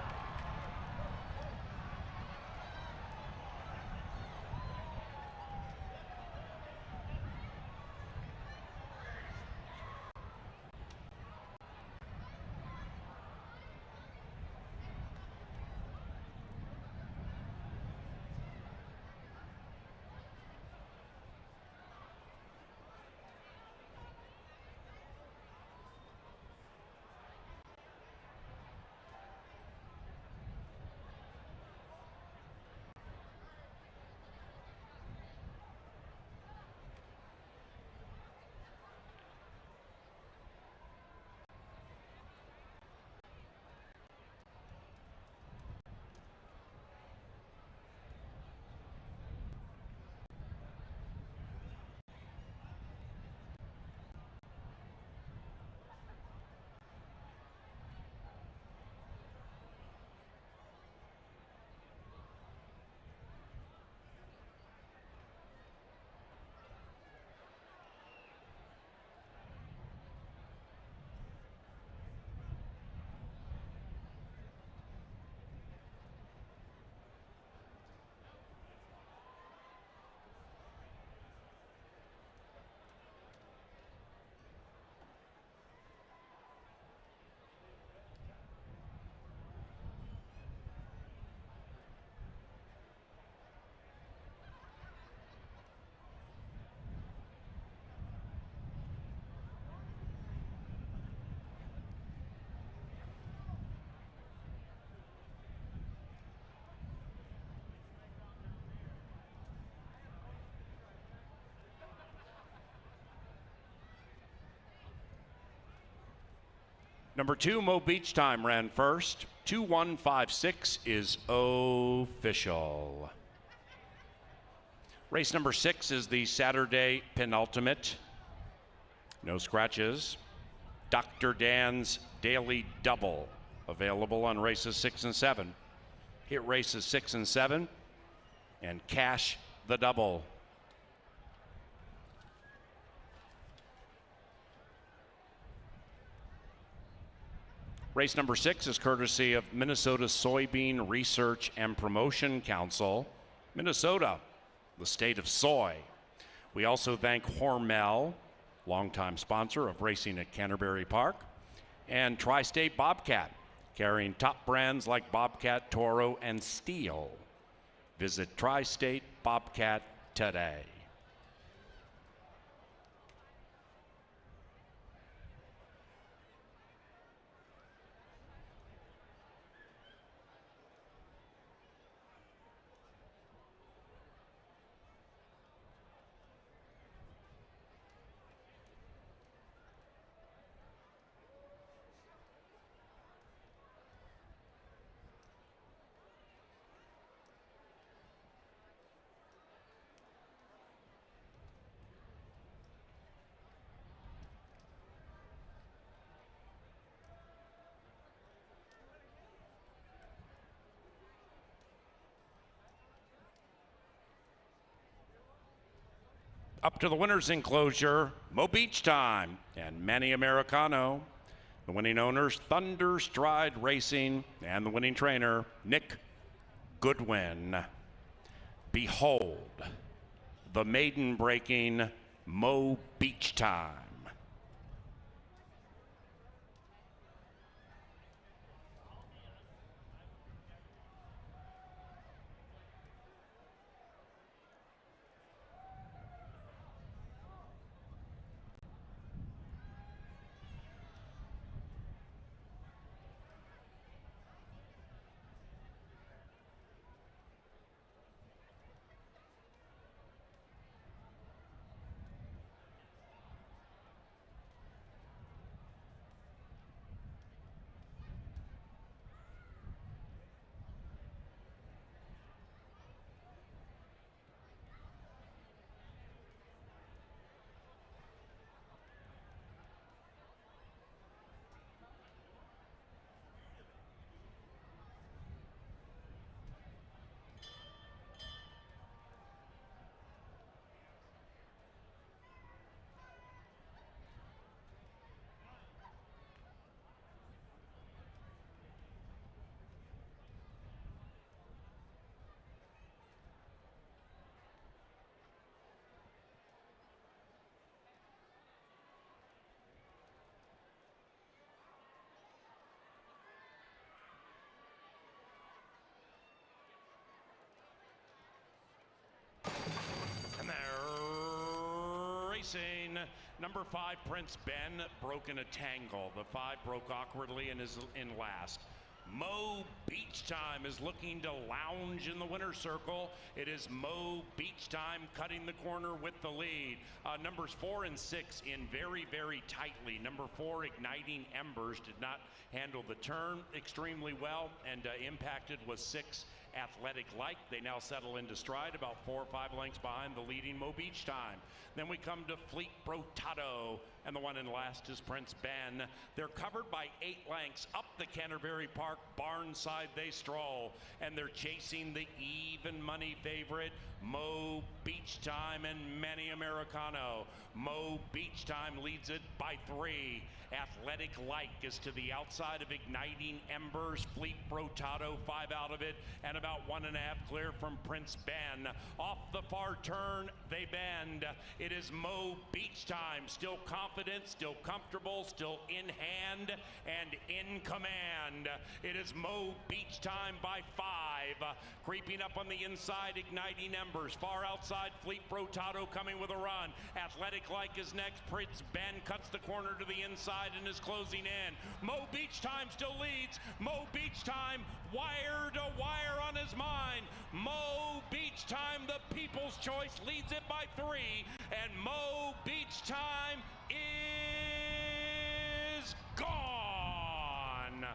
Number 2, Mo Beach Time ran first. 2-1-5-6 is official. Race number 6 is the Saturday penultimate. No scratches. Dr. Dan's Daily Double, available on races 6 and 7. Hit races 6 and 7 and cash the double. Race number 6 is courtesy of Minnesota Soybean Research and Promotion Council. Minnesota, the state of soy. We also thank Hormel, longtime sponsor of racing at Canterbury Park, and Tri-State Bobcat, carrying top brands like Bobcat, Toro, and Steel. Visit Tri-State Bobcat today. Up to the winner's enclosure, Mo Beach Time and Manny Americano. The winning owners, Thunder Stride Racing, and the winning trainer, Nick Goodwin. Behold, the maiden breaking Mo Beach Time. And they're racing. Number 5, Prince Ben, broke in a tangle. The 5 broke awkwardly and is in last. Mo Beach Time is looking to lounge in the winner's circle. It is Mo Beach Time cutting the corner with the lead. Numbers 4 and 6 in very, very tightly. Number 4, Igniting Embers, did not handle the turn extremely well, and impacted was 6, Athletic Like. They now settle into stride about 4 or 5 lengths behind the leading Mo Beach Time. Then we come to Fleet Brotato, and the one in last is Prince Ben. They're covered by 8 lengths. Up the Canterbury Park barnside they stroll, and they're chasing the even money favorite, Mo Beach Time and Manny Americano. Mo Beach Time leads it by 3. Athletic Like is to the outside of Igniting Embers. Fleet Brotato 5 out of it, and about 1.5 clear from Prince Ben. Off the far turn they bend. It is Mo Beach Time, still confident, still comfortable, still in hand and in command. It is Mo Beach Time by 5. Creeping up on the inside, Igniting Embers. Far outside, Fleet Brotato coming with a run. Athletic Like is next. Prince Ben cuts the corner to the inside and is closing in. Mo Beach Time still leads. Mo Beach Time, wire to wire on his mind. Mo Beach Time, the people's choice, leads it by 3. And Mo Beach Time is gone.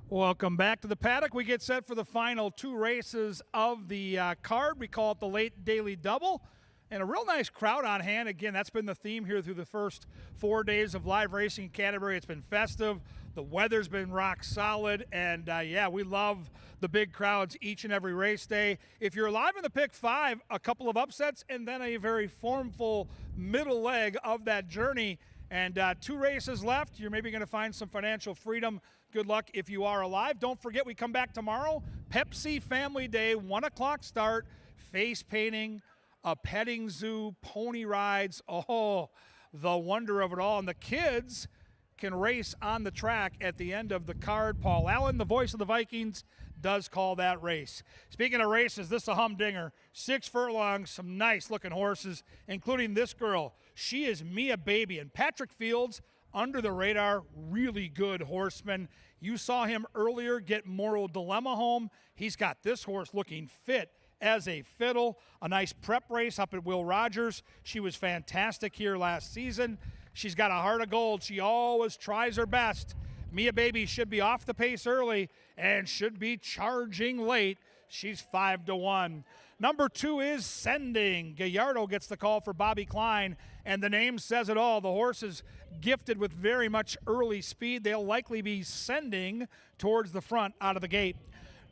Welcome back to the paddock. We get set for the final two races of the card. We call it the late daily double. And a real nice crowd on hand. Again, that's been the theme here through the first 4 days of live racing in Canterbury. It's been festive. The weather's been rock solid. And, yeah, we love the big crowds each and every race day. If you're live in the pick 5, a couple of upsets and then a very formful middle leg of that journey. And 2 races left. You're maybe going to find some financial freedom. Good luck if you are alive. Don't forget, we come back tomorrow. Pepsi Family Day, 1 o'clock start. Face painting, a petting zoo, pony rides. Oh, the wonder of it all. And the kids can race on the track at the end of the card. Paul Allen, the voice of the Vikings, does call that race. Speaking of races, this is a humdinger. 6 furlongs, some nice-looking horses, including this girl. She is Mia Baby. And Patrick Fields, under the radar, really good horseman. You saw him earlier get Moral Dilemma home. He's got this horse looking fit as a fiddle. A nice prep race up at Will Rogers. She was fantastic here last season. She's got a heart of gold. She always tries her best. Mia Baby should be off the pace early and should be charging late. She's 5-1. Number 2 is Sending. Gallardo gets the call for Bobby Klein, and the name says it all. The horse is gifted with very much early speed. They'll likely be sending towards the front out of the gate.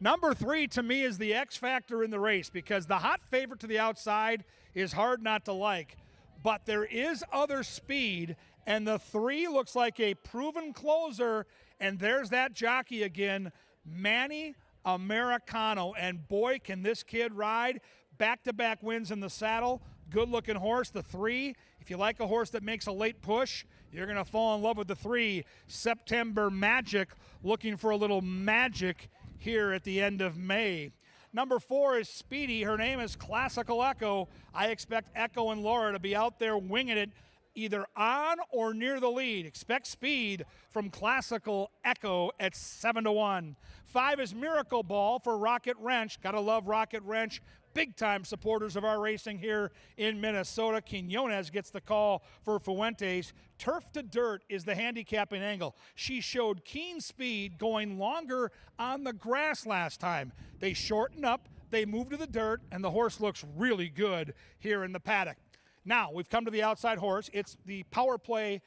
Number 3 to me is the X factor in the race, because the hot favorite to the outside is hard not to like. But there is other speed, and the 3 looks like a proven closer, and there's that jockey again, Manny Americano. And boy, can this kid ride. Back-to-back wins in the saddle. Good-looking horse, the 3. If you like a horse that makes a late push, you're going to fall in love with the 3. September Magic, looking for a little magic here at the end of May. Number 4 is Speedy. Her name is Classical Echo. I expect Echo and Laura to be out there winging it either on or near the lead. Expect speed from Classical Echo at 7-1. 5 is Miracle Ball for Rocket Wrench. Gotta love Rocket Wrench. Big-time supporters of our racing here in Minnesota. Quinones gets the call for Fuentes. Turf to Dirt is the handicapping angle. She showed keen speed going longer on the grass last time. They shorten up, they move to the dirt, and the horse looks really good here in the paddock. Now, we've come to the outside horse. It's the power play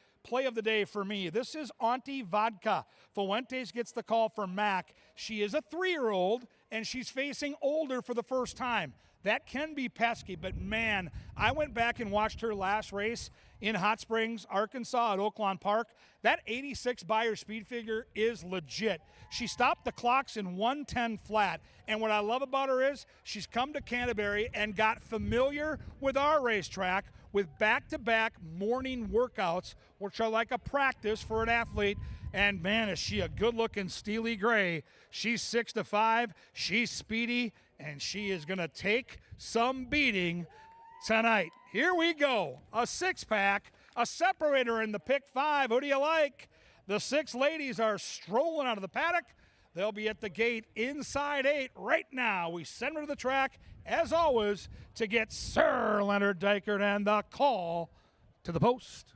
of the day for me. This is Auntie Vodka. Fuentes gets the call for Mac. She is a 3-year-old, and she's facing older for the first time. That can be pesky, but man, I went back and watched her last race in Hot Springs, Arkansas at Oaklawn Park. That 86 Beyer speed figure is legit. She stopped the clocks in 110 flat, and what I love about her is she's come to Canterbury and got familiar with our racetrack with back-to-back morning workouts, which are like a practice for an athlete. And man, is she a good-looking Steely Gray. She's 6-5, she's speedy, and she is going to take some beating tonight. Here we go. A 6-pack, a separator in the pick 5. Who do you like? The 6 ladies are strolling out of the paddock. They'll be at the gate inside 8 right now. We send her to the track, as always, to get Sir Leonard Dykert and the call to the post.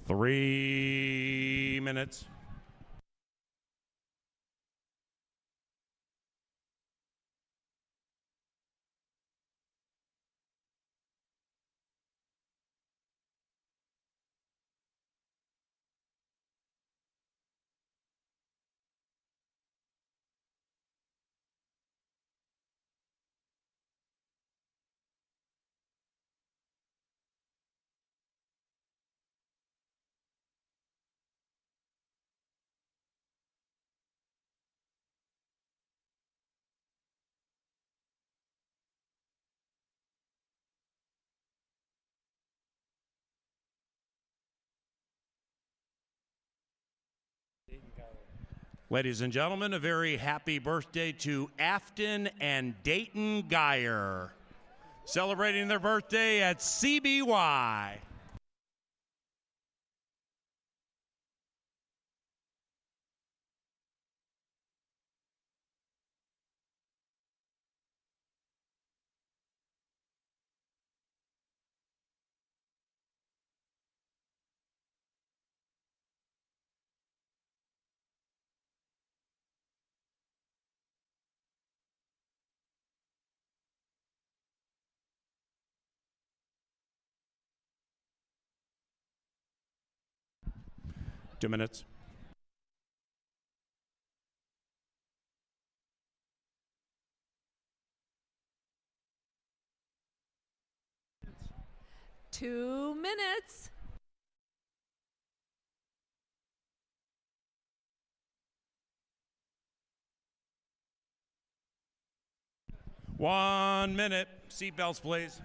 3 minutes. Ladies and gentlemen, a very happy birthday to Afton and Dayton Geyer, celebrating their birthday at CBY. Two minutes. Two minutes. One minute. Seatbelts, please.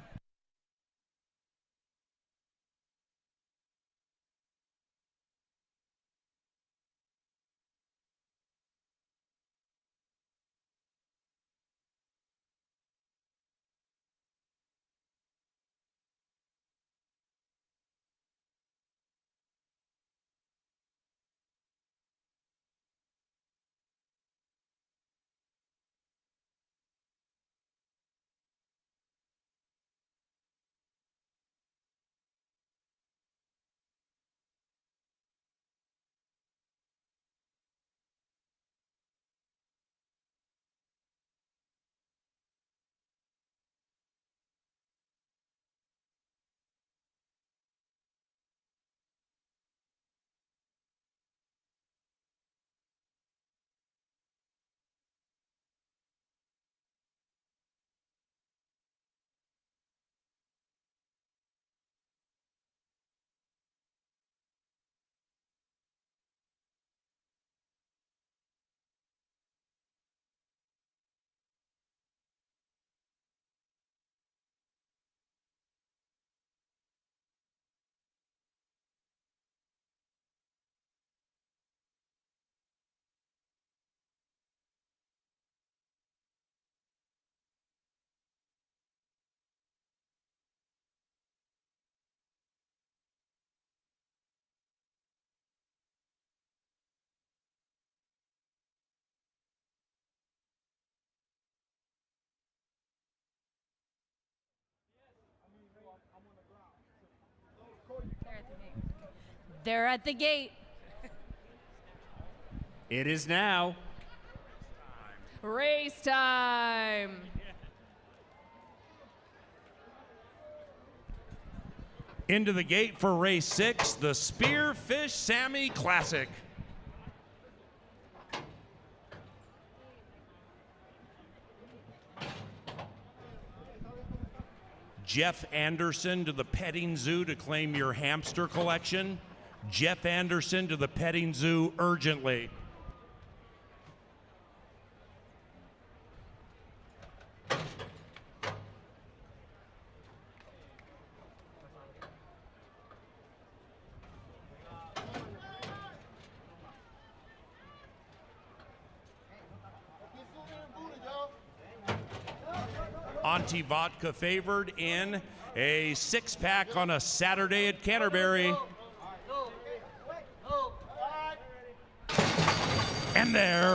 They're at the gate. It is now. Race time. Into the gate for race 6, the Spearfish Sammy Classic. Jeff Anderson to the petting zoo to claim your hamster collection. Jeff Anderson to the petting zoo urgently. Auntie Vodka favored in a 6-pack on a Saturday at Canterbury. And they're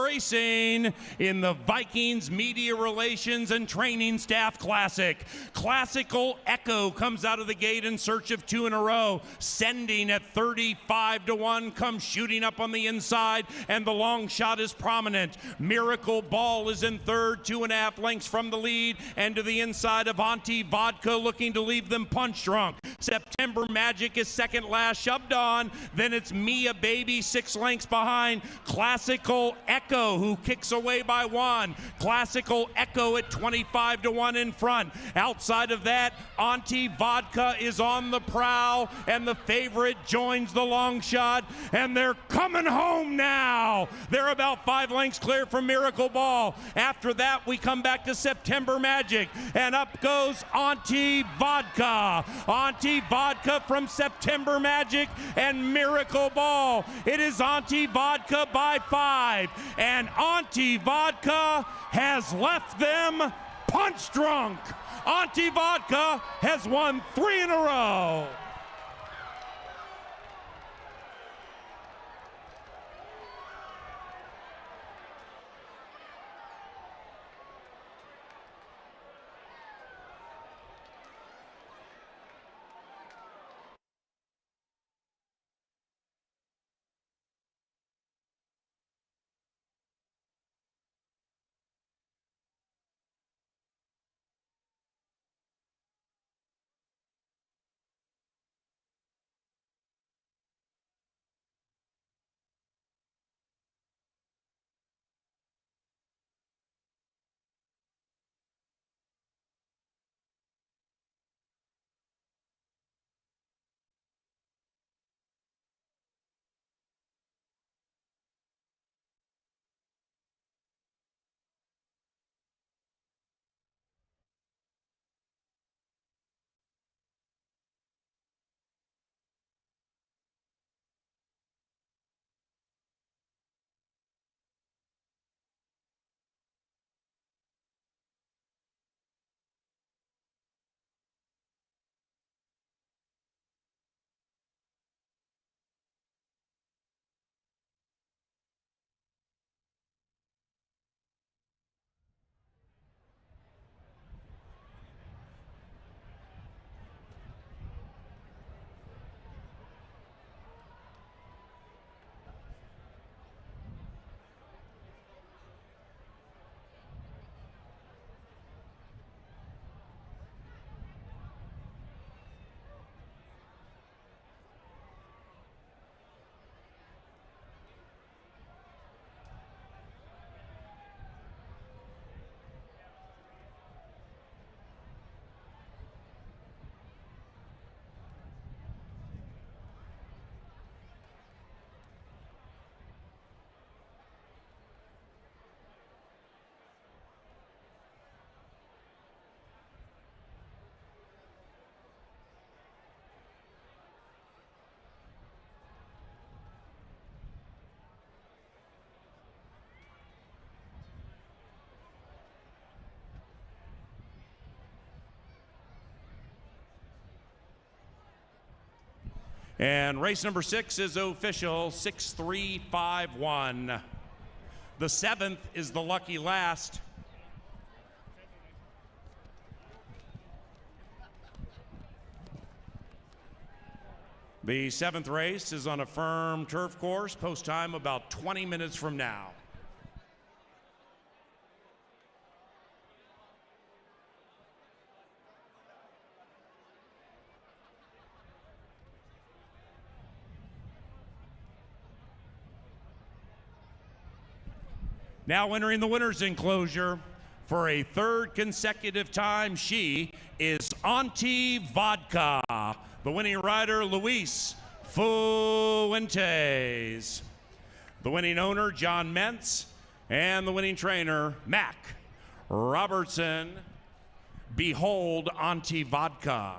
racing. line in the Vikings Media Relations and Training Staff Classic. Classical Echo comes out of the gate in search of 2 in a row, sending at 35-1, comes shooting up on the inside, and the long shot is prominent. Miracle Ball is in third, 2.5 lengths from the lead, and to the inside of Auntie Vodka, looking to leave them punch drunk. September Magic is second last, shoved on. Then it's Mia Baby, 6 lengths behind. Classical Echo, who kicks away by 1. Classical Echo at 25-1 in front. Outside of that, Auntie Vodka is on the prowl, and the favorite joins the long shot, and they're coming home now. They're about 5 lengths clear from Miracle Ball. After that, we come back to September Magic, and up goes Auntie Vodka. Auntie Vodka from September Magic and Miracle Ball. It is Auntie Vodka by 5, and Auntie Vodka has left them punch drunk. Auntie Vodka has won 3 in a row. And race number 6 is official, 6-3-5-1. The 7th is the lucky last. The 7th race is on a firm turf course, post time about 20 minutes from now. Now entering the winner's enclosure for a 3rd consecutive time, she is Auntie Vodka. The winning rider, Luis Fuentes. The winning owner, John Mentz. And the winning trainer, Mac Robertson. Behold Auntie Vodka.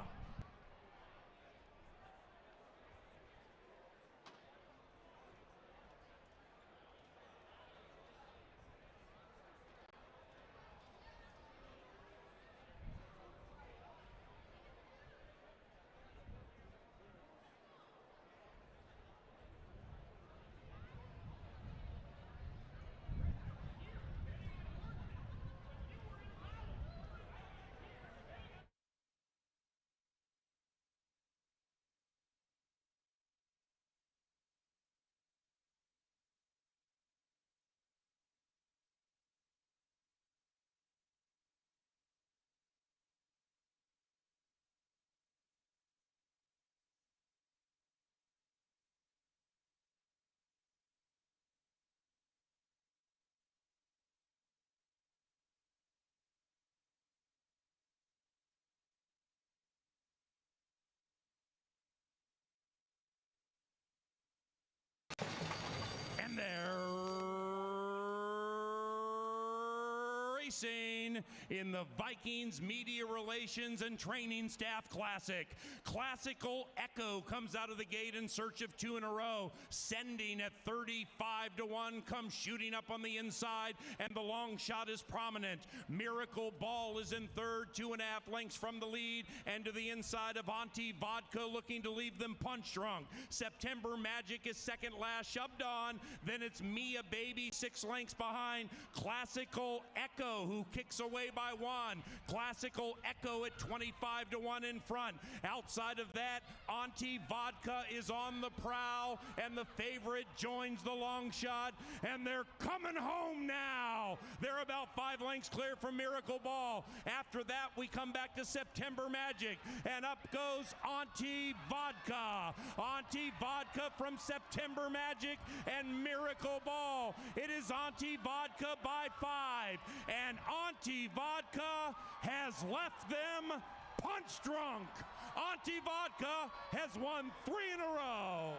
racing in the Vikings Media Relations and Training Staff Classic. Classical Echo comes out of the gate in search of 2 in a row. Sending at 35-1 comes shooting up on the inside, and the long shot is prominent. Miracle Ball is in third, 2.5 lengths from the lead, and to the inside of Auntie Vodka, looking to leave them punch drunk. September Magic is second last, shoved on. Then it's Mia Baby, 6 lengths behind. Classical Echo, who kicks away by 1. Classical Echo at 25-1 in front. Outside of that, Auntie Vodka is on the prowl, and the favorite joins the long shot, and they're coming home now. They're about 5 lengths clear from Miracle Ball. After that, we come back to September Magic, and up goes Auntie Vodka. Auntie Vodka from September Magic and Miracle Ball. It is Auntie Vodka by 5, and Auntie Vodka has left them punch drunk. Auntie Vodka has won 3 in a row.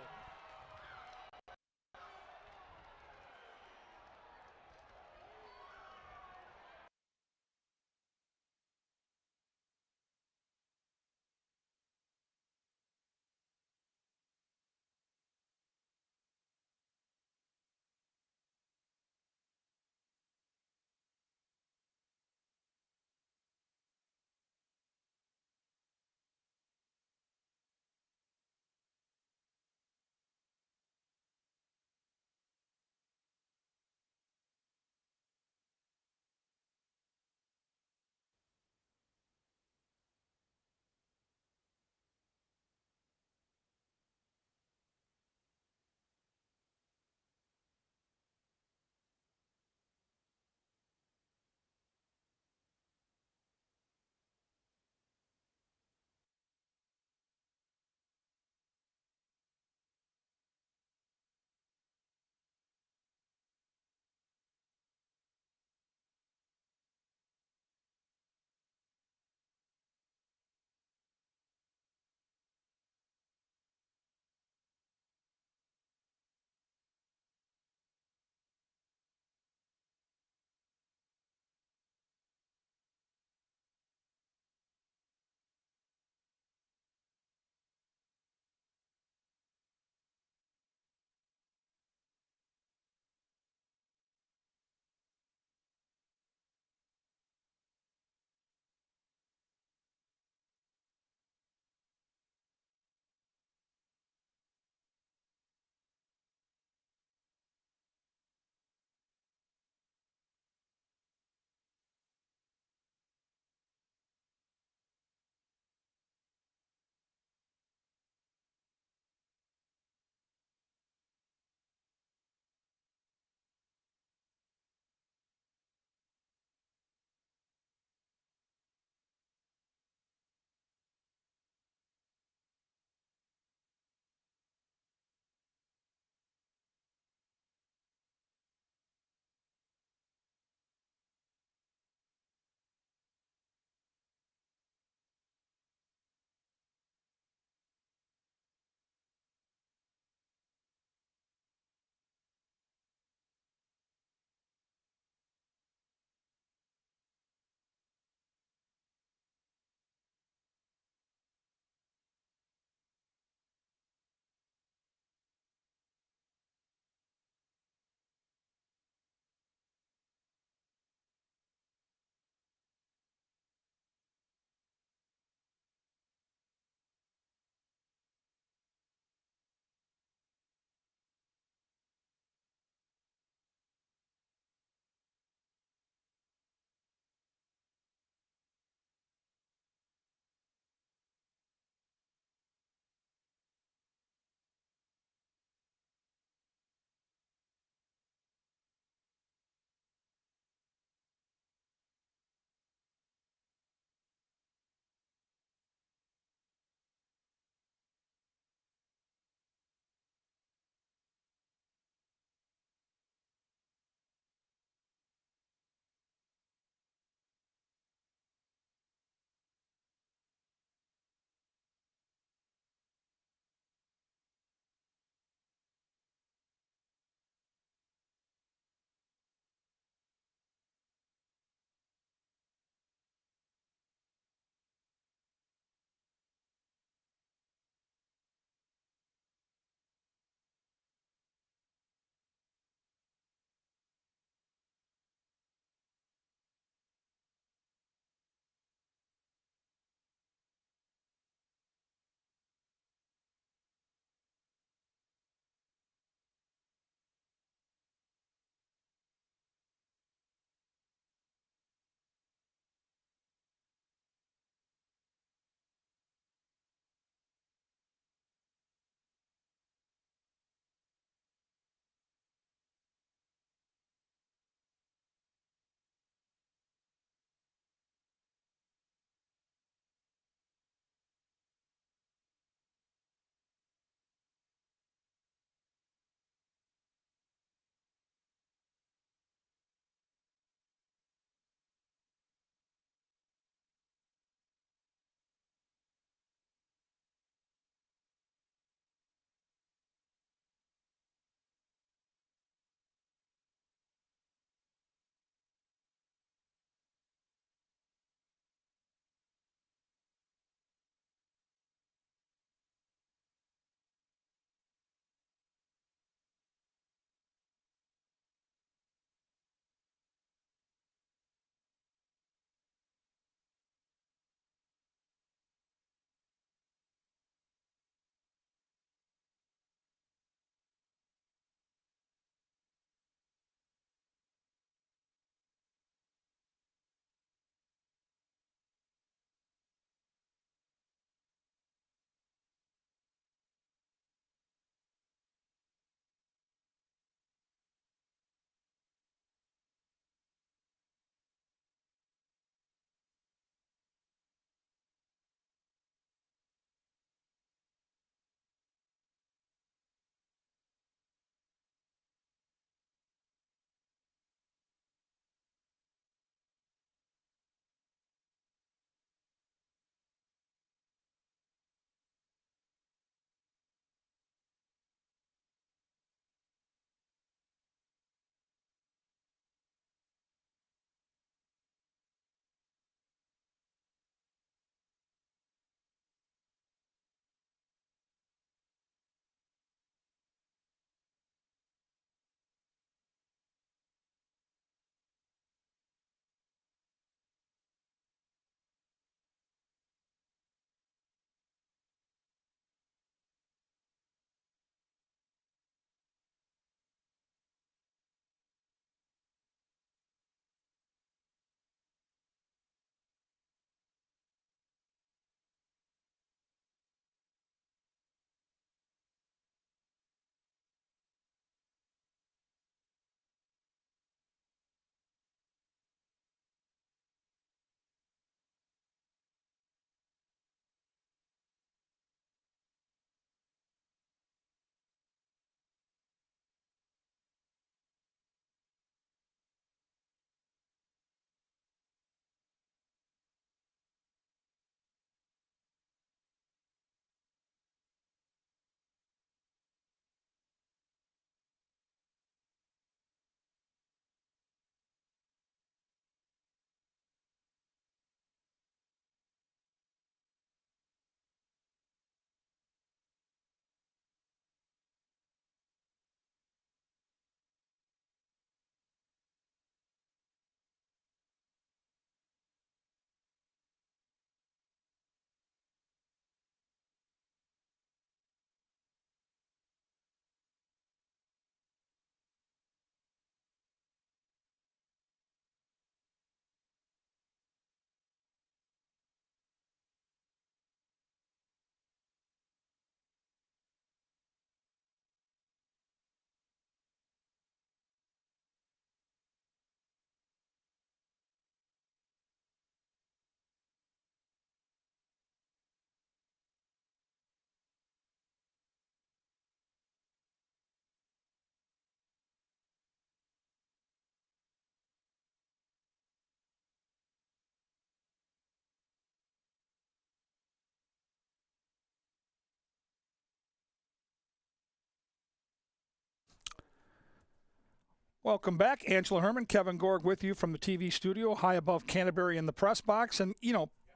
Welcome back. Angela Herman, Kevin Gorg with you from the TV studio, high above Canterbury in the press box. And,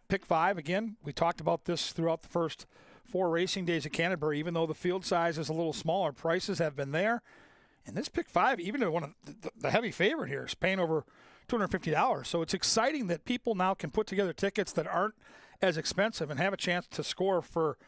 pick 5, again, we talked about this throughout the first 4 racing days at Canterbury. Even though the field size is a little smaller, prices have been there. And this pick 5, even one of the heavy favorite here, is paying over $250. So it's exciting that people now can put together tickets that aren't as expensive and have a chance to score for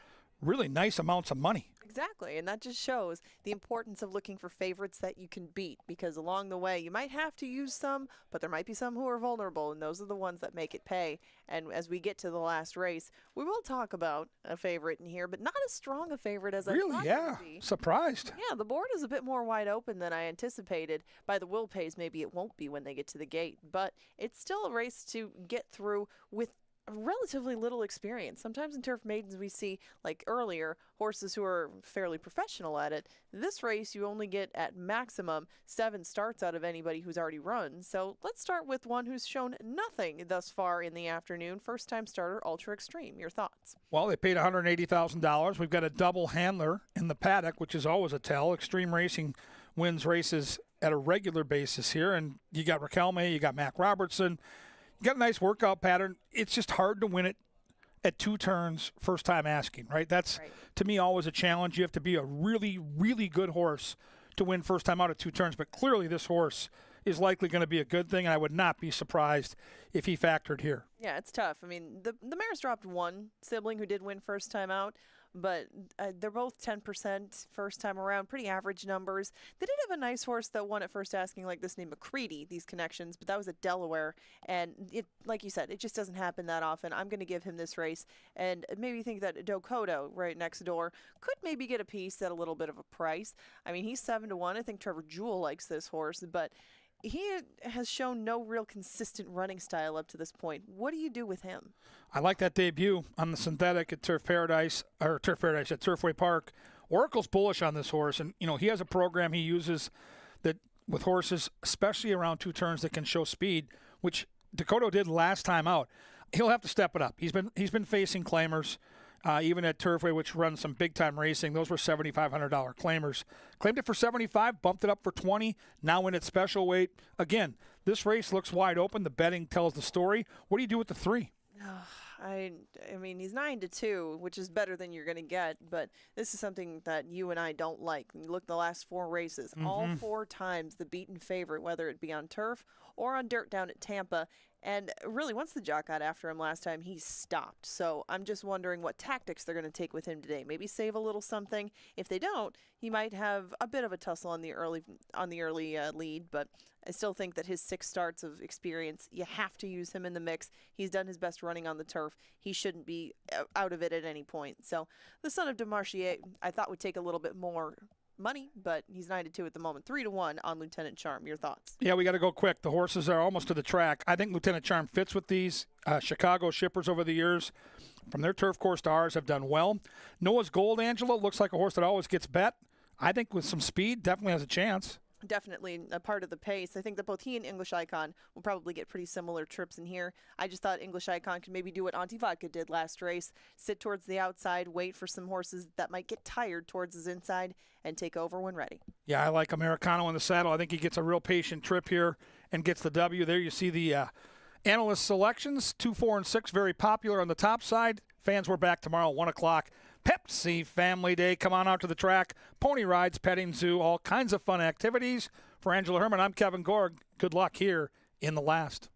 really nice amounts of money. Exactly, and that just shows the importance of looking for favorites that you can beat, because along the way you might have to use some, but there might be some who are vulnerable, and those are the ones that make it pay. And as we get to the last race, we will talk about a favorite in here, but not as strong a favorite as I thought it would be. Surprised. Yeah, the board is a bit more wide open than I anticipated. By the will pays, maybe it won't be when they get to the gate, but it's still a race to get through with relatively little experience. Sometimes in turf maidens we see, like earlier, horses who are fairly professional at it. This race you only get at maximum 7 starts out of anybody who's already run. So let's start with one who's shown nothing thus far in the afternoon. First time starter, Ultra Extreme. Your thoughts? Well, they paid $180,000. We've got a double handler in the paddock, which is always a tell. Extreme Racing wins races at a regular basis here, and you got Raquelme, you got Mac Robertson. You got a nice workout pattern. It's just hard to win it at 2 turns first time asking, right? That's, to me, always a challenge. You have to be a really, really good horse to win first time out at 2 turns. But clearly this horse is likely going to be a good thing, and I would not be surprised if he factored here. Yeah, it's tough. I mean, the mare's dropped one sibling who did win first time out, but they're both 10% first time around, pretty average numbers. They did have a nice horse that won at first asking, like this named McCready, these connections, but that was at Delaware. And it, like you said, it just doesn't happen that often. I'm going to give him this race, and maybe think that Dokoto right next door could maybe get a piece at a little bit of a price. I mean, he's 7-1. I think Trevor Jewell likes this horse, but he has shown no real consistent running style up to this point. What do you do with him? I like that debut on the synthetic at Turfway Park. Oracle's bullish on this horse, and he has a program he uses that with horses, especially around 2 turns, that can show speed, which Dakota did last time out. He'll have to step it up. He's been facing claimers. Even at Turfway, which runs some big-time racing. Those were $7,500 claimers. Claimed it for $75, bumped it up for $20, now in its special weight. Again, this race looks wide open. The betting tells the story. What do you do with the 3? I mean, he's 9-2, which is better than you're going to get, but this is something that you and I don't like. You look at the last 4 races, all 4 times the beaten favorite, whether it be on turf or on dirt down at Tampa. And really, once the jock got after him last time, he stopped. So I'm just wondering what tactics they're going to take with him today. Maybe save a little something. If they don't, he might have a bit of a tussle on the early lead. But I still think that his 6 starts of experience, you have to use him in the mix. He's done his best running on the turf. He shouldn't be out of it at any point. So the son of Demarchier, I thought would take a little bit more money, but he's 9-2 at the moment. 3-1 on Lieutenant Charm. Your thoughts? Yeah, we got to go quick. The horses are almost to the track. I think Lieutenant Charm fits with these. Chicago shippers over the years, from their turf course to ours, have done well. Noah's Gold, Angela, looks like a horse that always gets bet. I think with some speed, definitely has a chance. Definitely a part of the pace. I think that both he and English Icon will probably get pretty similar trips in here. I just thought English Icon could maybe do what Auntie Vodka did last race, sit towards the outside, wait for some horses that might get tired towards his inside, and take over when ready. Yeah, I like Americano in the saddle. I think he gets a real patient trip here and gets the W. There you see the analyst selections, 2, 4, and 6, very popular on the top side. Fans, we're back tomorrow, 1 o'clock. Pepsi Family Day. Come on out to the track. Pony rides, petting zoo, all kinds of fun activities. For Angela Herman, I'm Kevin Gorg. Good luck here in the last.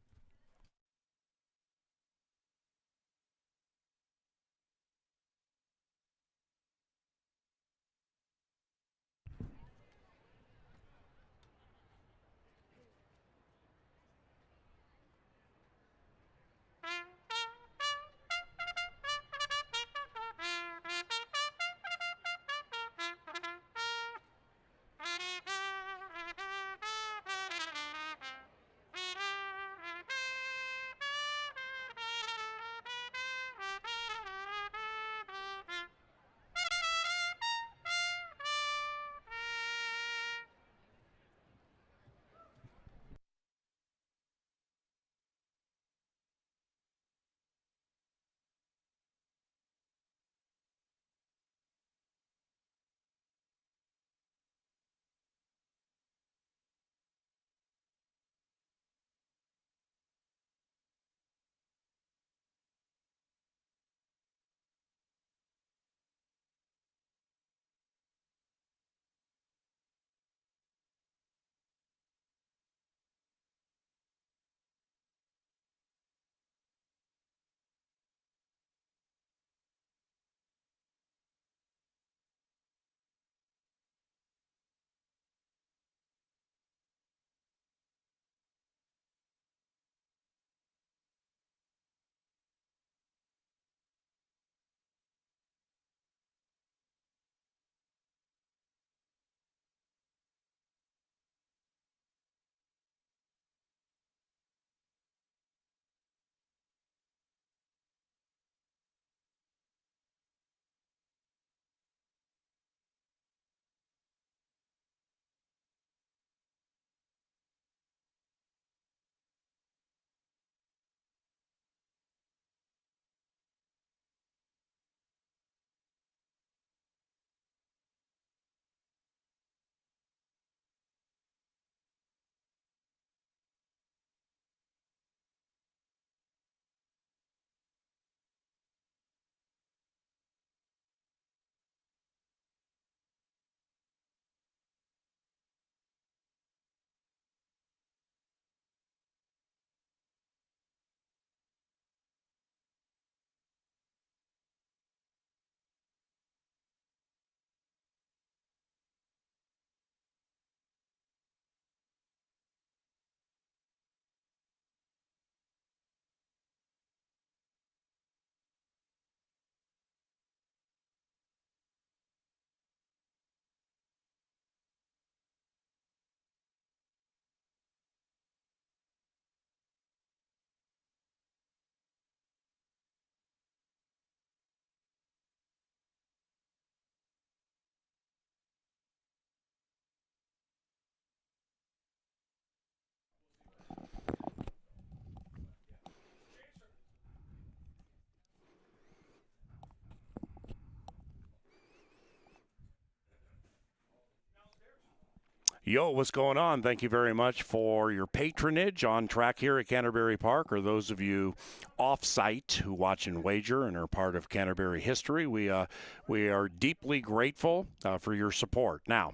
Yo, what's going on? Thank you very much for your patronage on track here at Canterbury Park, or those of you off-site who watch and wager and are part of Canterbury history. We are deeply grateful for your support. Now,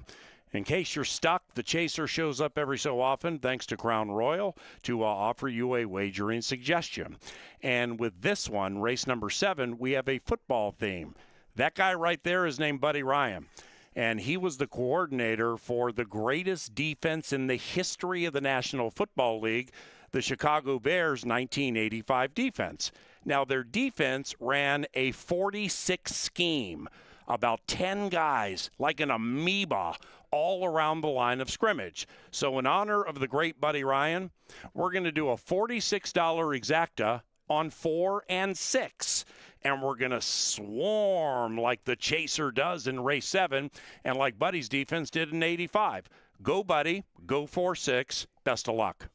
in case you're stuck, the Chaser shows up every so often, thanks to Crown Royal, to offer you a wagering suggestion. And with this one, race number 7, we have a football theme. That guy right there is named Buddy Ryan. And he was the coordinator for the greatest defense in the history of the National Football League, the Chicago Bears' 1985 defense. Now, their defense ran a 46 scheme, about 10 guys, like an amoeba, all around the line of scrimmage. So in honor of the great Buddy Ryan, we're going to do a $46 exacta on 4 and 6. And we're going to swarm like the Chaser does in race 7 and like Buddy's defense did in 85. Go, Buddy. Go 4-6. Best of luck.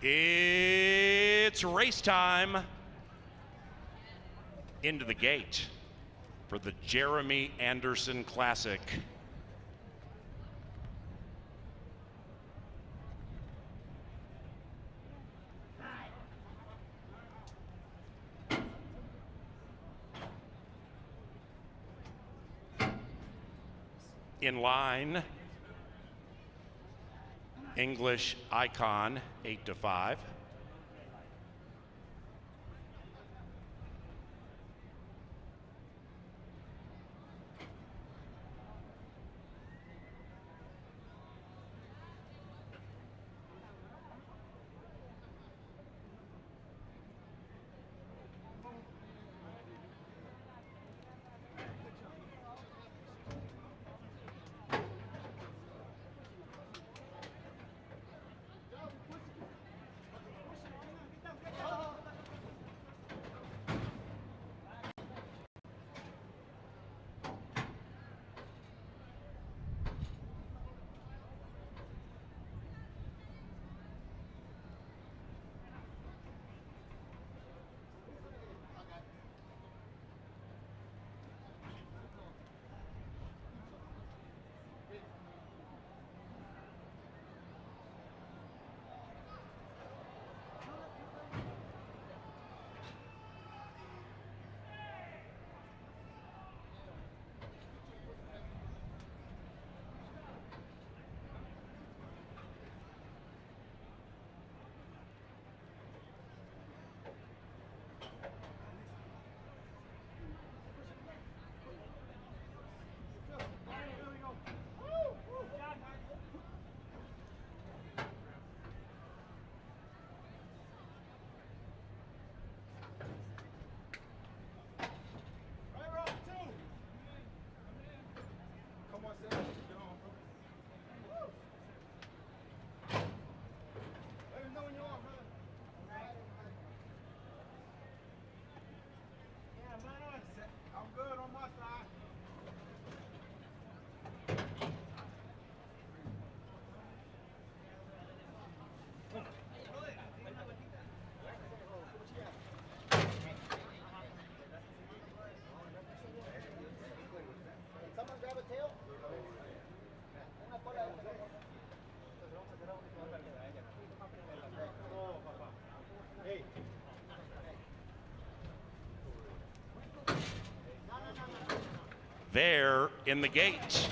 It's race time. Into the gate for the Jeremy Anderson Classic. In line, English Icon, 8-5. There in the gate.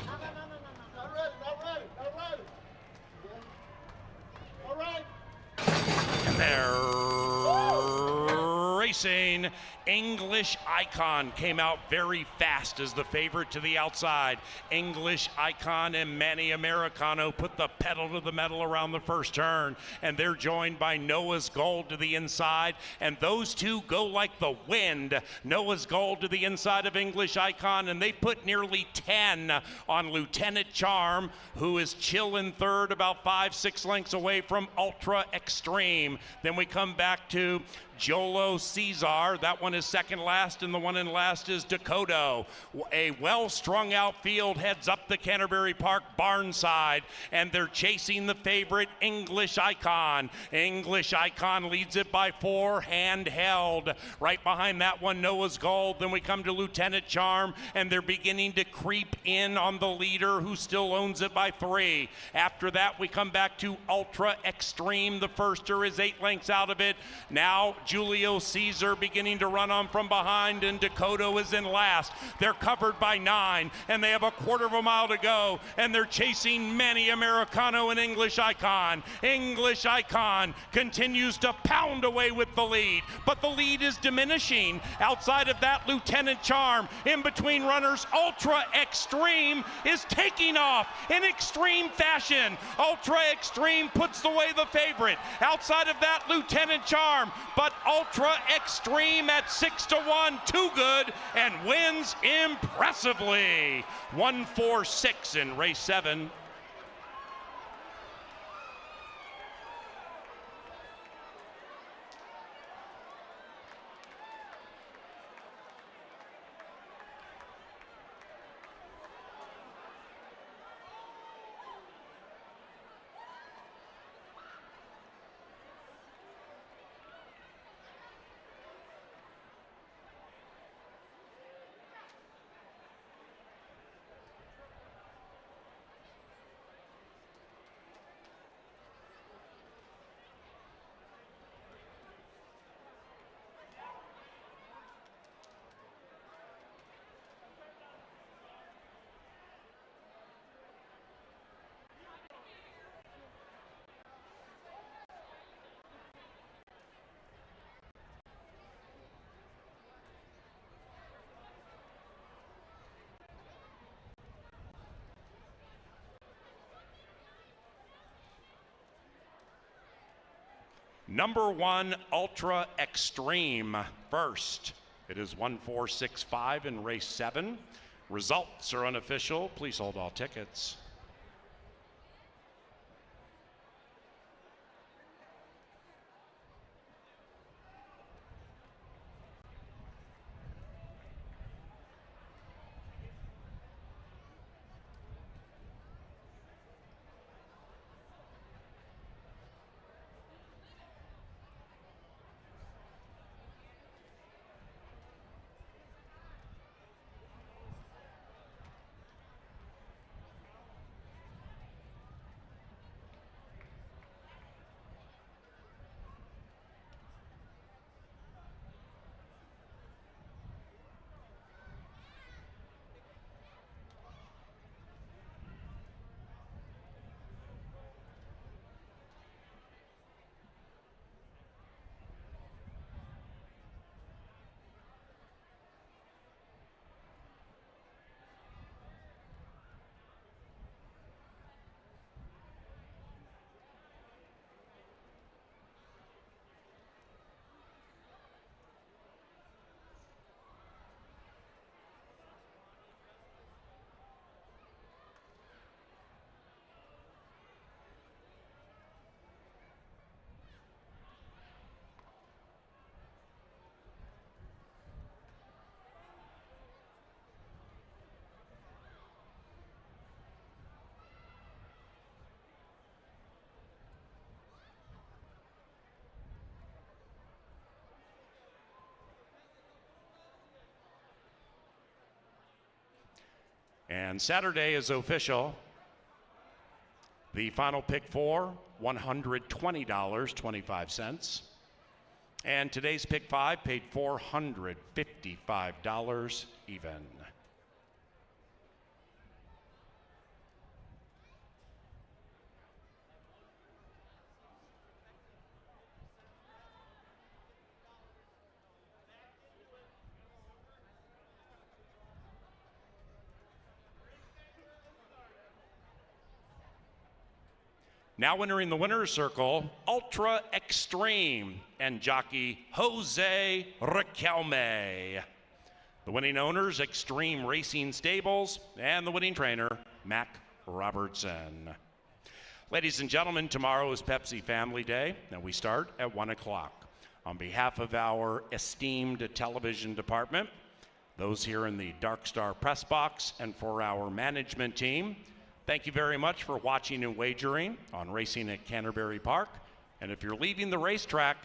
Not ready, not ready, not ready. All right. And they're racing. English Icon came out very fast as the favorite to the outside. English Icon and Manny Americano put the pedal to the metal around the first turn, and they're joined by Noah's Gold to the inside, and those two go like the wind. Noah's Gold to the inside of English Icon, and they put nearly 10 on Lieutenant Charm, who is chill in third, about 5-6 lengths away from Ultra Extreme. Then we come back to Jolo Caesar, that one is second last, and the one in last is Dakota. A well-strung out field heads up the Canterbury Park barn side, and they're chasing the favorite English Icon. English Icon leads it by 4, handheld. Right behind that one, Noah's Gold. Then we come to Lieutenant Charm, and they're beginning to creep in on the leader, who still owns it by 3. After that, we come back to Ultra Extreme. The firster is 8 lengths out of it. Now, Julio Caesar beginning to run on from behind, and Dakota is in last. They're covered by 9, and they have a quarter of a mile to go, and they're chasing Manny Americano and English Icon. English Icon continues to pound away with the lead, but the lead is diminishing. Outside of that, Lieutenant Charm, in between runners, Ultra Extreme is taking off in extreme fashion. Ultra Extreme puts away the favorite. Outside of that, Lieutenant Charm, but Ultra Extreme at 6-1, too good, and wins impressively. 1-4-6 in race 7. Number 1, Ultra Extreme. First, it is 1465 in race 7. Results are unofficial. Please hold all tickets. And Saturday is official. The final pick four, $120.25. And today's pick 5 paid $455 even. Now entering the winner's circle, Ultra Extreme and jockey Jose Riquelme. The winning owners, Extreme Racing Stables, and the winning trainer, Mac Robertson. Ladies and gentlemen, tomorrow is Pepsi Family Day, and we start at 1 o'clock. On behalf of our esteemed television department, those here in the Dark Star press box, and for our management team, thank you very much for watching and wagering on racing at Canterbury Park. And if you're leaving the racetrack,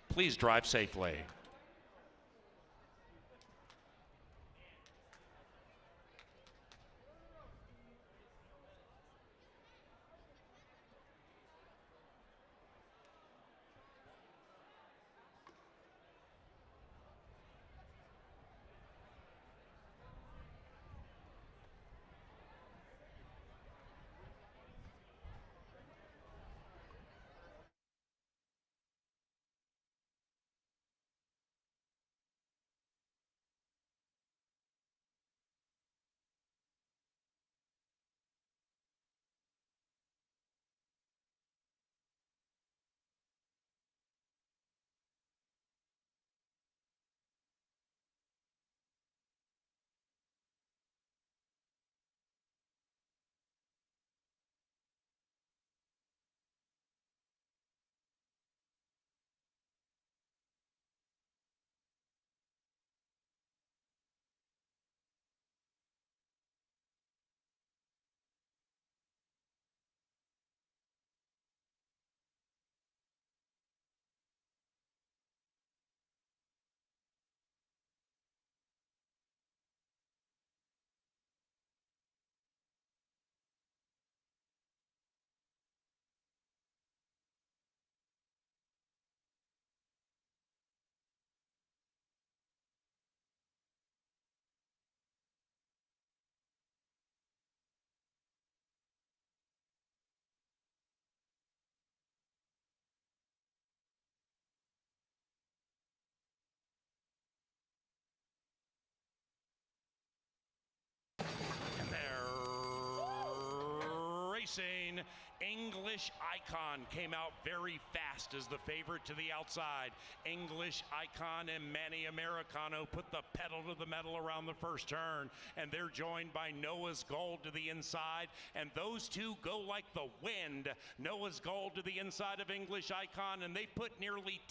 please drive safely. racing. English Icon came out very fast as the favorite to the outside. English Icon and Manny Americano put the pedal to the metal around the first turn, and they're joined by Noah's Gold to the inside, and those two go like the wind. Noah's Gold to the inside of English Icon, and they put nearly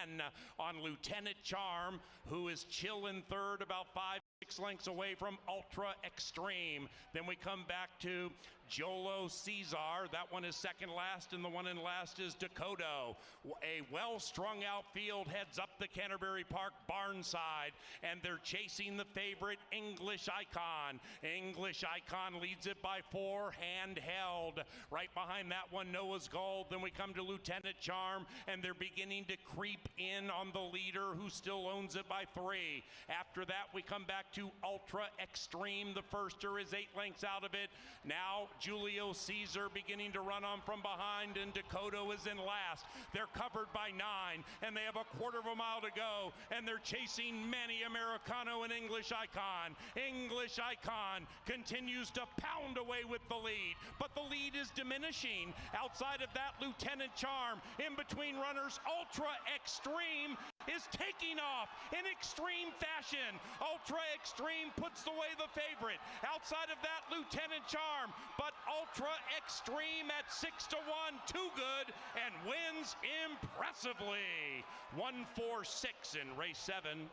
10 on Lieutenant Charm, who is chill in third, about 5-6 lengths away from Ultra Extreme. Then we come back to Jolo Caesar. That one is second last, and the one in last is Dakota. A well-strung out field heads up the Canterbury Park barn side, and they're chasing the favorite English Icon. English Icon leads it by 4, handheld. Right behind that one, Noah's Gold. Then we come to Lieutenant Charm, and they're beginning to creep in on the leader, who still owns it by 3. After that, we come back to Ultra Extreme. The firster is 8 lengths out of it. Now Julio Caesar beginning to run on from behind, and Dakota is in last. They're covered by 9, and they have a quarter of a mile to go, and they're chasing Manny Americano and English Icon. English Icon continues to pound away with the lead, but the lead is diminishing. Outside of that, Lieutenant Charm, in between runners, Ultra Extreme is taking off in extreme fashion. Ultra Extreme puts away the favorite. Outside of that, Lieutenant Charm, but Ultra Extreme at 6-1, too good, and wins impressively. 1-4-6 in race 7.